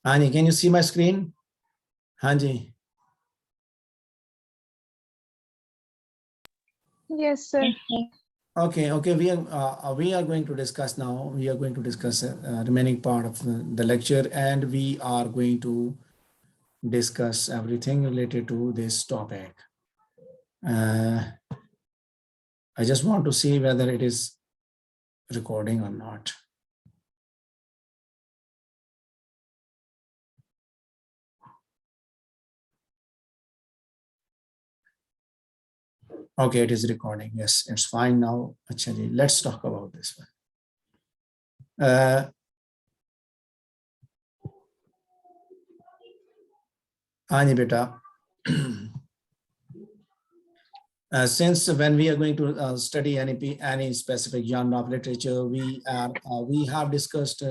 हाँ जी, can you see my screen? हाँ जी। Yes, sir. Okay, we are going to discuss now. We are going to discuss remaining part of the lecture, and we are going to discuss everything related to this topic. I just want to see whether it is recording or not. Okay, it is recording. Yes, it's fine now. Actually, let's talk about this one. हाँ जी बेटा, Since when we are going to study any specific genre of literature, we have discussed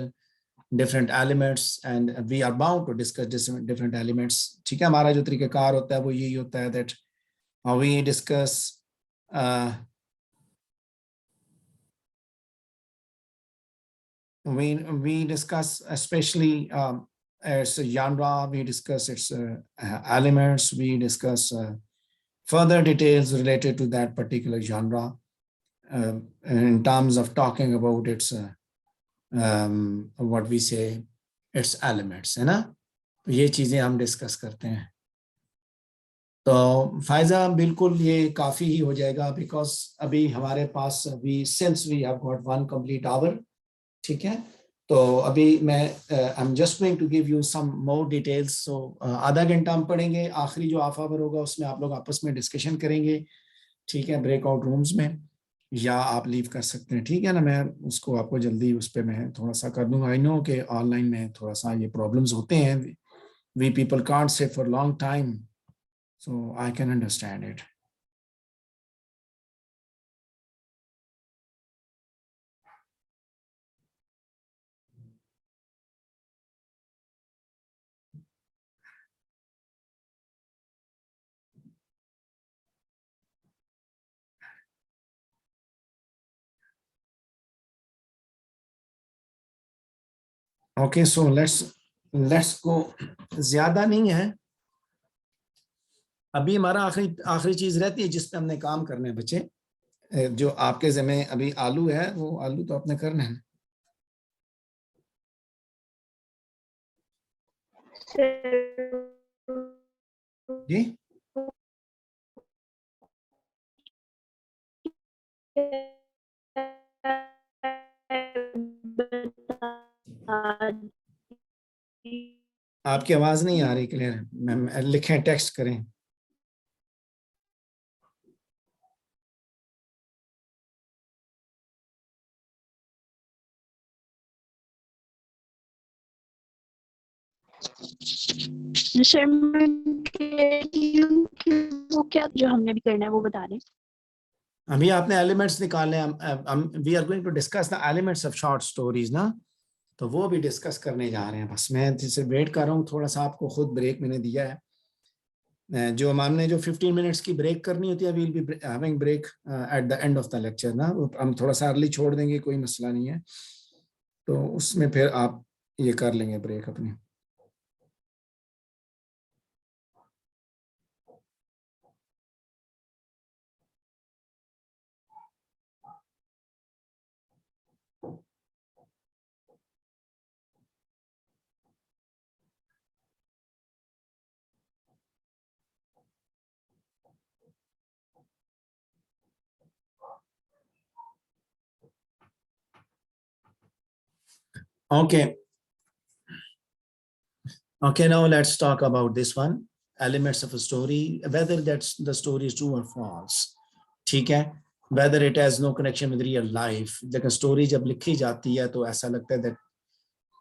different elements and we are bound to discuss different elements. ठीक है, हमारा जो तरीकाकार होता है वो यही होता है that we discuss we discuss especially its genre, we discuss its elements, we discuss further details related to that particular genre in terms of talking about its what we say its elements, है ना. तो ये चीजें हम discuss करते हैं. तो फायजा बिल्कुल ये काफी ही हो जाएगा बिकॉज अभी हमारे पास since we have got 1 complete hour. ठीक है, तो अभी मैं I am just going to give you some more details. So आधा घंटा हम पढ़ेंगे, आखिरी जो हाफ आवर होगा उसमें आप लोग आपस में डिस्कशन करेंगे. ठीक है, ब्रेकआउट रूम्स में, या आप लीव कर सकते हैं. ठीक है ना, मैं उसको आपको जल्दी उस पर मैं थोड़ा सा कर दूंगा. आई नो कि ऑनलाइन में थोड़ा सा ये प्रॉब्लम्स होते हैं. We people can't sit for long time, so I can understand it. Okay, so let's go. ज्यादा नहीं है अभी. हमारा आखिरी चीज रहती है जिस पे हमने काम करने हैं बच्चे. जो आपके ज़िम्मे अभी आलू है, वो आलू तो आपने करना है. जी, आपकी आवाज नहीं आ रही क्लियर. लिखें, टेक्स्ट करें. सर मैं कह रही हूँ कि वो क्या जो हमने भी करना है वो बता दें. अभी आपने एलिमेंट्स निकालने हैं. We are going to discuss the elements of short stories ना, तो वो भी डिस्कस करने जा रहे हैं. बस मैं जैसे वेट कर रहा हूँ, थोड़ा सा आपको खुद ब्रेक मैंने दिया है. जो हमने जो 15 मिनट्स की ब्रेक करनी होती है, we'll be having break at the end of the lecture ना. हम थोड़ा सा अर्ली छोड़ देंगे, कोई मसला नहीं है. तो उसमें फिर आप ये कर लेंगे ब्रेक अपनी. Okay, now let's talk about this one. Elements of a story, whether that's the story is true or false. ठीक है, whether it has no connection with real life. लेकिन story जब लिखी जाती है तो ऐसा लगता है that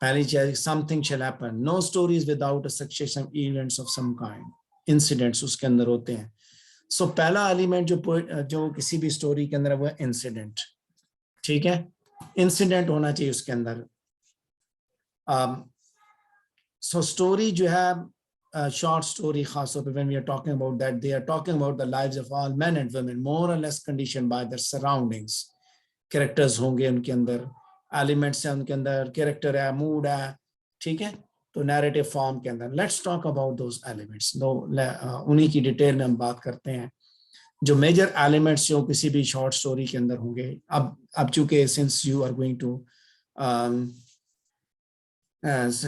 पहली चीज something shall happen. No story is without a succession of events of some kind. Incidents उसके अंदर होते हैं. So पहला element जो किसी भी story के अंदर है वो incident. ठीक है, incident होना चाहिए उसके अंदर. So story जो है short story, खासतौर पे when we are talking about that, they are talking about the lives of all men and women, more or less conditioned by their surroundings. Characters होंगे उनके अंदर, elements हैं उनके अंदर, character है, mood है. ठीक है, तो narrative form के अंदर. Let's talk about those elements. उन्हीं की डिटेल में हम बात करते हैं. जो मेजर एलिमेंट्स जो किसी भी शॉर्ट स्टोरी के अंदर होंगे. अब चूंकि since you are going to as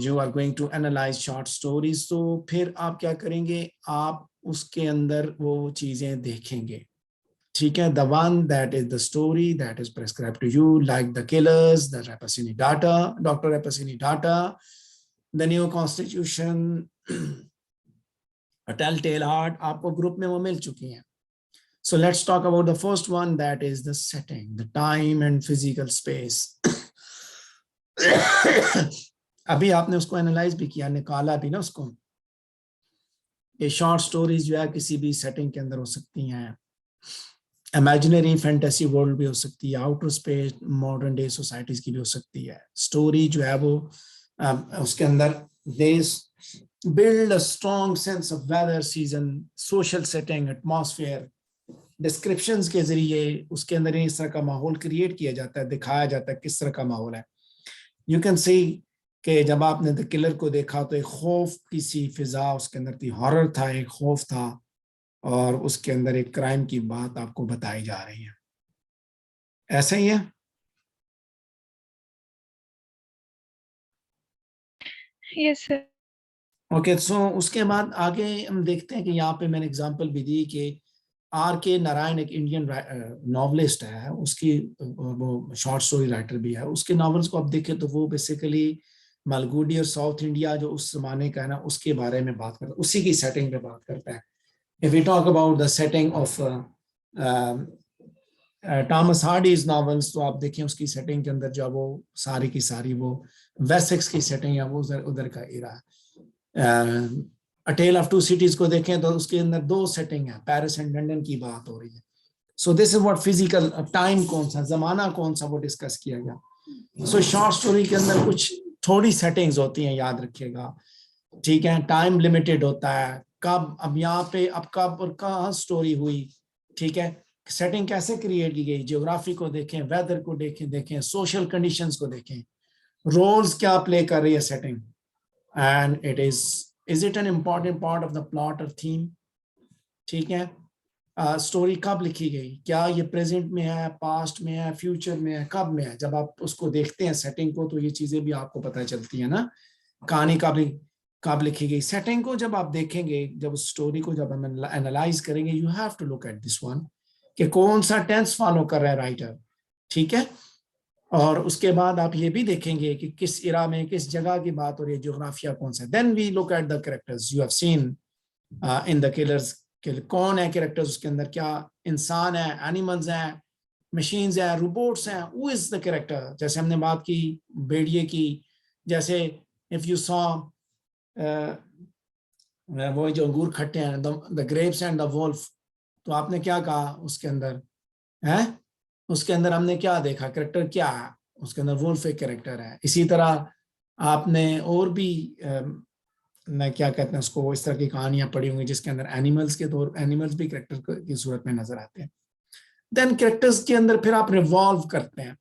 you are going to analyze short stories, तो फिर आप क्या करेंगे, आप उसके अंदर वो चीजें देखेंगे. ठीक है, the one that is the story that is prescribed to you, like the killers, the Rappaccini data, Dr. Rappaccini data, the new constitution, a Telltale Hurt, आपको ग्रुप में वो मिल चुकी हैं. So let's talk about the first one, that is the setting, the time and physical space. अभी आपने उसको analyse भी किया, निकाला भी ना उसको. ये शॉर्ट स्टोरीज जो है किसी भी सेटिंग के अंदर हो सकती हैं, इमेजिनरी फैंटेसी वर्ल्ड भी हो सकती है, outer space modern day societies की भी हो सकती है। स्टोरी जो है वो उसके अंदर build a strong sense of weather, season, social setting, atmosphere, descriptions के जरिए उसके अंदर इस तरह का माहौल क्रिएट किया जाता है, दिखाया जाता है किस तरह का माहौल है। यू कैन सी कि जब आपने द किलर को देखा तो एक खौफ की सी फिजा उसके अंदर थी, हॉरर था, एक खौफ था, और उसके अंदर एक क्राइम की बात आपको बताई जा रही है। ऐसा ही है। Yes sir. ओके, सो उसके बाद आगे हम देखते हैं कि यहाँ पे मैंने एग्जांपल भी दी कि R.K. नारायण एक इंडियन नॉवलिस्ट है, उसकी वो शॉर्ट स्टोरी राइटर भी है। उसके नॉवेल्स को आप देखें तो वो बेसिकली मालगुडी और साउथ इंडिया जो उस जमाने का है ना, उसके बारे में बात करता है, उसी की सेटिंग पे बात करता है। If we talk about the setting of Thomas Hardy's novels, तो आप देखें उसकी सेटिंग के अंदर जो वो सारी की सारी वो वेसेक्स की सेटिंग है, वो उधर का एरा है। अ टेल ऑफ टू सिटीज को देखें तो उसके अंदर दो सेटिंग है, पेरिस एंड लंदन की बात हो रही है। So this is what physical time कौन सा, जमाना कौन सा, वो डिस्कस किया गया। सो शॉर्ट स्टोरी के अंदर कुछ थोड़ी सेटिंग्स होती हैं, याद रखिएगा, ठीक है। टाइम लिमिटेड होता है, कब, अब यहाँ पे अब कब और कहाँ स्टोरी हुई, ठीक है। सेटिंग कैसे क्रिएट की गई, जियोग्राफी को देखें, वेदर को देखें, सोशल कंडीशंस को देखें, रोल्स क्या प्ले कर रही है setting, and it is it an important part of the plot और थीम, ठीक है। स्टोरी कब लिखी गई, क्या ये प्रेजेंट में है, पास्ट में है, फ्यूचर में है, कब में है। जब आप उसको देखते हैं सेटिंग को तो ये चीजें भी आपको पता चलती है ना, कहानी कब लिखी गई। सेटिंग को जब आप देखेंगे, जब स्टोरी को जब हम एनालाइज करेंगे, you have to look at this one कि कौन सा टेंस फॉलो कर रहा है राइटर, ठीक है। और उसके बाद आप ये भी देखेंगे कि किस इरा में किस जगह की बात हो रही है, ज्योग्राफिया कौन सा है। Then we look at the characters, you have seen in the Killers, कौन है कैरेक्टर्स उसके अंदर, क्या इंसान है, एनिमल्स हैं, मशीन्स हैं, रोबोट्स हैं, हु इज द कैरेक्टर। जैसे हमने बात की भेड़िए की, जैसे इफ यू सॉ वो जो अंगूर खट्टे हैं, the grapes and the Wolff, तो आपने क्या कहा उसके अंदर है, उसके अंदर हमने क्या देखा, कैरेक्टर क्या है उसके अंदर, वोल्फ एक कैरेक्टर है। इसी तरह आपने और भी क्या कहते हैं उसको, इस तरह की कहानियां पढ़ी होंगी जिसके अंदर एनिमल्स भी कैरेक्टर की सूरत में नजर आते हैं। देन कैरेक्टर्स के अंदर फिर आप रिवॉल्व करते हैं,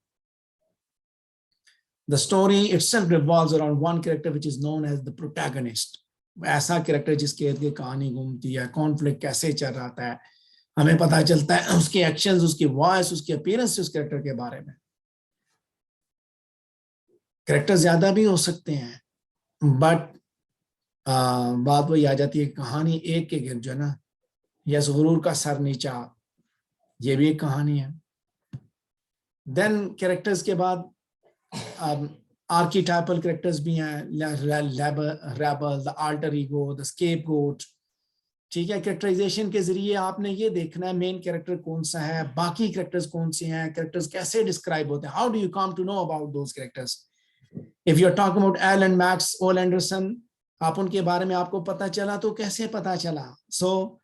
the story itself revolves around one character which is known as the protagonist. ऐसा कैरेक्टर जिसके इर्द गिर्द कहानी घूमती है, कॉन्फ्लिक्ट कैसे चल रहा है, हमें पता चलता है उसके एक्शंस, उसकी वॉइस, उसकी अपीयरेंस उस कैरेक्टर के बारे में। कैरेक्टर ज्यादा भी हो सकते हैं, बट बात वही आ जाती है, कहानी एक के गिर्द जो है ना, यस गुरूर का सर नीचा, ये भी एक कहानी है। देन कैरेक्टर्स के बाद आर्कीटाइपल कैरेक्टर्स भी हैं, rebel, the alter ego, the scapegoat, ठीक है। कैरेक्टराइजेशन के जरिए आपने ये देखना है मेन कैरेक्टर कौन सा है, बाकी कैरेक्टर्स कौन से हैं, कैरेक्टर्स कैसे डिस्क्राइब होते हैं, how do you come to know about those characters. If you are talking about Al and Max Ole Anderson, आप उनके बारे में आपको पता चला तो कैसे पता चला। सो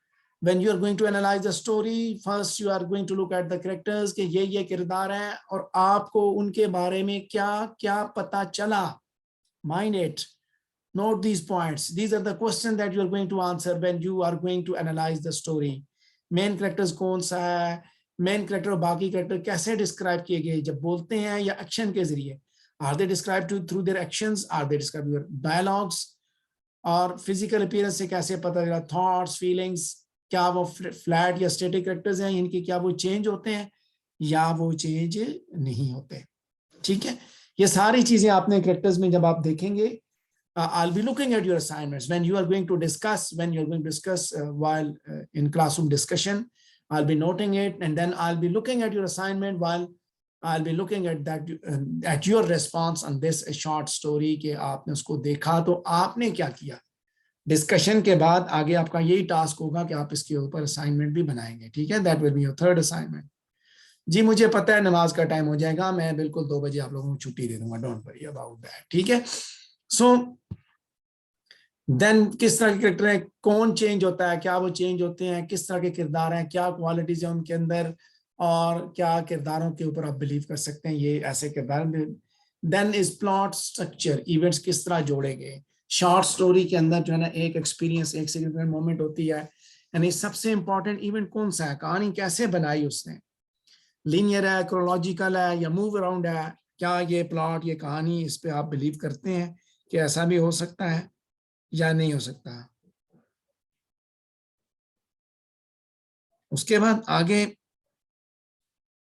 when you are going to analyze the story, first you are going to look at the characters कि ये किरदार हैं और आपको उनके बारे में क्या क्या पता चला। Mind it, note these points, these are the questions that you are going to answer when you are going to analyze the story. Main characters कौन सा है, main character और बाकी character कैसे describe किए गए, जब बोलते हैं या action के जरिए, are they described through their actions, are they described through their dialogues, और physical appearance से कैसे पता चला, thoughts, feelings, क्या वो फ्लैट या स्टैटिक कैरेक्टर्स हैं, इनके क्या वो चेंज होते हैं या वो चेंज नहीं होते, ठीक है। ये सारी चीजें आपने कैरेक्टर्स में जब आप देखेंगे, I'll be looking at your assignments when you are going to discuss, while in classroom discussion, I'll be noting it, and then I'll be looking at your assignment while I'll be looking at that at your response on this short story कि आपने उसको देखा तो आपने क्या किया। Discussion के बाद आगे आपका यही टास्क होगा कि आप इसके ऊपर असाइनमेंट भी बनाएंगे, ठीक है। That will be your third assignment. जी मुझे पता है नमाज का टाइम हो जाएगा, मैं बिल्कुल 2 बजे आप लोगों को छुट्टी दे दूंगा, डोंट वरी अबाउट दैट, ठीक है। सो देन किस तरह के कैरेक्टर है, कौन चेंज होता है, क्या वो चेंज होते हैं, किस तरह के किरदार हैं, क्या क्वालिटीज है उनके अंदर, और क्या किरदारों के ऊपर आप बिलीव कर सकते हैं ये ऐसे किरदार। Then is plot structure, events किस तरह जोड़े गए। शॉर्ट स्टोरी के अंदर जो है ना एक एक्सपीरियंस, एक सिग्निफिकेंट मोमेंट होती है, यानी सबसे इंपॉर्टेंट इवेंट कौन सा है, कहानी कैसे बनाई उसने, लीनियर है, क्रोलॉजिकल है, या मूव अराउंड है, क्या ये प्लॉट, ये कहानी, इस पे आप बिलीव करते हैं कि ऐसा भी हो सकता है या नहीं हो सकता। उसके बाद आगे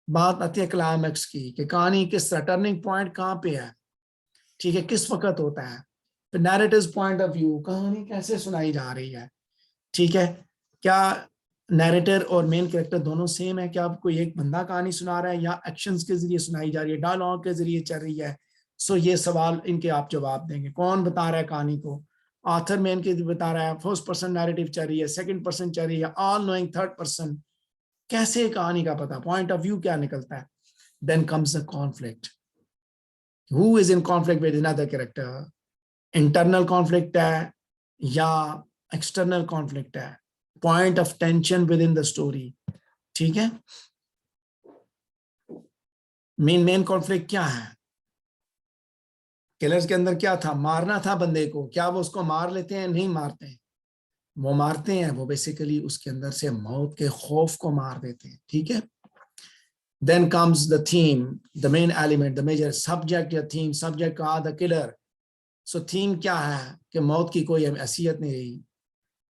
बात आती है क्लाइमैक्स की, कि कहानी किस टर्निंग पॉइंट कहाँ पे है, ठीक है, किस वक्त होता है, फिर नैरेटिव पॉइंट ऑफ व्यू, कहानी कैसे सुनाई जा रही है, ठीक है, क्या नैरेटर और मेन कैरेक्टर दोनों सेम है, क्या आपको एक बंदा कहानी सुना रहा है या एक्शंस के जरिए सुनाई जा रही है, डायलॉग के जरिए चल रही है। सो ये सवाल इनके आप जवाब देंगे, कौन बता रहा है कहानी को, ऑथर मेन के बता रहा है, फर्स्ट पर्सन नैरेटिव चल रही है, सेकंड पर्सन चल रही है, ऑल नोइंग थर्ड पर्सन, कैसे कहानी का पता, पॉइंट ऑफ व्यू क्या निकलता है। Then comes the conflict, who is in conflict with another character, internal conflict है या एक्सटर्नल कॉन्फ्लिक्ट है, point of tension within the story, ठीक है। मेन कॉन्फ्लिक्ट क्या है, किलर्स के अंदर क्या था, मारना था बंदे को, क्या वो उसको मार लेते हैं, नहीं मारते हैं, वो मारते हैं, वो बेसिकली उसके अंदर से मौत के खौफ को मार देते हैं, ठीक है। Then comes the theme, the main element, the major subject या थीम, सब्जेक्ट का द किलर, सो थीम क्या है कि मौत की कोई हैसियत नहीं रही,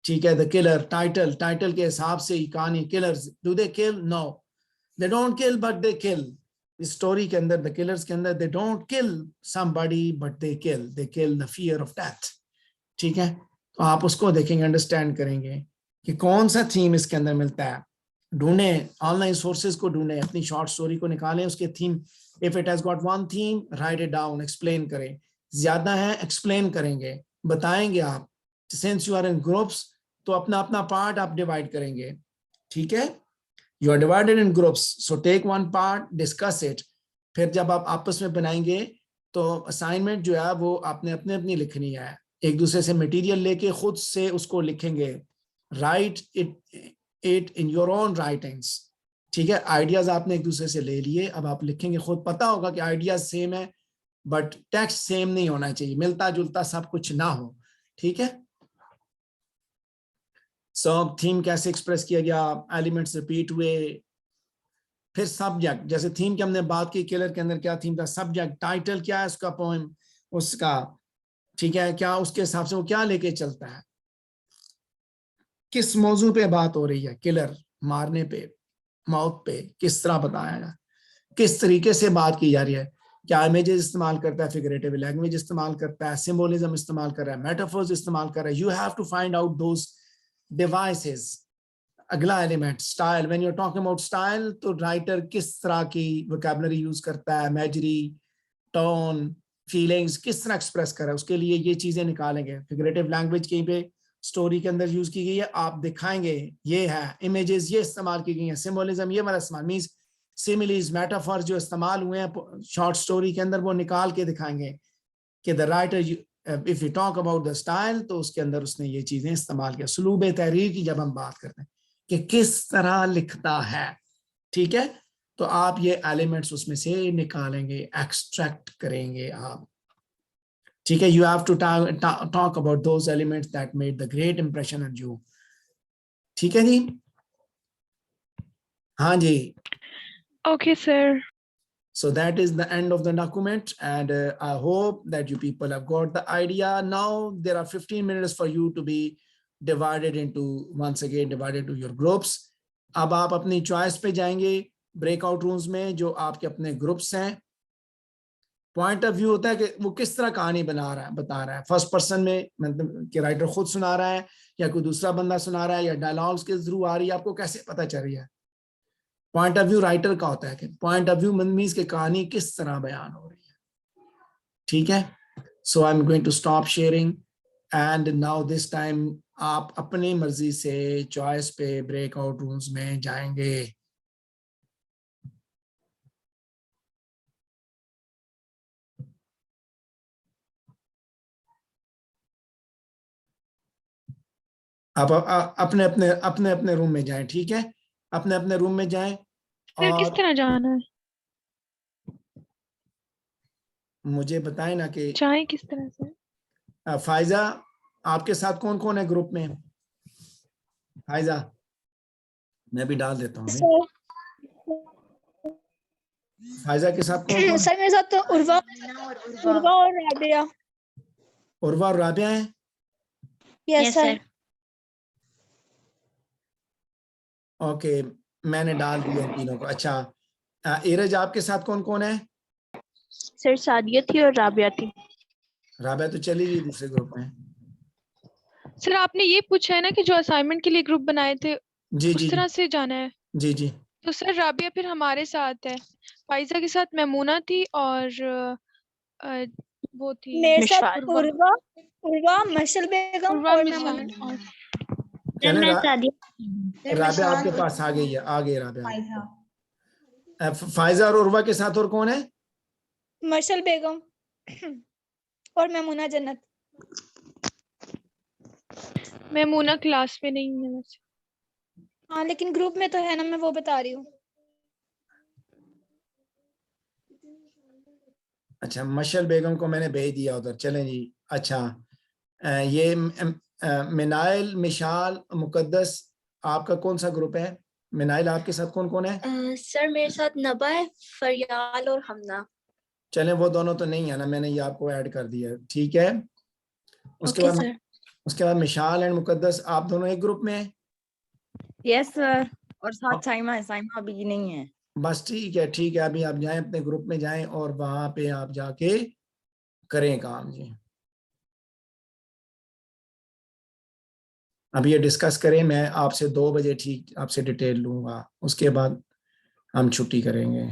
ठीक है। द किलर, टाइटल के हिसाब से ही कहानी, killers do they kill, no they don't kill but they kill, इस स्टोरी के अंदर द किलर्स के अंदर they don't kill somebody but they kill the fear of death, ठीक है। तो आप उसको देखेंगे, अंडरस्टैंड करेंगे कि कौन सा थीम इसके अंदर मिलता है, ढूंढें ऑनलाइन सोर्सेज को, ढूंढें अपनी शॉर्ट स्टोरी को निकालें, उसके theme, if it has got one theme write it down, explain करें, ज्यादा है एक्सप्लेन करेंगे, बताएंगे आप, since you are in groups तो अपना अपना पार्ट आप डिवाइड करेंगे, ठीक है। You are divided in groups, so take one part, discuss it, फिर जब आप आपस में बनाएंगे तो असाइनमेंट जो है वो आपने अपने अपनी लिखनी है, एक दूसरे से मटेरियल लेके खुद से उसको लिखेंगे, right it in your own writings, ठीक है। आइडियाज आपने एक दूसरे से ले लिए, अब आप लिखेंगे खुद, पता होगा कि आइडियाज सेम है बट टेक्स्ट सेम नहीं होना चाहिए, मिलता जुलता सब कुछ ना हो, ठीक है। सब थीम कैसे एक्सप्रेस किया गया, एलिमेंट्स रिपीट हुए, फिर सब्जेक्ट, जैसे थीम की हमने बात की, किलर के अंदर क्या थीम था, सब्जेक्ट, टाइटल क्या है उसका, पोएम उसका, ठीक है, क्या उसके हिसाब से वो क्या लेके चलता है, किस मौजू पे बात हो रही है, किलर मारने पे, मौत पे, किस तरह बताया है, किस तरीके से बात की जा रही है, क्या इमेजेस इस्तेमाल करता है, फिगरेटिव लैंग्वेज इस्तेमाल करता है, सिंबोलिज्म इस्तेमाल कर रहा है, मेटाफोर्स इस्तेमाल कर रहा है, you have to find out those devices. अगला element style, when you are talking about style तो राइटर किस तरह की वोकैबुलरी यूज करता है, इमेजरी, टोन, फीलिंग्स किस तरह एक्सप्रेस कर रहा है, उसके लिए ये चीजें निकालेंगे। फिगरेटिव लैंग्वेज कहीं पे स्टोरी के अंदर यूज की गई है, आप दिखाएंगे ये है, इमेजेस ये इस्तेमाल की गई है, सिंबोलिज्म ये वाला इस्तेमाल, मींस सिमिलीज, मेटाफॉर्स जो इस्तेमाल हुए हैं शॉर्ट स्टोरी के अंदर वो निकाल के दिखाएंगे कि the writer, if you talk about the style तो उसके अंदर उसने ये चीजें इस्तेमाल किया। सलूब तहरीर की जब हम बात करते हैं कि किस तरह लिखता है, ठीक है, तो आप ये एलिमेंट्स उसमें से निकालेंगे, एक्सट्रैक्ट करेंगे आप, ठीक है। You have to talk about those elements that made the great impression on you, ठीक है जी, हाँ जी। Okay, sir. So that is the end of the document, and I hope that you people have got the idea. Now there are 15 minutes for you to be divided into, once again, divided into your groups. अब आप अपनी choice पे जाएंगे breakout rooms में, जो आपके अपने groups हैं। पॉइंट ऑफ व्यू होता है कि वो किस तरह कहानी बना रहा है, बता रहा है, फर्स्ट पर्सन में मतलब कि राइटर खुद सुना रहा है या कोई दूसरा बंदा सुना रहा है या डायलॉग्स के थ्रू आ रही है, आपको कैसे पता चल रही है। पॉइंट ऑफ व्यू राइटर का होता है कि पॉइंट ऑफ व्यू मींस कि कहानी किस तरह बयान हो रही है, ठीक है। So I am going to stop sharing and now this time आप अपनी मर्जी से चॉइस पे ब्रेकआउट रूम्स में जाएंगे। आप अपने अपने अपने अपने रूम में जाएं, ठीक है, अपने अपने रूम में जाएं। सर किस और तरह जाना है? मुझे बताएं ना कि जाए किस तरह से? फायजा आपके साथ कौन कौन है ग्रुप में? फायजा, मैं भी डाल देता हूँ। सर फायजा के साथ कौन कौन? सर मेरे साथ तो उर्वा और राबिया। उर्वा और राबिया है? Yes sir. ओके, मैंने डाल दिया तीनों को। अच्छा, एरज आपके साथ कौन कौन है? सर सादिया थी और राबिया थी। राबिया तो चली गई दूसरे ग्रुप में। सर आपने ये पूछा है ना कि जो असाइनमेंट के लिए ग्रुप बनाए थे जी जी उस तरह से जाना है? जी जी। तो सर राबिया फिर हमारे साथ है, फाइजा के साथ मैमूना थी और वो थी मेरे साथ मिशफा। उर्वा मशल बेगम उर्वा और मिशफा मैमूना। और चलें, मैं सादिया। राबिया आपके पास आ गई है, आ गई राबिया। फायजा और उर्वा के साथ और कौन है? मशल बेगम और मैमूना जन्नत। मैमूना क्लास में नहीं है वैसे। हाँ लेकिन ग्रुप में तो है ना, मैं वो बता रही हूँ। अच्छा, मशल बेगम को मैंने भेज दिया उधर। चलें जी। अच्छा, ये मिनाइल, मिशाल, मुकद्दस, आपका कौन सा ग्रुप है? मिनाइल आपके साथ कौन कौन है? सर मेरे साथ नबा है, फरियाल और हमना। चलें, वो दोनों तो नहीं है ना, मैंने ये आपको ऐड कर दिया, ठीक है। उसके ओके बाद सर। उसके बाद मिशाल एंड मुकद्दस आप दोनों एक ग्रुप में हैं? यस सर, और साथ साइमा है, साइमा अभी नहीं है। बस ठीक है, ठीक है, अभी आप जाएं अपने ग्रुप में जाएं और वहां पे आप जाके करें काम जी। अब ये डिस्कस करें, मैं आपसे 2 बजे ठीक आपसे डिटेल लूंगा, उसके बाद हम छुट्टी करेंगे।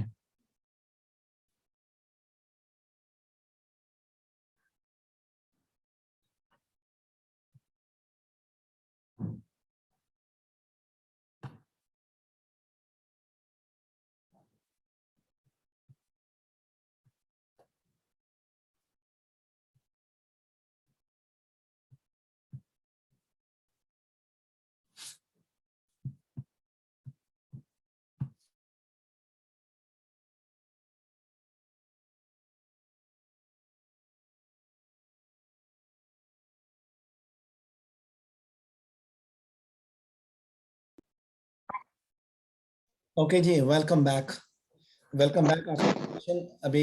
ओके जी, welcome back. Welcome back after question. अभी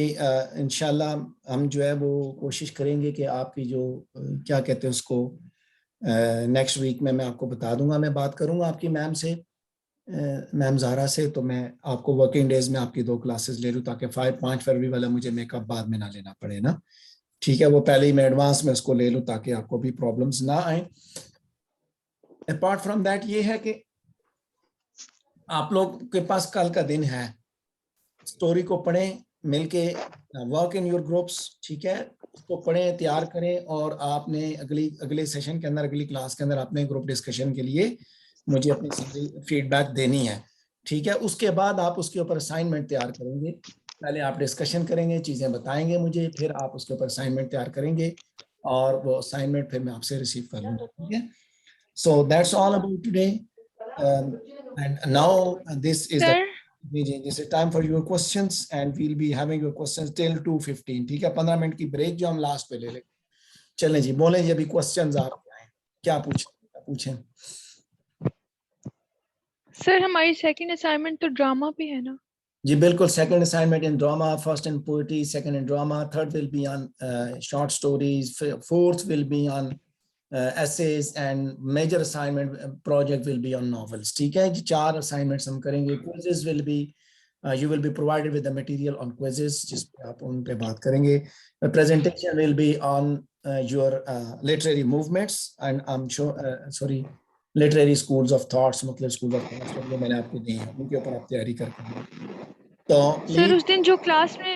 इंशाल्लाह हम जो है वो कोशिश करेंगे कि आपकी जो क्या कहते हैं उसको, नेक्स्ट वीक में मैं आपको बता दूंगा। मैं बात करूंगा आपकी मैम से, मैम ज़ारा से, तो मैं आपको वर्किंग डेज में आपकी 2 क्लासेस ले लूँ ताकि 5 फरवरी वाला मुझे मेकअप बाद में ना लेना पड़े ना, ठीक है। वो पहले ही मैं एडवांस में उसको ले लूँ ताकि आपको भी प्रॉब्लम्स ना आए। अपार्ट फ्रॉम दैट ये है कि आप लोग के पास कल का दिन है, स्टोरी को पढ़ें मिलके, वर्क इन योर ग्रुप्स, ठीक है। उसको पढ़ें, तैयार करें, और आपने अगले सेशन के अंदर, अगली क्लास के अंदर अपने ग्रुप डिस्कशन के लिए मुझे अपनी सारी फीडबैक देनी है, ठीक है। उसके बाद आप उसके ऊपर असाइनमेंट तैयार करेंगे। पहले आप डिस्कशन करेंगे, चीज़ें बताएंगे मुझे, फिर आप उसके ऊपर असाइनमेंट तैयार करेंगे और वो असाइनमेंट फिर मैं आपसे रिसीव कर लूँगा, ठीक है। So that's all about today, and now this is the this is time for your questions and we'll be having your questions till 2:15, ठीक है। 15 मिनट की ब्रेक जो हम लास्ट पे ले लेंगे। चलें जी, बोलें जी, अभी क्वेश्चंस आपके आए, क्या पूछें? सर हमारी सेकंड असाइनमेंट तो ड्रामा पे है ना? जी बिल्कुल, second assignment in drama, first in poetry, second in drama, third will be on short stories, fourth will be on essays, and major assignment project will be on novels, ठीक है जी। 4 assignments हम करेंगे। quizzes will be you will be provided with the material on quizzes, जिस पे आप उन पे बात करेंगे। presentation will be on your literary movements and I'm sure literary schools of thoughts, मतलब schools of thoughts जो मैंने आपको दिए हैं उनके ऊपर आप तैयारी करके, तो सर उस प्लीज। दिन जो क्लास में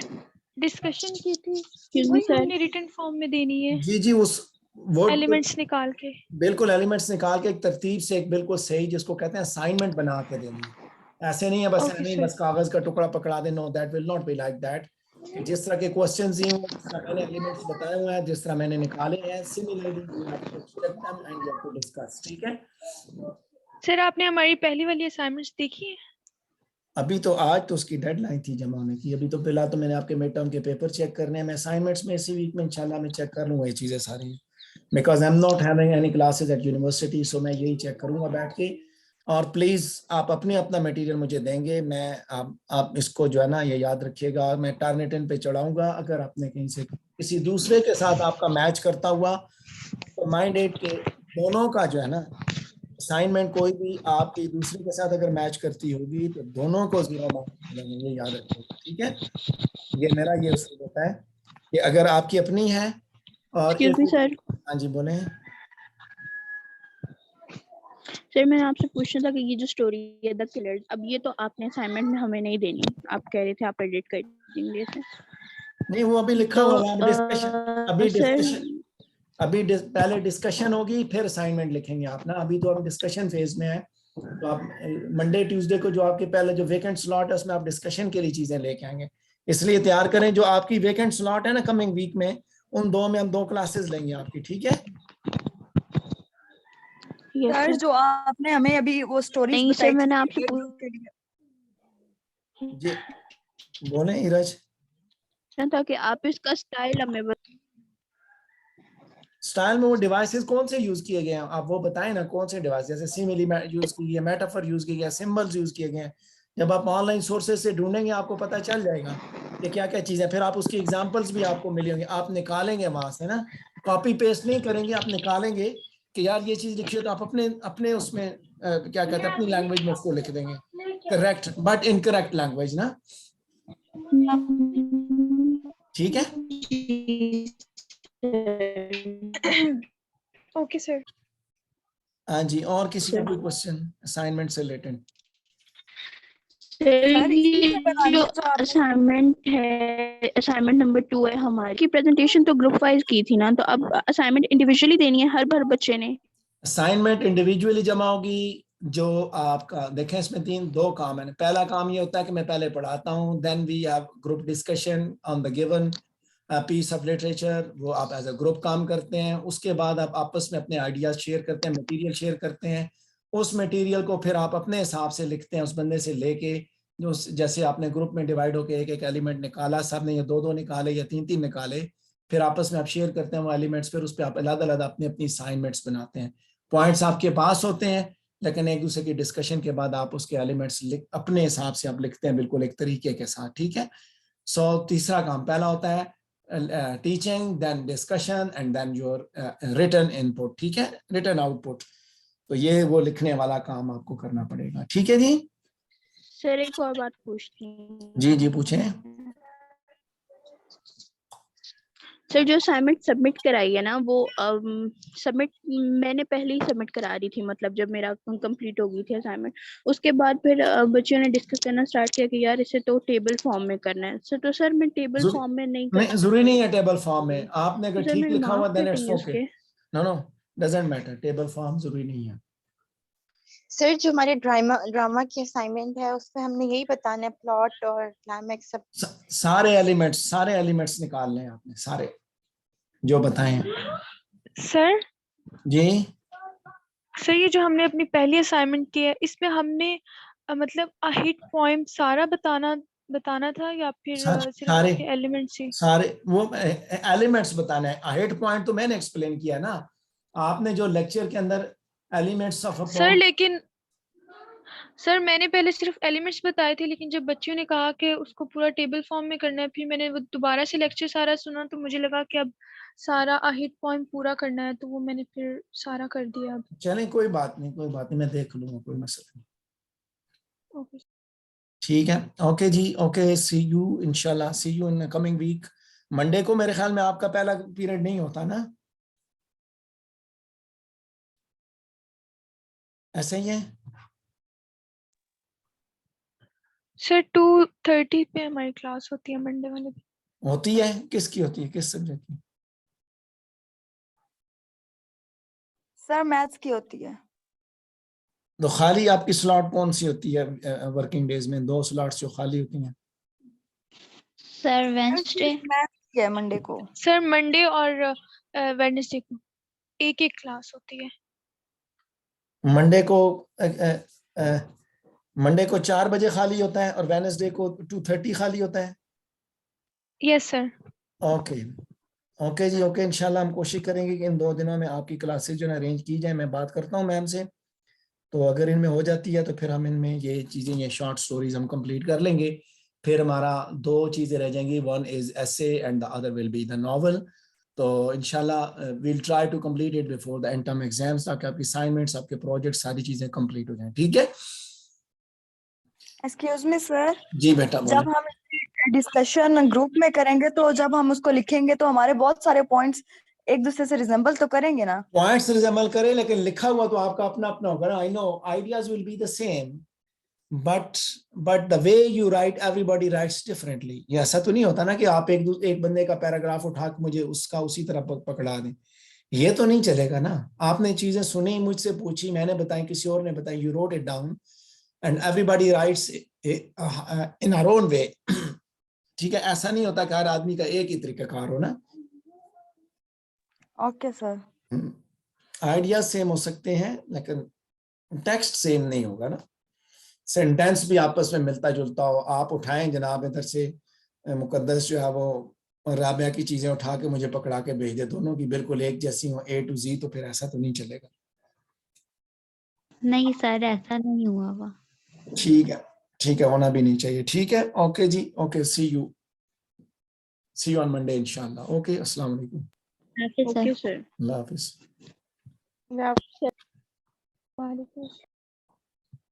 डिस्कशन की थी वही हमने रिटन फॉर्म में देनी है? जी जी, उस वो एलिमेंट्स निकाल के, बिल्कुल एलिमेंट्स निकाल के एक तरतीब से, एक बिल्कुल सही, जिसको कहते हैं असाइनमेंट बना के देनी है। ऐसे नहीं है बस ओके नहीं, सर। बस कागज का टुकड़ा पकड़ा दे, no that will not be like that. जिस तरह के क्वेश्चन दिए हैं, जिस तरह मैंने एलिमेंट्स बताए हुए हैं, जिस तरह मैंने निकाले हैं, similarly you have to check them and you have to discuss. ठीक है सर आपने हमारी पहली वाली असाइनमेंट्स देखी है? अभी तो आज तो उसकी डेडलाइन थी जमा होने की। अभी तो फिलहाल तो मैंने आपके मिड टर्म के पेपर चेक करने हैं। मैं असाइनमेंट्स में इसी वीक में इंशाल्लाह मैं चेक कर लूंगा ये चीजें सारी, because I am not having any classes at university, सो मैं यही चेक करूंगा बैठ के। और प्लीज आप अपना मटेरियल मुझे देंगे, मैं आप इसको जो है ना ये याद रखिएगा, मैं टारनेटन पे चढ़ाऊंगा। अगर आपने कहीं से किसी दूसरे के साथ आपका मैच करता हुआ तो माइंड एड के दोनों का जो है ना असाइनमेंट कोई भी आपकी दूसरे के साथ अगर मैच करती होगी तो दोनों को 0 मार्क्स मिलेंगे, ये याद रखिएगा। ठीक है, ये मेरा ये उसूल होता है कि अगर आपकी अपनी है और एक्सक्यूज मी सर। हाँ जी बोले। सर मैंने आपसे पूछना था कि ये जो स्टोरी है द किलर्स, अब ये तो आपने असाइनमेंट में हमें नहीं देनी, आप कह रहे थे आप एडिट कर देंगे इसे। नहीं वो अभी लिखा तो हुआ है, सर पहले डिस्कशन होगी फिर असाइनमेंट लिखेंगे आप ना। अभी तो हम डिस्कशन फेज में है, तो आप मंडे ट्यूसडे को जो आपके पहले जो वेकेंट स्लॉट है उसमें आप डिस्कशन के लिए चीजें लेके आएंगे। इसलिए तैयार करें, जो आपकी वेकेंट स्लॉट है ना कमिंग वीक में, उन दो में हम 2 क्लासेस लेंगे आपकी। ठीक है सर जो आपने हमें अभी वो स्टोरीज नहीं बताई सर मैंने थी आपसे एक ग्रुप के लिए, जी बोले ईरज। था कि आप इसका स्टाइल हमें स्टाइल में वो डिवाइसेस कौन से यूज किए गए हैं आप वो बताएं ना, कौन से डिवाइस, जैसे सिमिली यूज की गई, मेटाफर यूज किया गया, सिंबल्स यूज किए गए हैं। जब आप ऑनलाइन सोर्सेज से ढूंढेंगे आपको पता चल जाएगा कि क्या क्या चीजें, फिर आप उसकी एग्जांपल्स भी आपको मिलेंगे, आप निकालेंगे वहां से ना, कॉपी पेस्ट नहीं करेंगे, आप निकालेंगे कि यार ये चीज लिखी है तो आप अपने अपने उसमें क्या कहते हैं अपनी लैंग्वेज में उसको लिख देंगे, करेक्ट बट इनकरेक्ट लैंग्वेज ना। ठीक है ओके सर। हाँ जी, और किसी का कोई क्वेश्चन असाइनमेंट से रिलेटेड? सर ये जो असाइनमेंट है, असाइनमेंट नंबर 2 है हमारी की प्रेजेंटेशन तो ग्रुप वाइज की थी ना, तो अब असाइनमेंट इंडिविजुअली देनी है हर बच्चे ने? असाइनमेंट इंडिविजुअली जमा होगी। जो आपका देखें इसमें 2 काम है। पहला काम ये होता है कि मैं पहले पढ़ाता हूँ, then we have group discussion on the given piece of literature, वो आप एज अ ग्रुप काम करते हैं। उसके बाद आप आपस में अपने आइडियाज शेयर करते हैं, मटेरियल शेयर करते हैं। उस मटेरियल को फिर आप अपने हिसाब से लिखते हैं, उस बंदे से लेके जो जैसे आपने ग्रुप में डिवाइड होकर एक एक एलिमेंट निकाला, सब ने या 2-2 निकाले या 3-3 निकाले, फिर आपस में आप शेयर करते हैं वो एलिमेंट्स, फिर उस पर आप अलग अलग अपनी अपनी असाइनमेंट्स बनाते हैं। पॉइंट्स आपके पास होते हैं, लेकिन एक दूसरे की डिस्कशन के बाद आप उसके एलिमेंट्स अपने हिसाब से आप लिखते हैं, बिल्कुल एक तरीके के साथ। ठीक है, सो तीसरा काम पहला होता है teaching, then discussion and then your written input. ठीक है, रिटन आउटपुट। तो ये वो लिखने वाला काम आपको करना पड़ेगा। ठीक है जी। सर एक और बात पूछती हूँ। जी जी पूछें। सर जो असाइनमेंट सबमिट कराई है ना, वो सबमिट मैंने पहले ही सबमिट करा दी थी, मतलब जब मेरा कंप्लीट हो गई थी असाइनमेंट, उसके बाद फिर बच्चों ने डिस्कस करना स्टार्ट किया कि यार इसे तो टेबल फॉर्म में करना है। सर तो सर मैं टेबल फॉर्म में नहीं कर जरूरी नहीं है टेबल फॉर्म में, आपने अगर सर ठीक मेरे लिखा हुआ मार्क्स देन कटेंगे इट्स ओके। उसके। No doesn't matter, table form जरूरी नहीं है। सर जो हमारे ड्रामा की असाइनमेंट है उसमें हमने यही बताना है, प्लॉट और क्लाइमैक्स सब। सारे एलिमेंट्स निकाल लें आपने, सारे जो बताए हैं। सर जी सर ये जो हमने अपनी पहली असाइनमेंट की है इसमें हमने मतलब अ हिट पॉइंट सारा बताना था या फिर सिर्फ सारे उसके एलिमेंट्स ही? सारे वो एलिमेंट्स बताना है। हेड पॉइंट तो मैंने एक्सप्लेन किया ना, आपने जो लेक्चर के अंदर एलिमेंट्स ऑफ सर लेकिन सर मैंने पहले सिर्फ एलिमेंट्स बताए थे, लेकिन जब बच्चों ने कहा कि उसको पूरा टेबल फॉर्म में करना है, फिर मैंने वो दोबारा से लेक्चर सारा सुना तो मुझे लगा कि अब सारा अ हिट पॉइंट पूरा करना है, तो वो मैंने फिर सारा कर दिया। अब चलें कोई बात नहीं, मैं देख लूंगा, कोई मसला नहीं। ओके ठीक है, ओके जी, ओके, सी यू इंशाल्लाह, see you in coming week. Monday को मेरे ख्याल में आपका पहला पीरियड नहीं होता ना, ऐसे ही है? सर 2:30 पे हमारी क्लास होती है मंडे वाले दिन। होती है, किसकी होती है, किस सब्जेक्ट की? सर मैथ्स की होती है। तो खाली आपकी स्लॉट कौन सी होती है वर्किंग डेज में? 2 स्लॉट्स जो खाली होती हैं। सर वेंसडे मैथ है मंडे को। सर मंडे और वेडनेसडे को एक एक क्लास होती है। मंडे को मंडे को 4 बजे खाली होता है और वेडनेसडे को 2:30 खाली होता है। Yes sir. ओके ओके जी, ओके, इंशाल्लाह हम कोशिश करेंगे कि इन 2 दिनों में आपकी क्लासेस जो है अरेंज की जाए। मैं बात करता हूँ मैम से, तो अगर इनमें हो जाती है तो फिर हम इनमें ये चीज़ें, ये शॉर्ट स्टोरीज हम कंप्लीट कर लेंगे। फिर हमारा 2 चीज़ें रह जाएंगी, one is essay and the other will be the novel. तो इंशाल्लाह we'll try to complete it before the end term exams, ताकि आपकी असाइनमेंट्स, आपके प्रोजेक्ट, सारी चीज़ें कंप्लीट हो जाएं। ठीक है? एक्सक्यूज मी सर, जी बेटा बोलें। जब हम डिस्कशन ग्रुप में करेंगे तो जब हम उसको लिखेंगे तो हमारे बहुत सारे पॉइंट्स एक दूसरे से रिजेंबल तो करेंगे ना? पॉइंट्स रिजेंबल करें, लेकिन लिखा हुआ तो आपका अपना अपना होगा ना। I know ideas will be the same, but the way you right, everybody rights differently. ये ऐसा तो नहीं होता ना कि आप एक बंदे का पैराग्राफ उठा के मुझे उसका उसी तरह पकड़ा दें। ये तो नहीं चलेगा ना। आपने चीजें सुनी, मुझसे पूछी, मैंने बताई, किसी और ने बताई, you wrote it down and everybody writes in our own way. ठीक है? ऐसा नहीं होता कि हर आदमी का एक ही तरीकाकार हो ना। Okay sir. आइडियाज सेम हो सकते हैं लेकिन टेक्स्ट सेम नहीं होगा ना। सेंटेंस भी आपस में मिलता जुलता हो। आप उठाएं जनाब इधर से मुकद्दस जो है वो राबिया की चीजें उठा के मुझे पकड़ा के भेज दे, दोनों की बिल्कुल एक जैसी हो A to Z, तो फिर ऐसा तो नहीं चलेगा। नहीं सर, ऐसा नहीं हुआ हुआ। ठीक है, होना भी नहीं चाहिए। ठीक है, ओके जी, okay, see you on Monday इंशाल्लाह। ओके, अस्सलाम वालेकुम। हाफिज सर। Okay sir. अल्लाह हाफिज। मैं आपसे